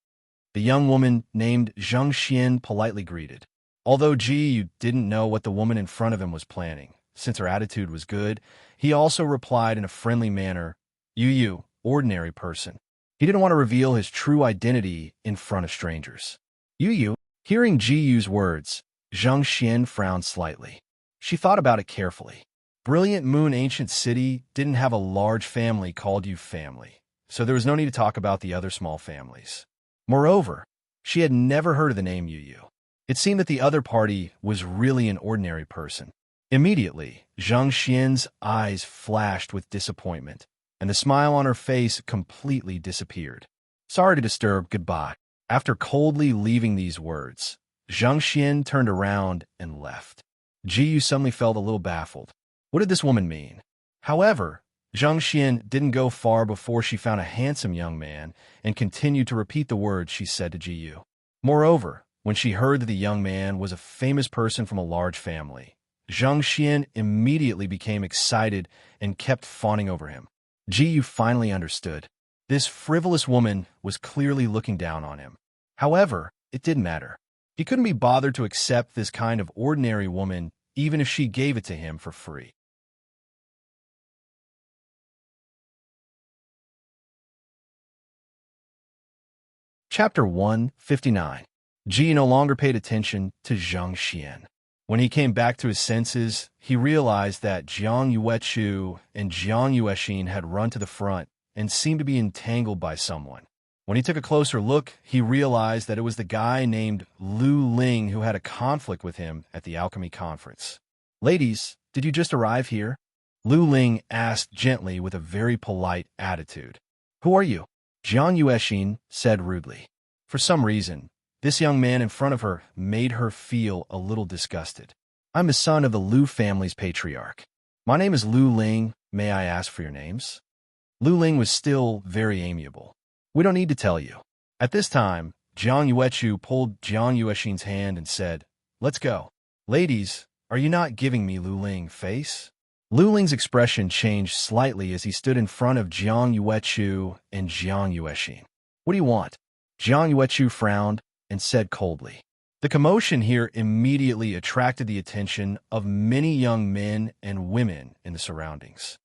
The young woman named Zheng Xian politely greeted. Although Ji Yu didn't know what the woman in front of him was planning, since her attitude was good, he also replied in a friendly manner, Yu, ordinary person." He didn't want to reveal his true identity in front of strangers. Yu, hearing Ji Yu's words, Zheng Xian frowned slightly. She thought about it carefully. Brilliant Moon Ancient City didn't have a large family called Yu family, so there was no need to talk about the other small families. Moreover, she had never heard of the name Yu. It seemed that the other party was really an ordinary person. Immediately, Zheng Xian's eyes flashed with disappointment, and the smile on her face completely disappeared. "Sorry to disturb, goodbye." After coldly leaving these words, Zheng Xian turned around and left. Ji Yu suddenly felt a little baffled. What did this woman mean? However, Zheng Xian didn't go far before she found a handsome young man and continued to repeat the words she said to Ji Yu. Moreover, when she heard that the young man was a famous person from a large family, Zheng Xian immediately became excited and kept fawning over him. Ji Yu finally understood. This frivolous woman was clearly looking down on him. However, it didn't matter. He couldn't be bothered to accept this kind of ordinary woman even if she gave it to him for free. Chapter 159. Ji no longer paid attention to Zheng Xian. When he came back to his senses, he realized that Jiang Yuechu and Jiang Yuexin had run to the front and seemed to be entangled by someone. When he took a closer look, he realized that it was the guy named Lu Ling who had a conflict with him at the alchemy conference. "Ladies, did you just arrive here?" Lu Ling asked gently with a very polite attitude. "Who are you?" Jiang Yuexin said rudely. For some reason, this young man in front of her made her feel a little disgusted. "I'm the son of the Lu family's patriarch. My name is Lu Ling. May I ask for your names?" Lu Ling was still very amiable. "We don't need to tell you." At this time, Jiang Yuechu pulled Jiang Yuexin's hand and said, "Let's go." "Ladies, are you not giving me Lu Ling face?" Lu Ling's expression changed slightly as he stood in front of Jiang Yuechu and Jiang Yuexin. "What do you want?" Jiang Yuechu frowned and said coldly. The commotion here immediately attracted the attention of many young men and women in the surroundings.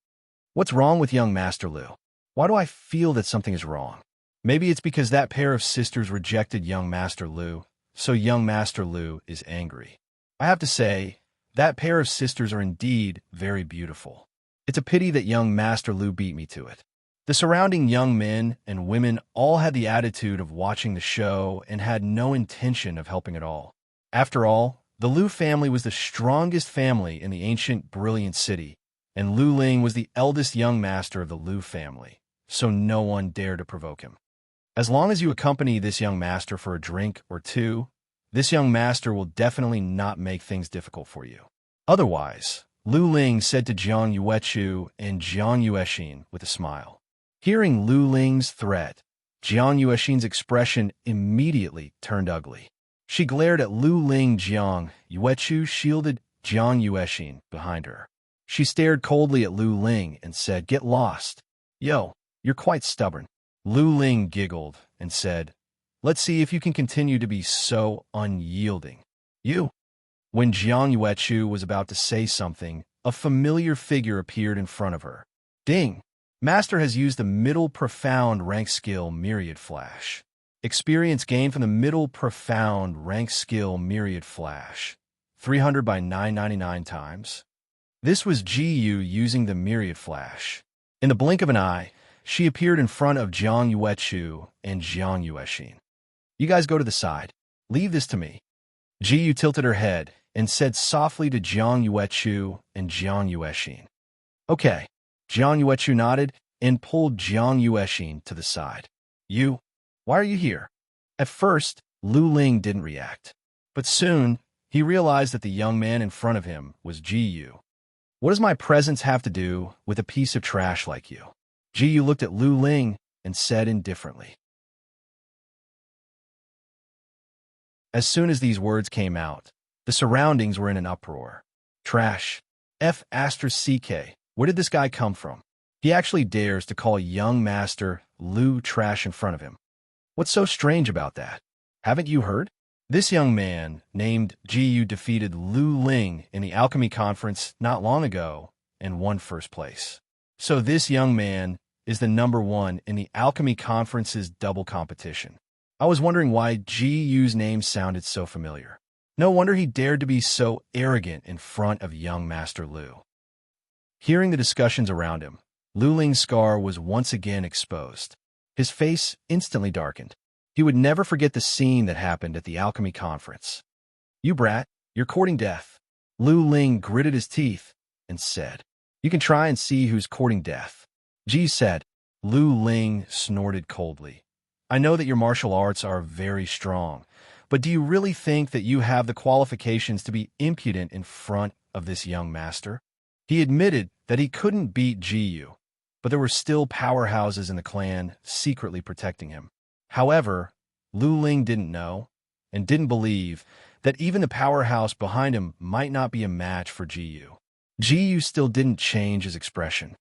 "What's wrong with young Master Lu? Why do I feel that something is wrong? Maybe it's because that pair of sisters rejected young Master Lu, so young Master Lu is angry. I have to say, that pair of sisters are indeed very beautiful. It's a pity that young Master Lu beat me to it." The surrounding young men and women all had the attitude of watching the show and had no intention of helping at all. After all, the Lu family was the strongest family in the ancient, brilliant city, and Lu Ling was the eldest young master of the Lu family, so no one dared to provoke him. "As long as you accompany this young master for a drink or two, this young master will definitely not make things difficult for you. Otherwise," Lu Ling said to Jiang Yuechu and Jiang Yuexin with a smile. Hearing Lu Ling's threat, Jiang Yuexin's expression immediately turned ugly. She glared at Lu Ling. Jiang Yuechu shielded Jiang Yuexin behind her. She stared coldly at Lu Ling and said, "Get lost." "Yo, you're quite stubborn." Lu Ling giggled and said, "Let's see if you can continue to be so unyielding." "You." When Jiang Yuechu was about to say something, a familiar figure appeared in front of her. "Ding! Master has used the middle profound rank skill Myriad Flash. Experience gained from the middle profound rank skill Myriad Flash. 300 by 999 times." This was Ji-Yu using the Myriad Flash. In the blink of an eye, she appeared in front of Jiang Yuechu and Jiang Yuexin. "You guys go to the side. Leave this to me." Ji-Yu tilted her head and said softly to Jiang Yuechu and Jiang Yuexin. "Okay." Jiang Yuechu nodded and pulled Jiang Yuexin to the side. "You? Why are you here?" At first, Lu Ling didn't react. But soon, he realized that the young man in front of him was Ji-Yu. "What does my presence have to do with a piece of trash like you?" Ji-Yu looked at Lu Ling and said indifferently. As soon as these words came out, the surroundings were in an uproar. "Trash. F***CK. Where did this guy come from? He actually dares to call young Master Lu trash in front of him. What's so strange about that? Haven't you heard? This young man named Ji-Yu defeated Lu Ling in the alchemy conference not long ago and won first place. So this young man is the #1 in the alchemy conference's double competition. I was wondering why Ji-Yu's name sounded so familiar. No wonder he dared to be so arrogant in front of young Master Lu." Hearing the discussions around him, Lu Ling's scar was once again exposed. His face instantly darkened. He would never forget the scene that happened at the alchemy conference. "You brat, you're courting death." Lu Ling gritted his teeth and said, "You can try and see who's courting death." Ji said. Lu Ling snorted coldly. "I know that your martial arts are very strong, but do you really think that you have the qualifications to be impudent in front of this young master?" He admitted that he couldn't beat Ji-Yu, but there were still powerhouses in the clan secretly protecting him. However, Lu Ling didn't know and didn't believe that even the powerhouse behind him might not be a match for Ji-Yu. Ji-Yu still didn't change his expression.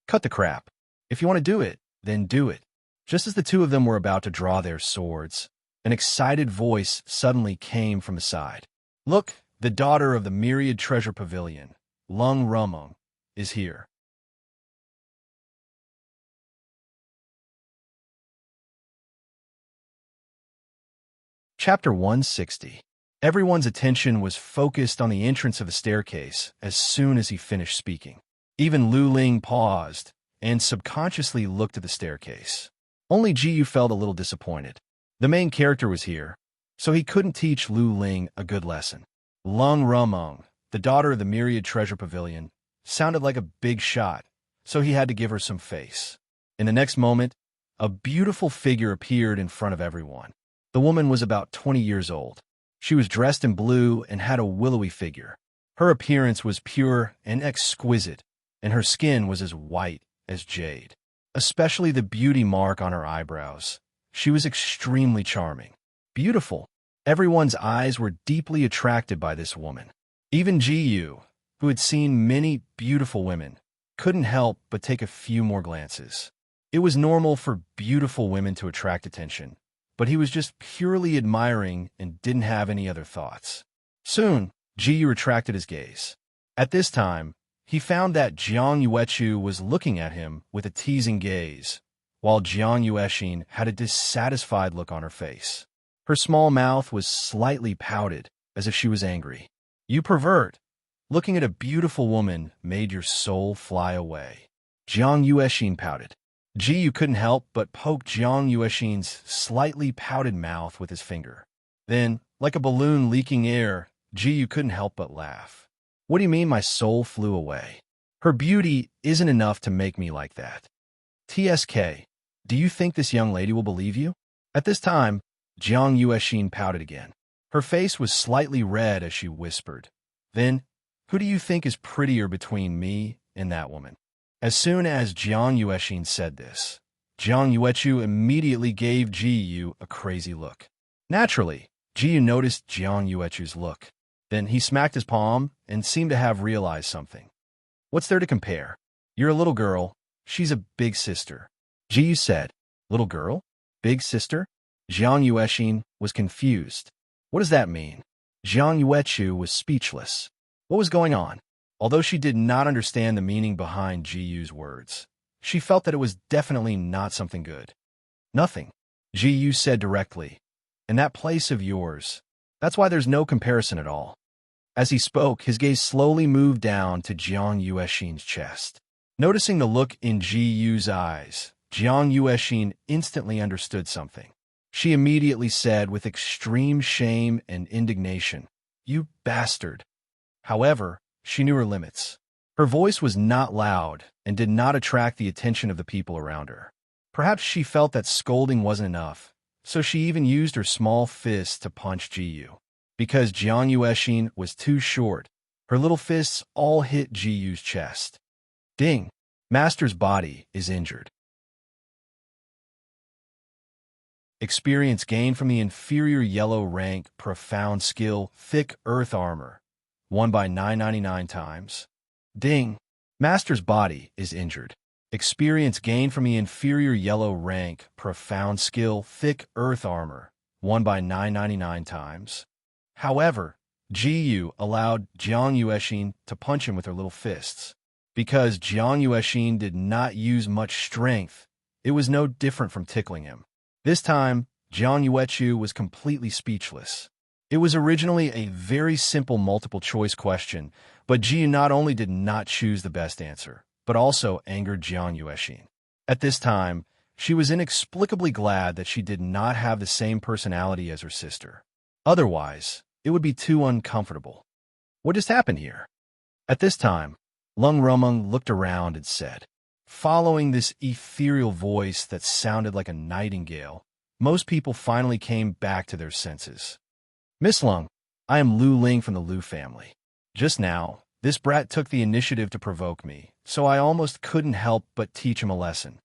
"Cut the crap. If you want to do it, then do it." Just as the two of them were about to draw their swords, an excited voice suddenly came from the side. "Look, the daughter of the Myriad Treasure Pavilion, Lung Rumung, is here." Chapter 160. Everyone's attention was focused on the entrance of the staircase as soon as he finished speaking. Even Lu Ling paused and subconsciously looked at the staircase. Only Ji Yu felt a little disappointed. The main character was here, so he couldn't teach Lu Ling a good lesson. Lung Rumung, the daughter of the Myriad Treasure Pavilion, sounded like a big shot, so he had to give her some face. In the next moment, a beautiful figure appeared in front of everyone. The woman was about 20 years old. She was dressed in blue and had a willowy figure. Her appearance was pure and exquisite, and her skin was as white as jade. Especially the beauty mark on her eyebrows. She was extremely charming. Beautiful. Everyone's eyes were deeply attracted by this woman. Even Ji Yu, who had seen many beautiful women, couldn't help but take a few more glances. It was normal for beautiful women to attract attention, but he was just purely admiring and didn't have any other thoughts. Soon, Ji Yu retracted his gaze. At this time, he found that Jiang Yuechu was looking at him with a teasing gaze, while Jiang Yuexin had a dissatisfied look on her face. Her small mouth was slightly pouted, as if she was angry. "You pervert! Looking at a beautiful woman made your soul fly away." Jiang Yuexin pouted. Ji Yu couldn't help but poke Jiang Yuexin's slightly pouted mouth with his finger. Then, like a balloon leaking air, Ji Yu couldn't help but laugh. "What do you mean my soul flew away? Her beauty isn't enough to make me like that. TSK, do you think this young lady will believe you?" At this time, Jiang Yuexin pouted again. Her face was slightly red as she whispered, "Then, who do you think is prettier between me and that woman?" As soon as Jiang Yuexin said this, Jiang Yuechu immediately gave Ji Yu a crazy look. Naturally, Ji Yu noticed Jiang Yuechu's look. Then he smacked his palm and seemed to have realized something. "What's there to compare? You're a little girl. She's a big sister." Ji Yu said, "Little girl? Big sister?" Jiang Yuexin was confused. What does that mean? Jiang Yuechu was speechless. What was going on? Although she did not understand the meaning behind Ji Yu's words, she felt that it was definitely not something good. "Nothing," Ji Yu said directly. "In that place of yours. That's why there's no comparison at all." As he spoke, his gaze slowly moved down to Jiang Yuexin's chest. Noticing the look in Ji Yu's eyes, Jiang Yuexin instantly understood something. She immediately said with extreme shame and indignation, "You bastard." However, she knew her limits. Her voice was not loud and did not attract the attention of the people around her. Perhaps she felt that scolding wasn't enough, so she even used her small fist to punch Ji Yu. Because Jiang Yuexin was too short, her little fists all hit Ji Yu's chest. Ding! Master's body is injured. Experience gained from the inferior yellow rank, profound skill, thick earth armor. Won by 999 times. Ding! Master's body is injured. Experience gained from the inferior yellow rank, profound skill, thick earth armor. Won by 999 times. However, Ji Yu allowed Jiang Yuexin to punch him with her little fists. Because Jiang Yuexin did not use much strength, it was no different from tickling him. This time, Jiang Yuechu was completely speechless. It was originally a very simple multiple-choice question, but Ji Yu not only did not choose the best answer, but also angered Jiang Yuexin. At this time, she was inexplicably glad that she did not have the same personality as her sister. Otherwise, it would be too uncomfortable. What just happened here? At this time, Lung Rumung looked around and said, following this ethereal voice that sounded like a nightingale, most people finally came back to their senses. "Miss Lung, I am Lu Ling from the Lu family. Just now, this brat took the initiative to provoke me, so I almost couldn't help but teach him a lesson."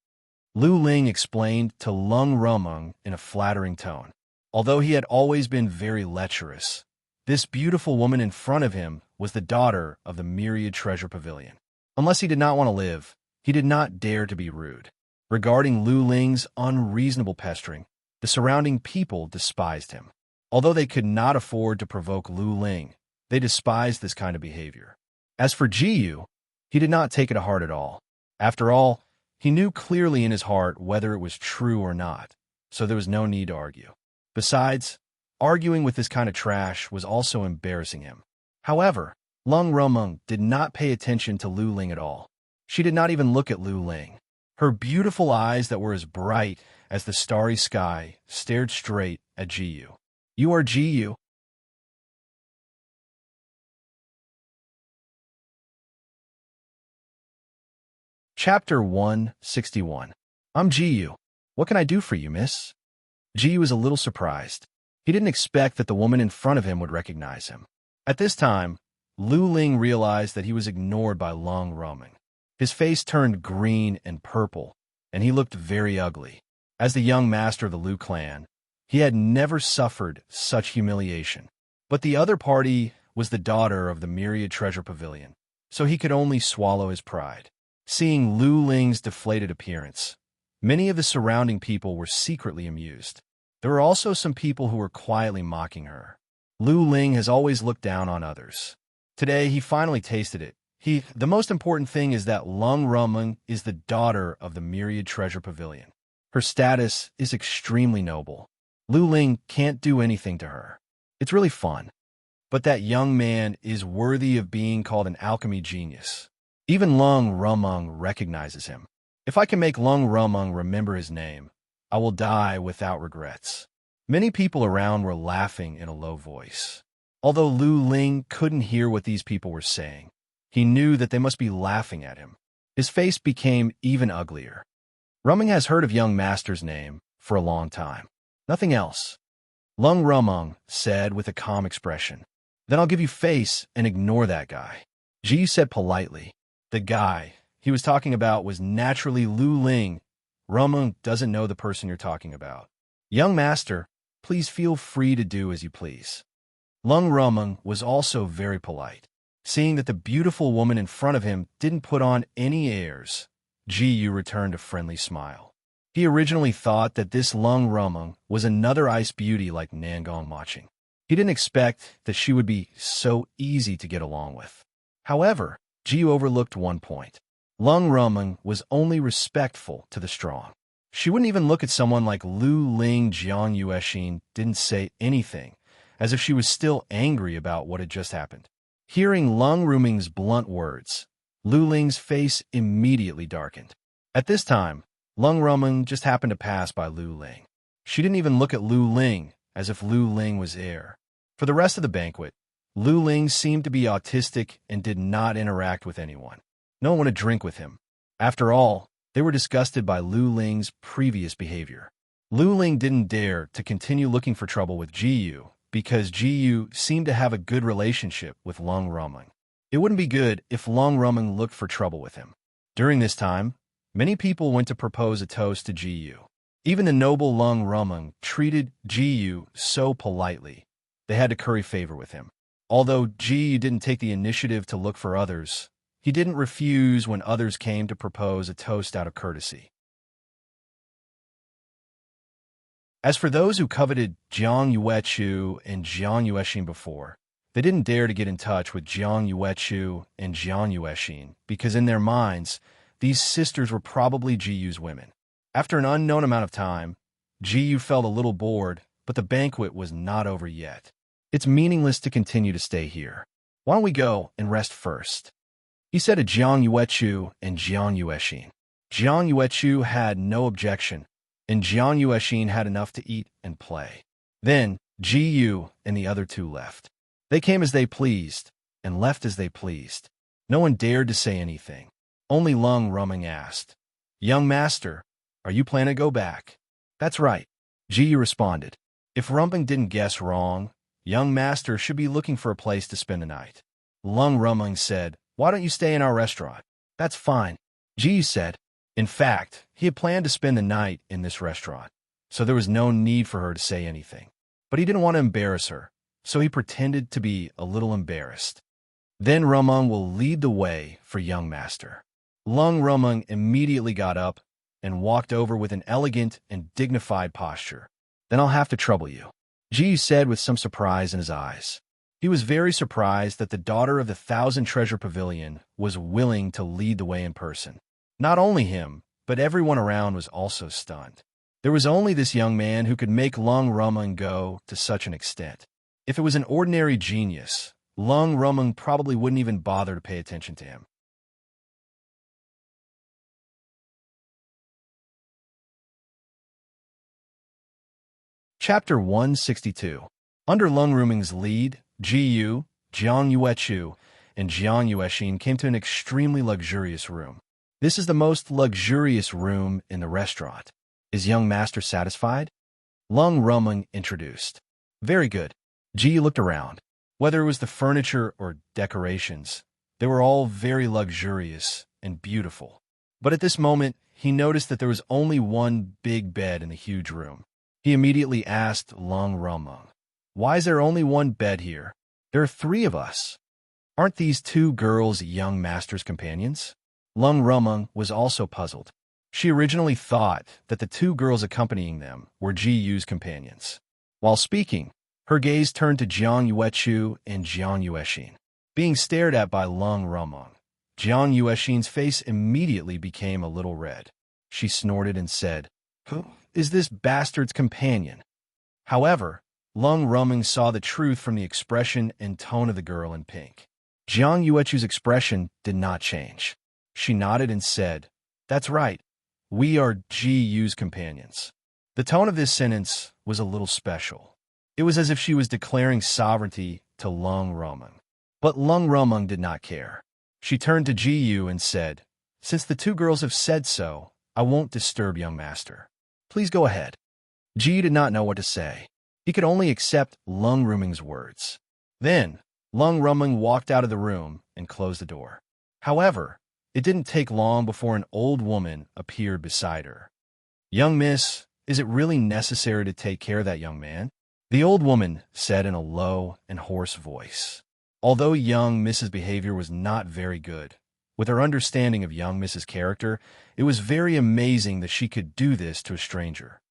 Lu Ling explained to Lung Rumung in a flattering tone. Although he had always been very lecherous, this beautiful woman in front of him was the daughter of the Myriad Treasure Pavilion. Unless he did not want to live, he did not dare to be rude. Regarding Lu Ling's unreasonable pestering, the surrounding people despised him. Although they could not afford to provoke Lu Ling, they despised this kind of behavior. As for Ji Yu, he did not take it to heart at all. After all, he knew clearly in his heart whether it was true or not, so there was no need to argue. Besides, Arguing with this kind of trash was also embarrassing him. However, Lung Romeng did not pay attention to Lu Ling at all. She did not even look at Lu Ling. Her beautiful eyes that were as bright as the starry sky stared straight at Jiyu. "You are Jiyu?" Chapter 161. "I'm Jiyu. What can I do for you, miss?" Jiyu was a little surprised. He didn't expect that the woman in front of him would recognize him. At this time, Lu Ling realized that he was ignored by Lung Romeng. His face turned green and purple, and he looked very ugly. As the young master of the Lu clan, he had never suffered such humiliation. But the other party was the daughter of the Myriad Treasure Pavilion, so he could only swallow his pride. Seeing Lu Ling's deflated appearance, many of the surrounding people were secretly amused. There were also some people who were quietly mocking her. Lu Ling has always looked down on others. Today, he finally tasted it. The most important thing is that Lung Romeng is the daughter of the Myriad Treasure Pavilion. Her status is extremely noble. Lu Ling can't do anything to her. It's really fun. But that young man is worthy of being called an alchemy genius. Even Lung Romeng recognizes him. If I can make Lung Romeng remember his name, I will die without regrets. Many people around were laughing in a low voice. Although Lu Ling couldn't hear what these people were saying, he knew that they must be laughing at him. His face became even uglier. Romeng has heard of young master's name for a long time. Nothing else. Lung Romeng said with a calm expression. Then I'll give you face and ignore that guy. Ji said politely. The guy he was talking about was naturally Lu Ling. Romeng doesn't know the person you're talking about. Young master, please feel free to do as you please. Lung Romeng was also very polite. Seeing that the beautiful woman in front of him didn't put on any airs, Jiyu returned a friendly smile. He originally thought that this Lung Romeng was another ice beauty like Nangong Maching. He didn't expect that she would be so easy to get along with. However, Jiyu overlooked one point. Lung Romeng was only respectful to the strong. She wouldn't even look at someone like Lu Ling. Jiang Yuexin didn't say anything, as if she was still angry about what had just happened. Hearing Lung Romeng's blunt words, Lu Ling's face immediately darkened. At this time, Lung Romeng just happened to pass by Lu Ling. She didn't even look at Lu Ling, as if Lu Ling was air. For the rest of the banquet, Lu Ling seemed to be autistic and did not interact with anyone. No one wanted to drink with him. After all, they were disgusted by Lu Ling's previous behavior. Lu Ling didn't dare to continue looking for trouble with Jiyu, because Jiyu seemed to have a good relationship with Lung Romeng. It wouldn't be good if Lung Romeng looked for trouble with him. During this time, many people went to propose a toast to Jiyu. Even the noble Lung Romeng treated Jiyu so politely, they had to curry favor with him. Although Jiyu didn't take the initiative to look for others, he didn't refuse when others came to propose a toast out of courtesy. As for those who coveted Jiang Yuechu and Jiang Yuexin before, they didn't dare to get in touch with Jiang Yuechu and Jiang Yuexin because in their minds, these sisters were probably Jiyu's women. After an unknown amount of time, Jiyu felt a little bored, but the banquet was not over yet. It's meaningless to continue to stay here. Why don't we go and rest first? He said to Jiang Yuechu and Jiang Yuexin. Jiang Yuechu had no objection, and Jiang Yuexin had enough to eat and play. Then, Jiyu and the other two left. They came as they pleased, and left as they pleased. No one dared to say anything. Only Lung Romeng asked, "Young master, are you planning to go back?" "That's right," Jiyu responded. If Romeng didn't guess wrong, young master should be looking for a place to spend the night. Lung Romeng said, "Why don't you stay in our restaurant?" "That's fine," Jiyu said. In fact, he had planned to spend the night in this restaurant, so there was no need for her to say anything. But he didn't want to embarrass her, so he pretended to be a little embarrassed. Then Romeng will lead the way for young master. Lung Romeng immediately got up and walked over with an elegant and dignified posture. "Then I'll have to trouble you," Jiyu said with some surprise in his eyes. He was very surprised that the daughter of the Thousand Treasure Pavilion was willing to lead the way in person. Not only him, but everyone around was also stunned. There was only this young man who could make Lung Rumung go to such an extent. If it was an ordinary genius, Lung Rumung probably wouldn't even bother to pay attention to him. Chapter 162. Under Lung Rumung's lead, Ji Yu, Jiang Yuechu, and Jiang Yuexin came to an extremely luxurious room. This is the most luxurious room in the restaurant. Is young master satisfied? Lung Rumung introduced. Very good. Ji Yu looked around. Whether it was the furniture or decorations, they were all very luxurious and beautiful. But at this moment, he noticed that there was only one big bed in the huge room. He immediately asked Lung Rumung, "Why is there only one bed here? There are 3 of us. Aren't these 2 girls young master's companions?" Lung Rumung was also puzzled. She originally thought that the 2 girls accompanying them were Ji Yu's companions. While speaking, her gaze turned to Jiang Yuechu and Jiang Yuexin. Being stared at by Lung Rumung, Jiang Yuexin's face immediately became a little red. She snorted and said, "Who is this bastard's companion?" However, Lung Rumung saw the truth from the expression and tone of the girl in pink. Jiang Yuechu's expression did not change. She nodded and said, "That's right. We are Ji Yu's companions." The tone of this sentence was a little special. It was as if she was declaring sovereignty to Lung Rumung. But Lung Rumung did not care. She turned to Ji Yu and said, "Since the 2 girls have said so, I won't disturb young master. Please go ahead." Ji Yu did not know what to say. He could only accept Lung Rumung's words. Then, Lung Rumung walked out of the room and closed the door. However, it didn't take long before an old woman appeared beside her. "Young miss, is it really necessary to take care of that young man?" The old woman said in a low and hoarse voice. Although young Mrs. behavior was not very good, with her understanding of young Mrs. character, it was very amazing that she could do this to a stranger.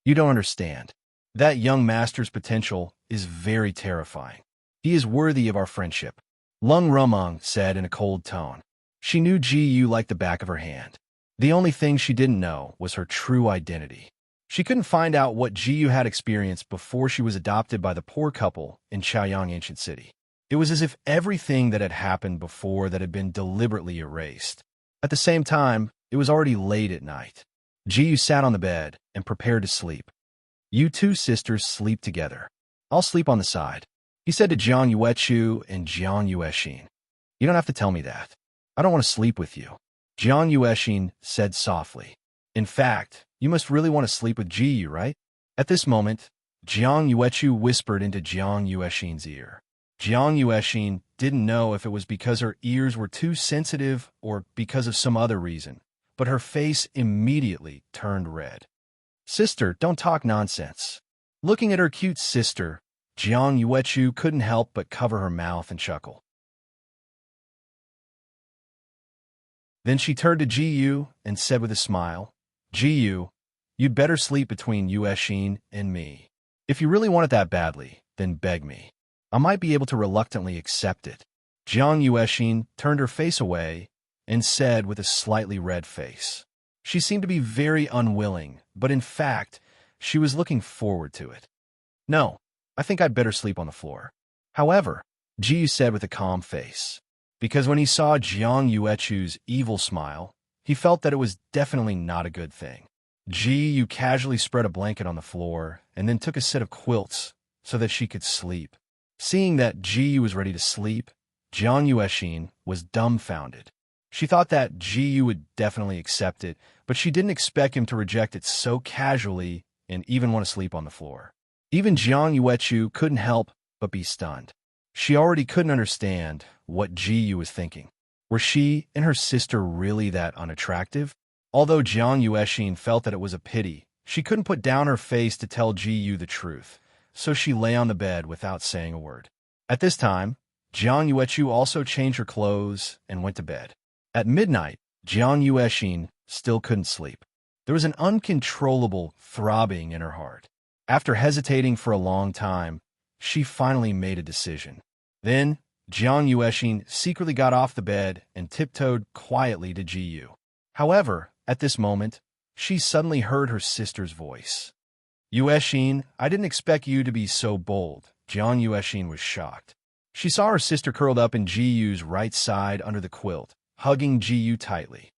"You don't understand. That young master's potential is very terrifying. He is worthy of our friendship," Lung Rumung said in a cold tone. She knew Ji Yu like the back of her hand. The only thing she didn't know was her true identity. She couldn't find out what Ji Yu had experienced before she was adopted by the poor couple in Chaoyang Ancient City. It was as if everything that had happened before that had been deliberately erased. At the same time, it was already late at night. Ji Yu sat on the bed and prepared to sleep. "You 2 sisters sleep together. I'll sleep on the side," he said to Jiang Yuechu and Jiang Yuexin. "You don't have to tell me that. I don't want to sleep with you," Jiang Yuexin said softly. "In fact, you must really want to sleep with Ji Yu, right?" At this moment, Jiang Yuechu whispered into Jiang Yuexin's ear. Jiang Yuexin didn't know if it was because her ears were too sensitive or because of some other reason, but her face immediately turned red. "Sister, don't talk nonsense." Looking at her cute sister, Jiang Yuechu couldn't help but cover her mouth and chuckle. Then she turned to Ji Yu and said with a smile, "Ji Yu, you'd better sleep between Yuexin and me. If you really want it that badly, then beg me. I might be able to reluctantly accept it." Jiang Yuexin turned her face away and said with a slightly red face. She seemed to be very unwilling, but in fact, she was looking forward to it. "No, I think I'd better sleep on the floor." However, Ji Yu said with a calm face, because when he saw Jiang Yuechu's evil smile, he felt that it was definitely not a good thing. Ji Yu casually spread a blanket on the floor and then took a set of quilts so that she could sleep. Seeing that Ji Yu was ready to sleep, Jiang Yuexin was dumbfounded. She thought that Ji Yu would definitely accept it, but she didn't expect him to reject it so casually and even want to sleep on the floor. Even Jiang Yuechu couldn't help but be stunned. She already couldn't understand what Ji Yu was thinking. Were she and her sister really that unattractive? Although Jiang Yuexin felt that it was a pity, she couldn't put down her face to tell Ji Yu the truth, so she lay on the bed without saying a word. At this time, Jiang Yuechu also changed her clothes and went to bed. At midnight, Jiang Yuexin still couldn't sleep. There was an uncontrollable throbbing in her heart. After hesitating for a long time, she finally made a decision. Then, Jiang Yuexin secretly got off the bed and tiptoed quietly to Ji Yu. However, at this moment, she suddenly heard her sister's voice. Yueshin, I didn't expect you to be so bold. Jiang Yueshin was shocked. She saw her sister curled up in Jiyu's right side under the quilt, hugging Jiyu tightly.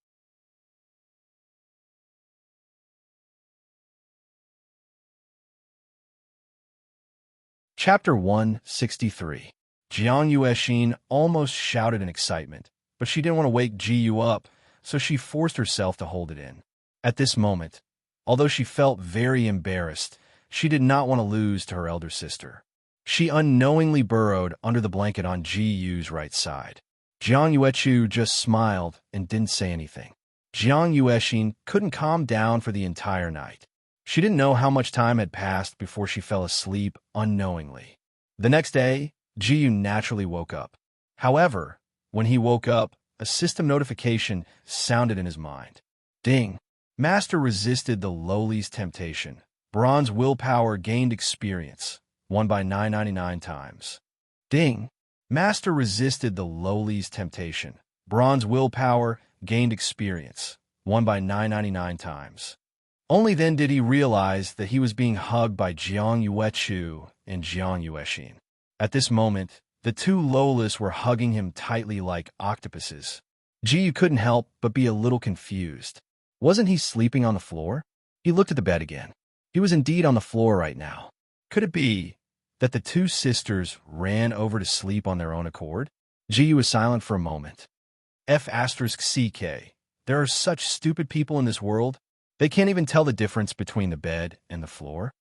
Chapter 163. Jiang Yueshin almost shouted in excitement, but she didn't want to wake Jiyu up, so she forced herself to hold it in. At this moment, although she felt very embarrassed, she did not want to lose to her elder sister. She unknowingly burrowed under the blanket on Jiyu's right side. Jiang Yuechu just smiled and didn't say anything. Jiang Yueshin couldn't calm down for the entire night. She didn't know how much time had passed before she fell asleep unknowingly. The next day, Jiyu naturally woke up. However, when he woke up, a system notification sounded in his mind. Ding! Master resisted the lowly's temptation. Bronze willpower gained experience. Won by 999 times. Ding! Master resisted the lowly's temptation. Bronze willpower gained experience. Won by 999 times. Only then did he realize that he was being hugged by Jiang Yuechu and Jiang Yueshin. At this moment, the two Lolas were hugging him tightly like octopuses. Jiyu couldn't help but be a little confused. Wasn't he sleeping on the floor? He looked at the bed again. He was indeed on the floor right now. Could it be that the two sisters ran over to sleep on their own accord? Jiyu was silent for a moment. F*CK. There are such stupid people in this world. They can't even tell the difference between the bed and the floor.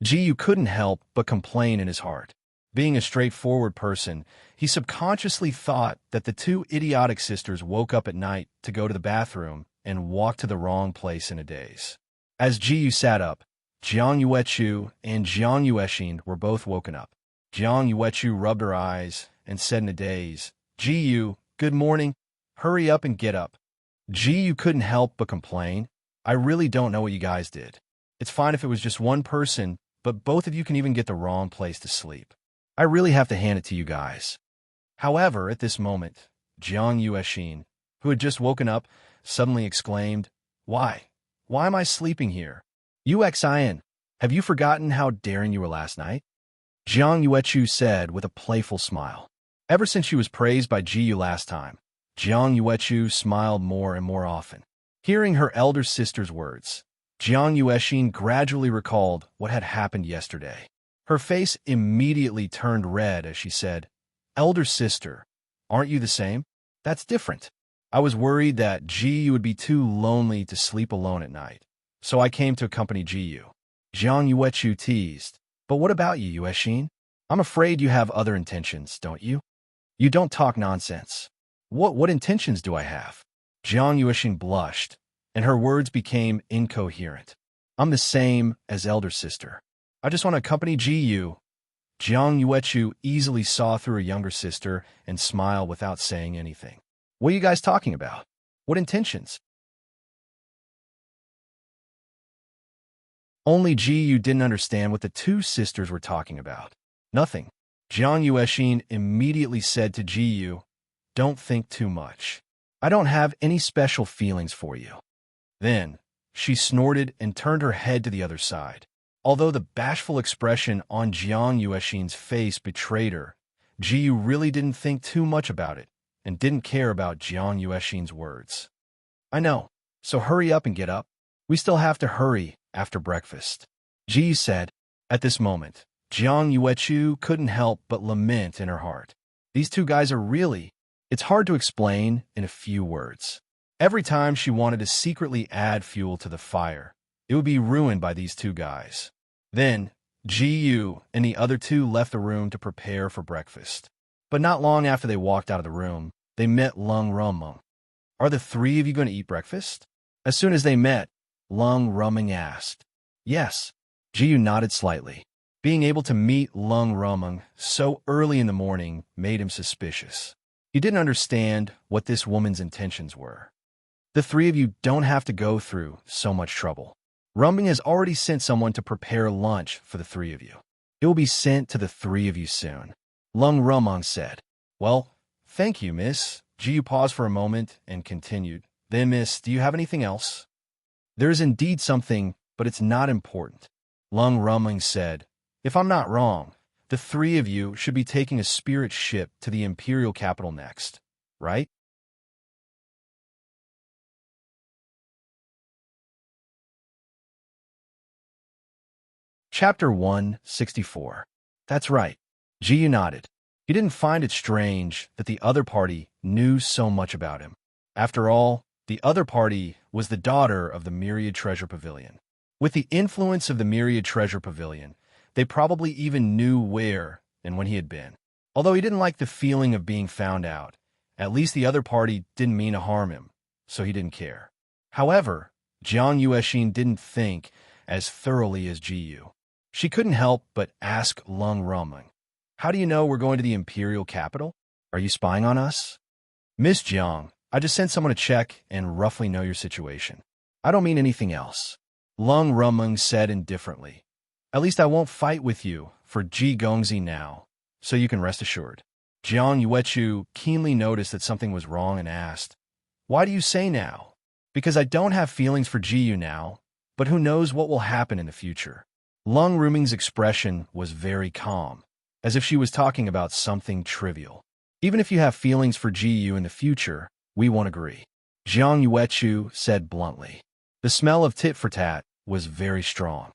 Jiyu couldn't help but complain in his heart. Being a straightforward person, he subconsciously thought that the two idiotic sisters woke up at night to go to the bathroom and walked to the wrong place in a daze. As Jiyu sat up, Jiang Yuechu and Jiang Yueshin were both woken up. Jiang Yuechu rubbed her eyes and said in a daze, Jiyu, good morning. Hurry up and get up. Jiyu couldn't help but complain. I really don't know what you guys did. It's fine if it was just one person, but both of you can even get the wrong place to sleep. I really have to hand it to you guys. However, at this moment, Jiang Yueshin, who had just woken up, suddenly exclaimed, Why? Why am I sleeping here? Uxin, have you forgotten how daring you were last night? Jiang Yuechu said with a playful smile. Ever since she was praised by Jiyu last time, Jiang Yuechu smiled more and more often. Hearing her elder sister's words, Jiang Yueshin gradually recalled what had happened yesterday. Her face immediately turned red as she said, Elder sister, aren't you the same? That's different. I was worried that Jiyu would be too lonely to sleep alone at night, so I came to accompany Jiyu. Jiang Yuechu teased, But what about you, Yueshin? I'm afraid you have other intentions, don't you? You don't talk nonsense. What intentions do I have? Jiang Yueshin blushed, and her words became incoherent. I'm the same as elder sister. I just want to accompany Jiyu. Jiang Yuechu easily saw through her younger sister and smiled without saying anything. What are you guys talking about? What intentions? Only Jiyu didn't understand what the two sisters were talking about. Nothing. Jiang Yueshin immediately said to Jiyu, Don't think too much. I don't have any special feelings for you. Then, she snorted and turned her head to the other side. Although the bashful expression on Jiang Yueshin's face betrayed her, Jiyu really didn't think too much about it and didn't care about Jiang Yueshin's words. I know, so hurry up and get up. We still have to hurry after breakfast. Jiyu said. At this moment, Jiang Yuechu couldn't help but lament in her heart. These two guys are really... It's hard to explain in a few words. Every time she wanted to secretly add fuel to the fire, it would be ruined by these two guys. Then, Jiyu and the other two left the room to prepare for breakfast. But not long after they walked out of the room, they met Lung Rumeng. Are the three of you going to eat breakfast? As soon as they met, Lung Rumeng asked. Yes. Jiyu nodded slightly. Being able to meet Lung Rumeng so early in the morning made him suspicious. He didn't understand what this woman's intentions were. The three of you don't have to go through so much trouble. Rumeng has already sent someone to prepare lunch for the three of you. It will be sent to the three of you soon. Lung Rumeng said. Well, thank you, miss. Jiyu paused for a moment and continued. Then, miss, do you have anything else? There is indeed something, but it's not important. Lung Rumling said, if I'm not wrong, the three of you should be taking a spirit ship to the imperial capital next, right? Chapter 164. That's right. Ji nodded. He didn't find it strange that the other party knew so much about him. After all, the other party was the daughter of the Myriad Treasure Pavilion. With the influence of the Myriad Treasure Pavilion, they probably even knew where and when he had been. Although he didn't like the feeling of being found out, at least the other party didn't mean to harm him, so he didn't care. However, Jiang Yuexin didn't think as thoroughly as Ji Yu. She couldn't help but ask Lung Rumling, how do you know we're going to the imperial capital? Are you spying on us? Miss Jiang, I just sent someone to check and roughly know your situation. I don't mean anything else. Lung Rumling said indifferently. At least I won't fight with you for Ji Gongzi now, so you can rest assured. Jiang Yuechu keenly noticed that something was wrong and asked, why do you say now? Because I don't have feelings for Ji Yu now, but who knows what will happen in the future. Lung Ruming's expression was very calm, as if she was talking about something trivial. Even if you have feelings for Ji Yu in the future, we won't agree. Jiang Yuechu said bluntly. The smell of tit-for-tat was very strong.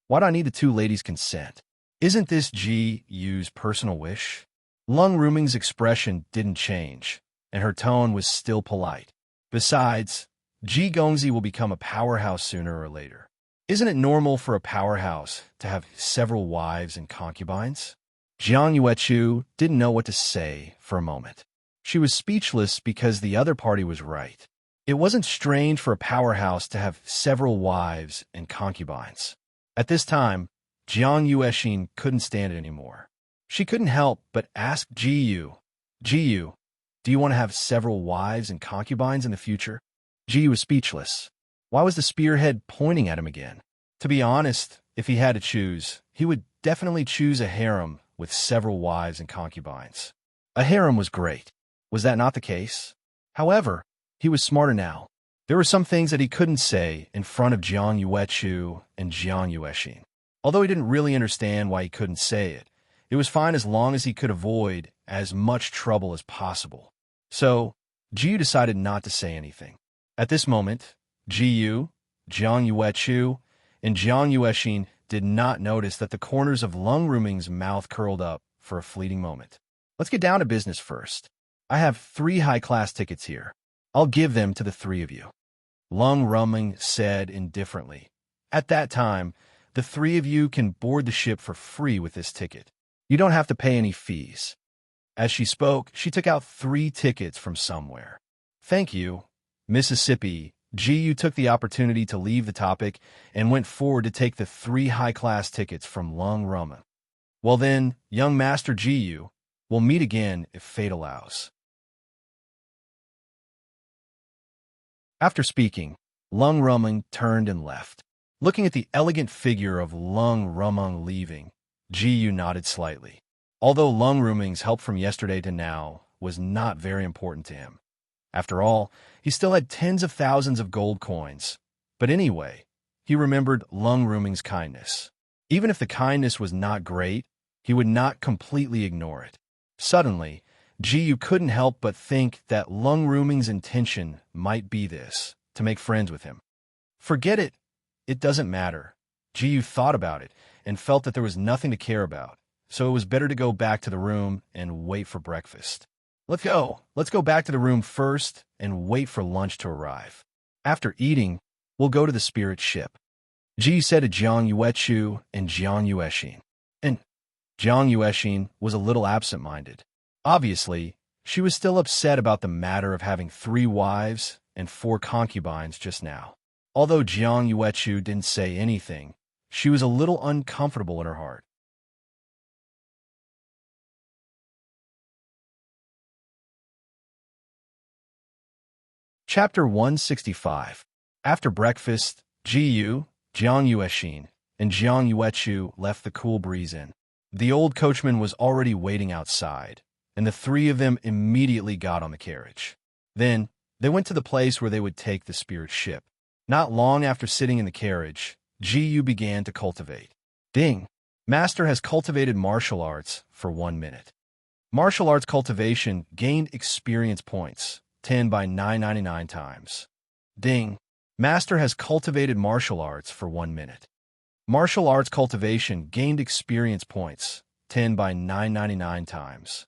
Why do I need the two ladies' consent? Isn't this Ji Yu's personal wish? Lung Ruming's expression didn't change, and her tone was still polite. Besides, Ji Gongzi will become a powerhouse sooner or later. Isn't it normal for a powerhouse to have several wives and concubines? Jiang Yuechu didn't know what to say for a moment. She was speechless because the other party was right. It wasn't strange for a powerhouse to have several wives and concubines. At this time, Jiang Yuexin couldn't stand it anymore. She couldn't help but ask Ji Yu, do you want to have several wives and concubines in the future? Ji Yu was speechless. Why was the spearhead pointing at him again? To be honest, if he had to choose, he would definitely choose a harem with several wives and concubines. A harem was great. Was that not the case? However, he was smarter now. There were some things that he couldn't say in front of Jiang Yuechu and Jiang Yuexin. Although he didn't really understand why he couldn't say it, it was fine as long as he could avoid as much trouble as possible. So, Ji Yu decided not to say anything. At this moment, Ji Yu, Jiang Yuechu, and Jiang Yuexin did not notice that the corners of Lung Ruming's mouth curled up for a fleeting moment. Let's get down to business first. I have 3 high-class tickets here. I'll give them to the 3 of you. Lung Ruming said indifferently. At that time, the 3 of you can board the ship for free with this ticket. You don't have to pay any fees. As she spoke, she took out 3 tickets from somewhere. Thank you, Mississippi. Ji Yu took the opportunity to leave the topic and went forward to take the 3 high-class tickets from Lung Ruming. Well then, young Master Ji Yu, we'll meet again if fate allows. After speaking, Lung Ruming turned and left. Looking at the elegant figure of Lung Ruming leaving, Ji Yu nodded slightly. Although Lung Ruming's help from yesterday to now was not very important to him. After all, he still had tens of thousands of gold coins. But anyway, he remembered Lung Ruming's kindness. Even if the kindness was not great, he would not completely ignore it. Suddenly, Ji Yu couldn't help but think that Lung Ruming's intention might be this, to make friends with him. Forget it. It doesn't matter. Ji Yu thought about it and felt that there was nothing to care about, so it was better to go back to the room and wait for breakfast. Let's go. Let's go back to the room first and wait for lunch to arrive. After eating, we'll go to the spirit ship. Ji said to Jiang Yuechu and Jiang Yuexin. And Jiang Yuexin was a little absent-minded. Obviously, she was still upset about the matter of having 3 wives and 4 concubines just now. Although Jiang Yuechu didn't say anything, she was a little uncomfortable in her heart. Chapter 165. After breakfast, Ji Yu, Jiang Yuexin, and Jiang Yuechu left the Cool Breeze Inn. The old coachman was already waiting outside, and the 3 of them immediately got on the carriage. Then, they went to the place where they would take the spirit ship. Not long after sitting in the carriage, Gu began to cultivate. Ding! Master has cultivated martial arts for 1 minute. Martial arts cultivation gained experience points, 10 by 999 times. Ding! Master has cultivated martial arts for 1 minute. Martial arts cultivation gained experience points, 10 by 999 times.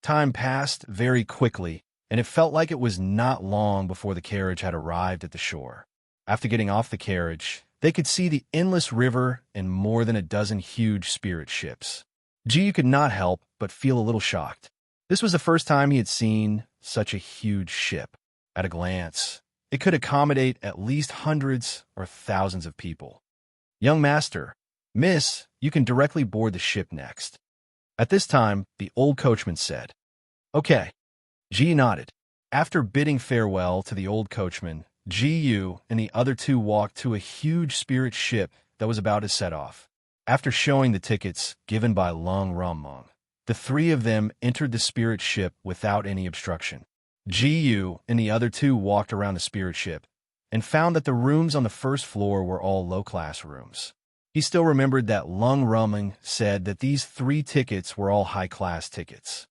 Time passed very quickly, and it felt like it was not long before the carriage had arrived at the shore. After getting off the carriage, they could see the endless river and more than a dozen huge spirit ships. Ji could not help but feel a little shocked. This was the first time he had seen such a huge ship. At a glance, it could accommodate at least hundreds or thousands of people. Young master, miss, you can directly board the ship next. At this time, the old coachman said. Okay. Ji nodded. After bidding farewell to the old coachman, Gu and the other two walked to a huge spirit ship that was about to set off. After showing the tickets given by Lung Rummong, the three of them entered the spirit ship without any obstruction. Gu and the other two walked around the spirit ship and found that the rooms on the first floor were all low-class rooms. He still remembered that Lung Rummong said that these 3 tickets were all high-class tickets.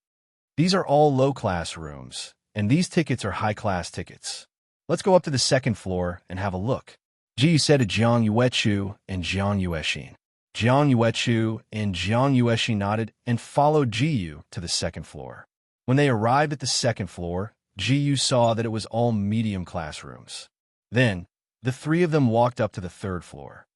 These are all low-class rooms, and these tickets are high-class tickets. Let's go up to the second floor and have a look. Ji said to Jiang Yuechu and Jiang Yuexin. Jiang Yuechu and Jiang Yuexin nodded and followed Jiyu to the second floor. When they arrived at the second floor, Jiyu saw that it was all medium classrooms. Then, the 3 of them walked up to the third floor.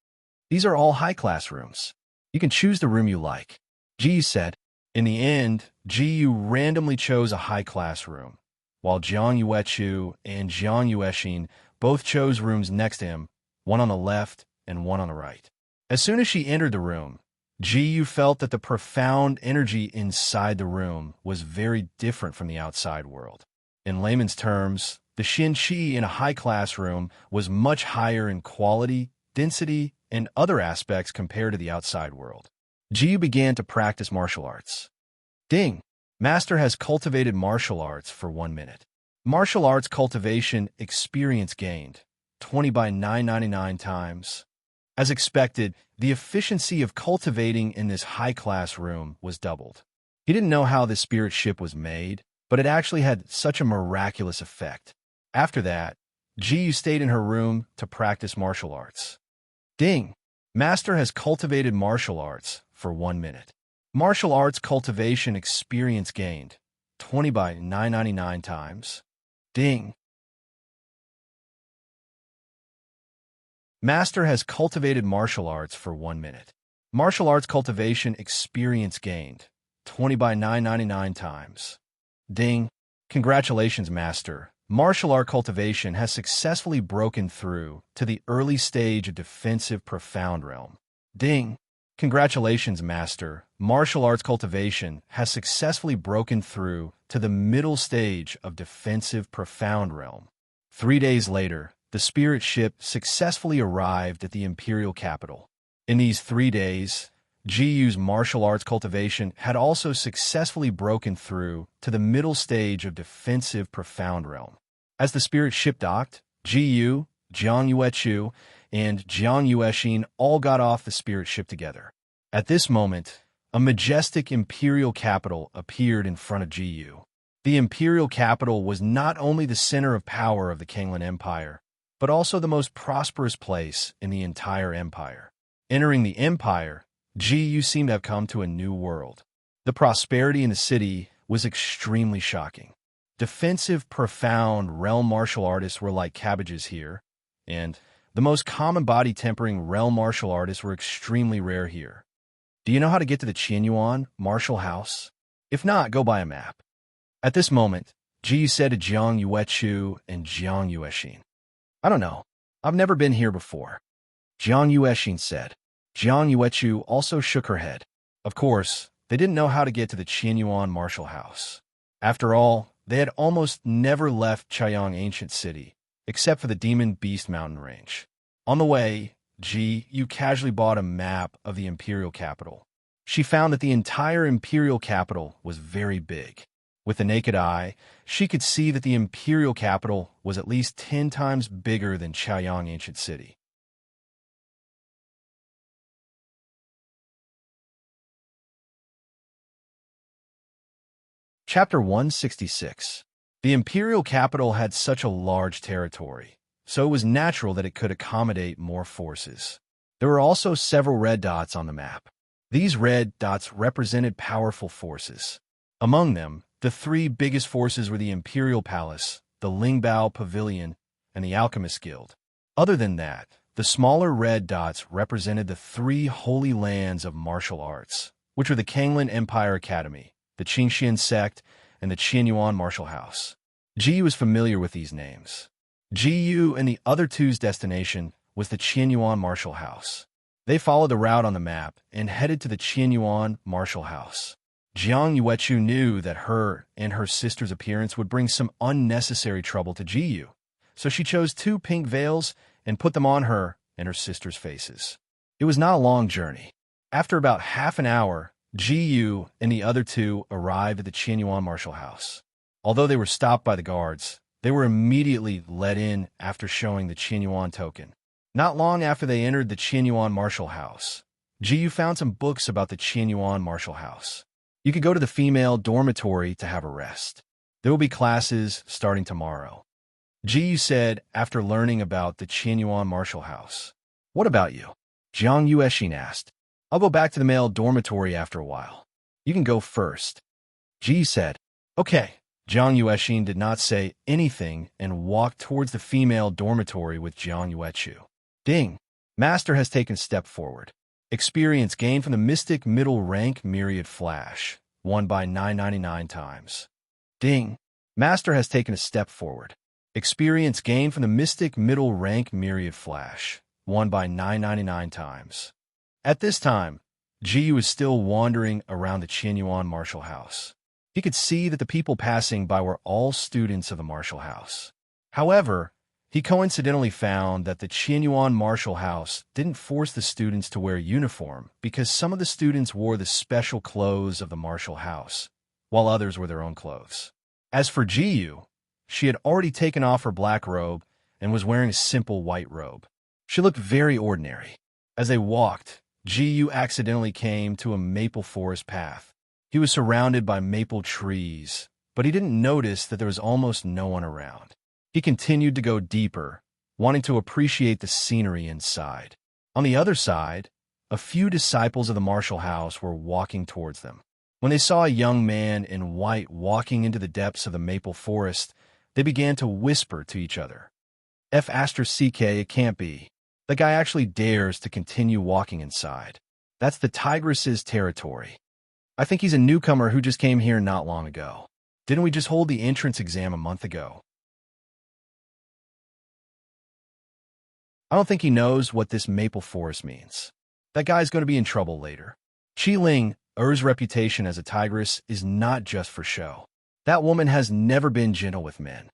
These are all high-class rooms. You can choose the room you like, Jiyu said. In the end, Jiyu randomly chose a high-class room, while Jiang Yuechu and Jiang Yuexin both chose rooms next to him, one on the left and one on the right. As soon as she entered the room, Jiyu felt that the profound energy inside the room was very different from the outside world. In layman's terms, the Xin-Chi in a high-class room was much higher in quality, density, and other aspects compared to the outside world. Jiyu began to practice martial arts. Ding! Master has cultivated martial arts for 1 minute. Martial arts cultivation experience gained, 20 by 999 times. As expected, the efficiency of cultivating in this high-class room was doubled. He didn't know how the spirit ship was made, but it actually had such a miraculous effect. After that, Jiyu stayed in her room to practice martial arts. Ding! Master has cultivated martial arts for 1 minute. Martial arts cultivation experience gained, 20 by 999 times. Ding! Master has cultivated martial arts for 1 minute. Martial arts cultivation experience gained, 20 by 999 times. Ding! Congratulations, Master. Martial art cultivation has successfully broken through to the early stage of defensive profound realm. Ding! Congratulations, Master. Martial arts cultivation has successfully broken through to the middle stage of defensive profound realm. 3 days later, the spirit ship successfully arrived at the imperial capital. In these 3 days, Jiyu's martial arts cultivation had also successfully broken through to the middle stage of defensive profound realm. As the spirit ship docked, Jiyu, Jiang Yuechu, and Jiang Yuexin all got off the spirit ship together. At this moment, a majestic imperial capital appeared in front of Jiyu. The imperial capital was not only the center of power of the Kanglan Empire, but also the most prosperous place in the entire empire. Entering the empire, Jiyu seemed to have come to a new world. The prosperity in the city was extremely shocking. Defensive, profound realm martial artists were like cabbages here, and the most common body tempering realm martial artists were extremely rare here. Do you know how to get to the Qianyuan martial house? If not, go buy a map. At this moment, Jiyu said to Jiang Yuechu and Jiang Yuexin, I don't know. I've never been here before. Jiang Yuexin said. Jiang Yuechu also shook her head. Of course, they didn't know how to get to the Qianyuan martial house. After all, they had almost never left Chaiyang Ancient City, except for the Demon Beast Mountain Range. On the way, Jiyu casually bought a map of the imperial capital. She found that the entire imperial capital was very big. With the naked eye, she could see that the imperial capital was at least 10 times bigger than Chaoyang Ancient City. Chapter 166. The imperial capital had such a large territory, so it was natural that it could accommodate more forces. There were also several red dots on the map. These red dots represented powerful forces. Among them, the three biggest forces were the Imperial Palace, the Lingbao Pavilion, and the Alchemist Guild. Other than that, the smaller red dots represented the three holy lands of martial arts, which were the Kanglan Empire Academy, the Qingxian Sect, and the Qianyuan Martial House. Ji was familiar with these names. Ji and the other two's destination was the Qianyuan Martial House. They followed the route on the map and headed to the Qianyuan Martial House. Jiang Yuechu knew that her and her sister's appearance would bring some unnecessary trouble to Ji, so she chose 2 pink veils and put them on her and her sister's faces. It was not a long journey. After about half an hour, Ji and the other two arrived at the Qianyuan Martial House. Although they were stopped by the guards, they were immediately let in after showing the Qianyuan token. Not long after they entered the Qianyuan Martial House, Ji found some books about the Qianyuan Martial House. You could go to the female dormitory to have a rest. There will be classes starting tomorrow. Ji said after learning about the Qianyuan Martial House. What about you? Jiang Yuexin asked. I'll go back to the male dormitory after a while. You can go first. Ji said. Okay. Jiang Yuexin did not say anything and walked towards the female dormitory with Jiang Yuechu. Ding! Master has taken a step forward. Experience gained from the Mystic Middle Rank Myriad Flash, won by 999 times. Ding! Master has taken a step forward. Experience gained from the Mystic Middle Rank Myriad Flash, won by 999 times. At this time, Ji was still wandering around the Qianyuan Martial House. He could see that the people passing by were all students of the Martial House. However, he coincidentally found that the Qianyuan Martial House didn't force the students to wear uniform because some of the students wore the special clothes of the Martial House, while others wore their own clothes. As for Jiyu, she had already taken off her black robe and was wearing a simple white robe. She looked very ordinary. As they walked, Jiyu accidentally came to a maple forest path. He was surrounded by maple trees, but he didn't notice that there was almost no one around. He continued to go deeper, wanting to appreciate the scenery inside. On the other side, a few disciples of the Martial House were walking towards them. When they saw a young man in white walking into the depths of the maple forest, they began to whisper to each other. CK, it can't be. The guy actually dares to continue walking inside. That's the tigress's territory. I think he's a newcomer who just came here not long ago. Didn't we just hold the entrance exam a month ago? I don't think he knows what this maple forest means. That guy's going to be in trouble later. Qi Ling, Er's reputation as a tigress is not just for show. That woman has never been gentle with men.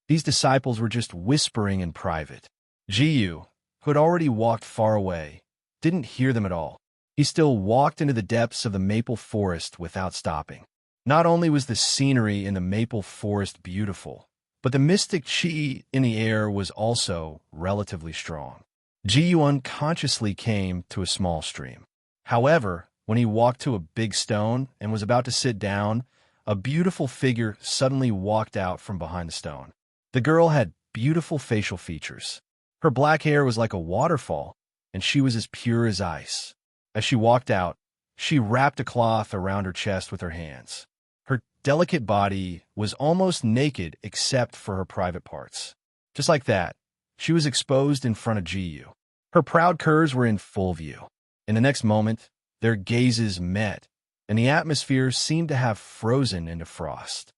These disciples were just whispering in private. Jiyu, who had already walked far away, didn't hear them at all. He still walked into the depths of the maple forest without stopping. Not only was the scenery in the maple forest beautiful, but the mystic qi in the air was also relatively strong. Jiyu unconsciously came to a small stream. However, when he walked to a big stone and was about to sit down, a beautiful figure suddenly walked out from behind the stone. The girl had beautiful facial features. Her black hair was like a waterfall, and she was as pure as ice. As she walked out, she wrapped a cloth around her chest with her hands. Her delicate body was almost naked except for her private parts. Just like that, she was exposed in front of Jiyu. Her proud curves were in full view. In the next moment, their gazes met, and the atmosphere seemed to have frozen into frost.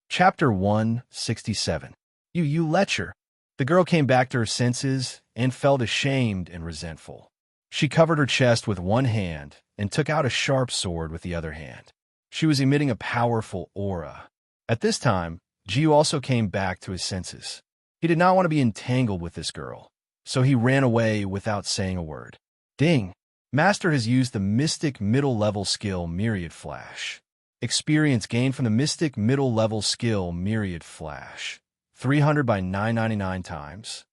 Chapter 167. You lecher. The girl came back to her senses and felt ashamed and resentful. She covered her chest with one hand and took out a sharp sword with the other hand. She was emitting a powerful aura. At this time, Jiu also came back to his senses. He did not want to be entangled with this girl. so he ran away without saying a word. Ding! Master has used the Mystic middle-level skill Myriad Flash. Experience gained from the Mystic middle-level skill Myriad Flash. 300 by 999 times.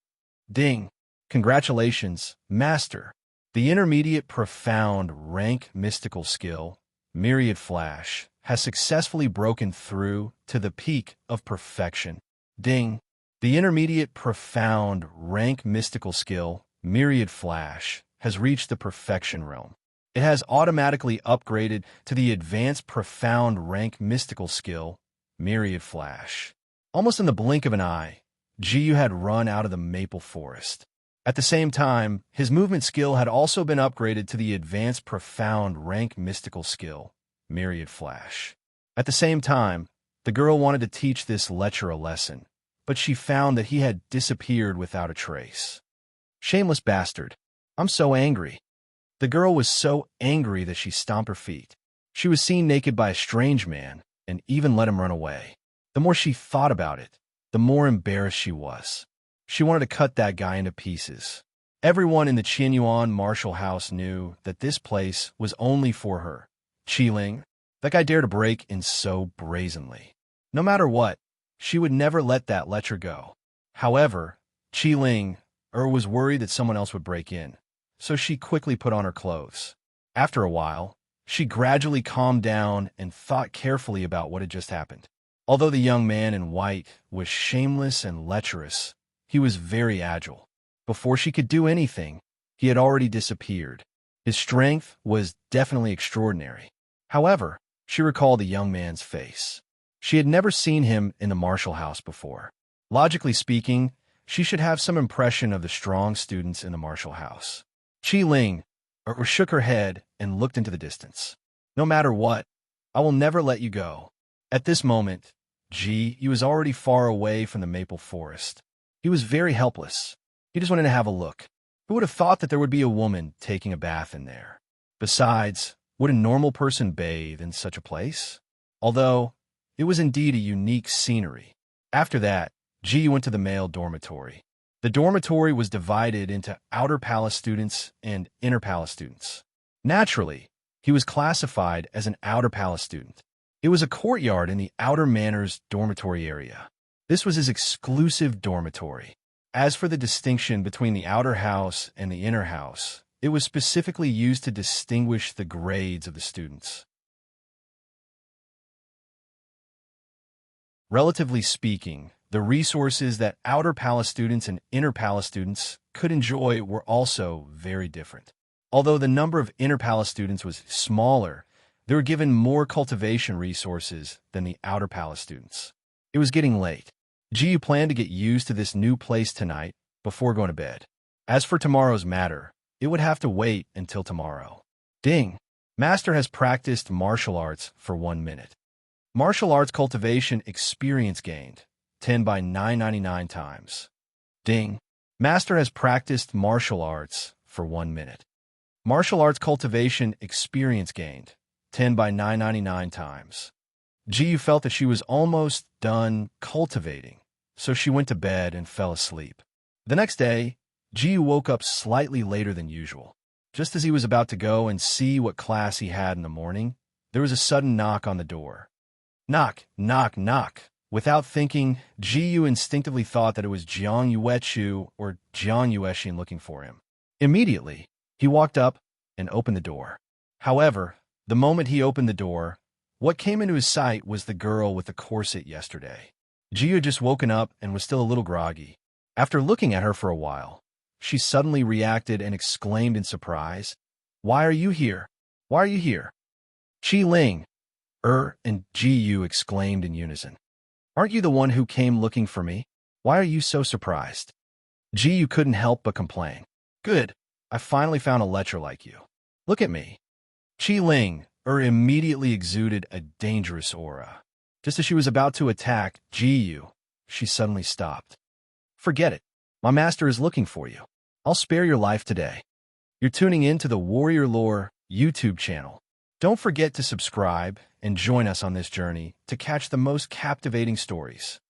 Ding! Congratulations, Master! The intermediate profound rank mystical skill, Myriad Flash, has successfully broken through to the peak of perfection. Ding! The intermediate profound rank mystical skill, Myriad Flash, has reached the perfection realm. It has automatically upgraded to the advanced profound rank mystical skill, Myriad Flash. Almost in the blink of an eye, Jiyu had run out of the maple forest. At the same time, his movement skill had also been upgraded to the advanced profound rank mystical skill, Myriad Flash. At the same time, the girl wanted to teach this lecher a lesson, but she found that he had disappeared without a trace. Shameless bastard. I'm so angry. The girl was so angry that she stomped her feet. She was seen naked by a strange man and even let him run away. The more she thought about it, the more embarrassed she was. She wanted to cut that guy into pieces. Everyone in the Qianyuan martial house knew that this place was only for her. Qiling, that guy dared to break in so brazenly. No matter what, she would never let that lecher go. However, Qiling was worried that someone else would break in, so she quickly put on her clothes. After a while, she gradually calmed down and thought carefully about what had just happened. Although the young man in white was shameless and lecherous, he was very agile. Before she could do anything, he had already disappeared. His strength was definitely extraordinary. However, she recalled the young man's face. She had never seen him in the martial house before. Logically speaking, she should have some impression of the strong students in the martial house. Qiling shook her head and looked into the distance. No matter what, I will never let you go. At this moment, he was already far away from the maple forest. He was very helpless. He just wanted to have a look. Who would have thought that there would be a woman taking a bath in there? Besides, would a normal person bathe in such a place? Although, it was indeed a unique scenery. After that, Ji went to the male dormitory. The dormitory was divided into outer palace students and inner palace students. Naturally, he was classified as an outer palace student. It was a courtyard in the outer manors dormitory area. This was his exclusive dormitory. As for the distinction between the outer house and the inner house, it was specifically used to distinguish the grades of the students. Relatively speaking, the resources that outer palace students and inner palace students could enjoy were also very different. Although the number of inner palace students was smaller, they were given more cultivation resources than the outer palace students. It was getting late. Jiyu planned to get used to this new place tonight before going to bed. As for tomorrow's matter, it would have to wait until tomorrow. Ding! Master has practiced martial arts for 1 minute. Martial arts cultivation experience gained, 10 by 999 times. Ding! Master has practiced martial arts for 1 minute. Martial arts cultivation experience gained, 10 by 999 times. Jiyu felt that she was almost done cultivating, so she went to bed and fell asleep. The next day, Jiyu woke up slightly later than usual. Just as he was about to go and see what class he had in the morning, there was a sudden knock on the door. Knock, knock, knock. Without thinking, Jiyu instinctively thought that it was Jiang Yuechu or Jiang Yuexin looking for him. Immediately, he walked up and opened the door. However, the moment he opened the door, what came into his sight was the girl with the corset yesterday. Jiyu had just woken up and was still a little groggy. After looking at her for a while, she suddenly reacted and exclaimed in surprise, "Why are you here? Why are you here?" Qiling, and Jiyu exclaimed in unison. "Aren't you the one who came looking for me? Why are you so surprised?" Jiyu couldn't help but complain. "Good, I finally found a lecher like you. Look at me." Qiling immediately exuded a dangerous aura. Just as she was about to attack Jiyu, she suddenly stopped. "Forget it. My master is looking for you. I'll spare your life today." You're tuning in to the Warrior Lore YouTube channel. Don't forget to subscribe and join us on this journey to catch the most captivating stories.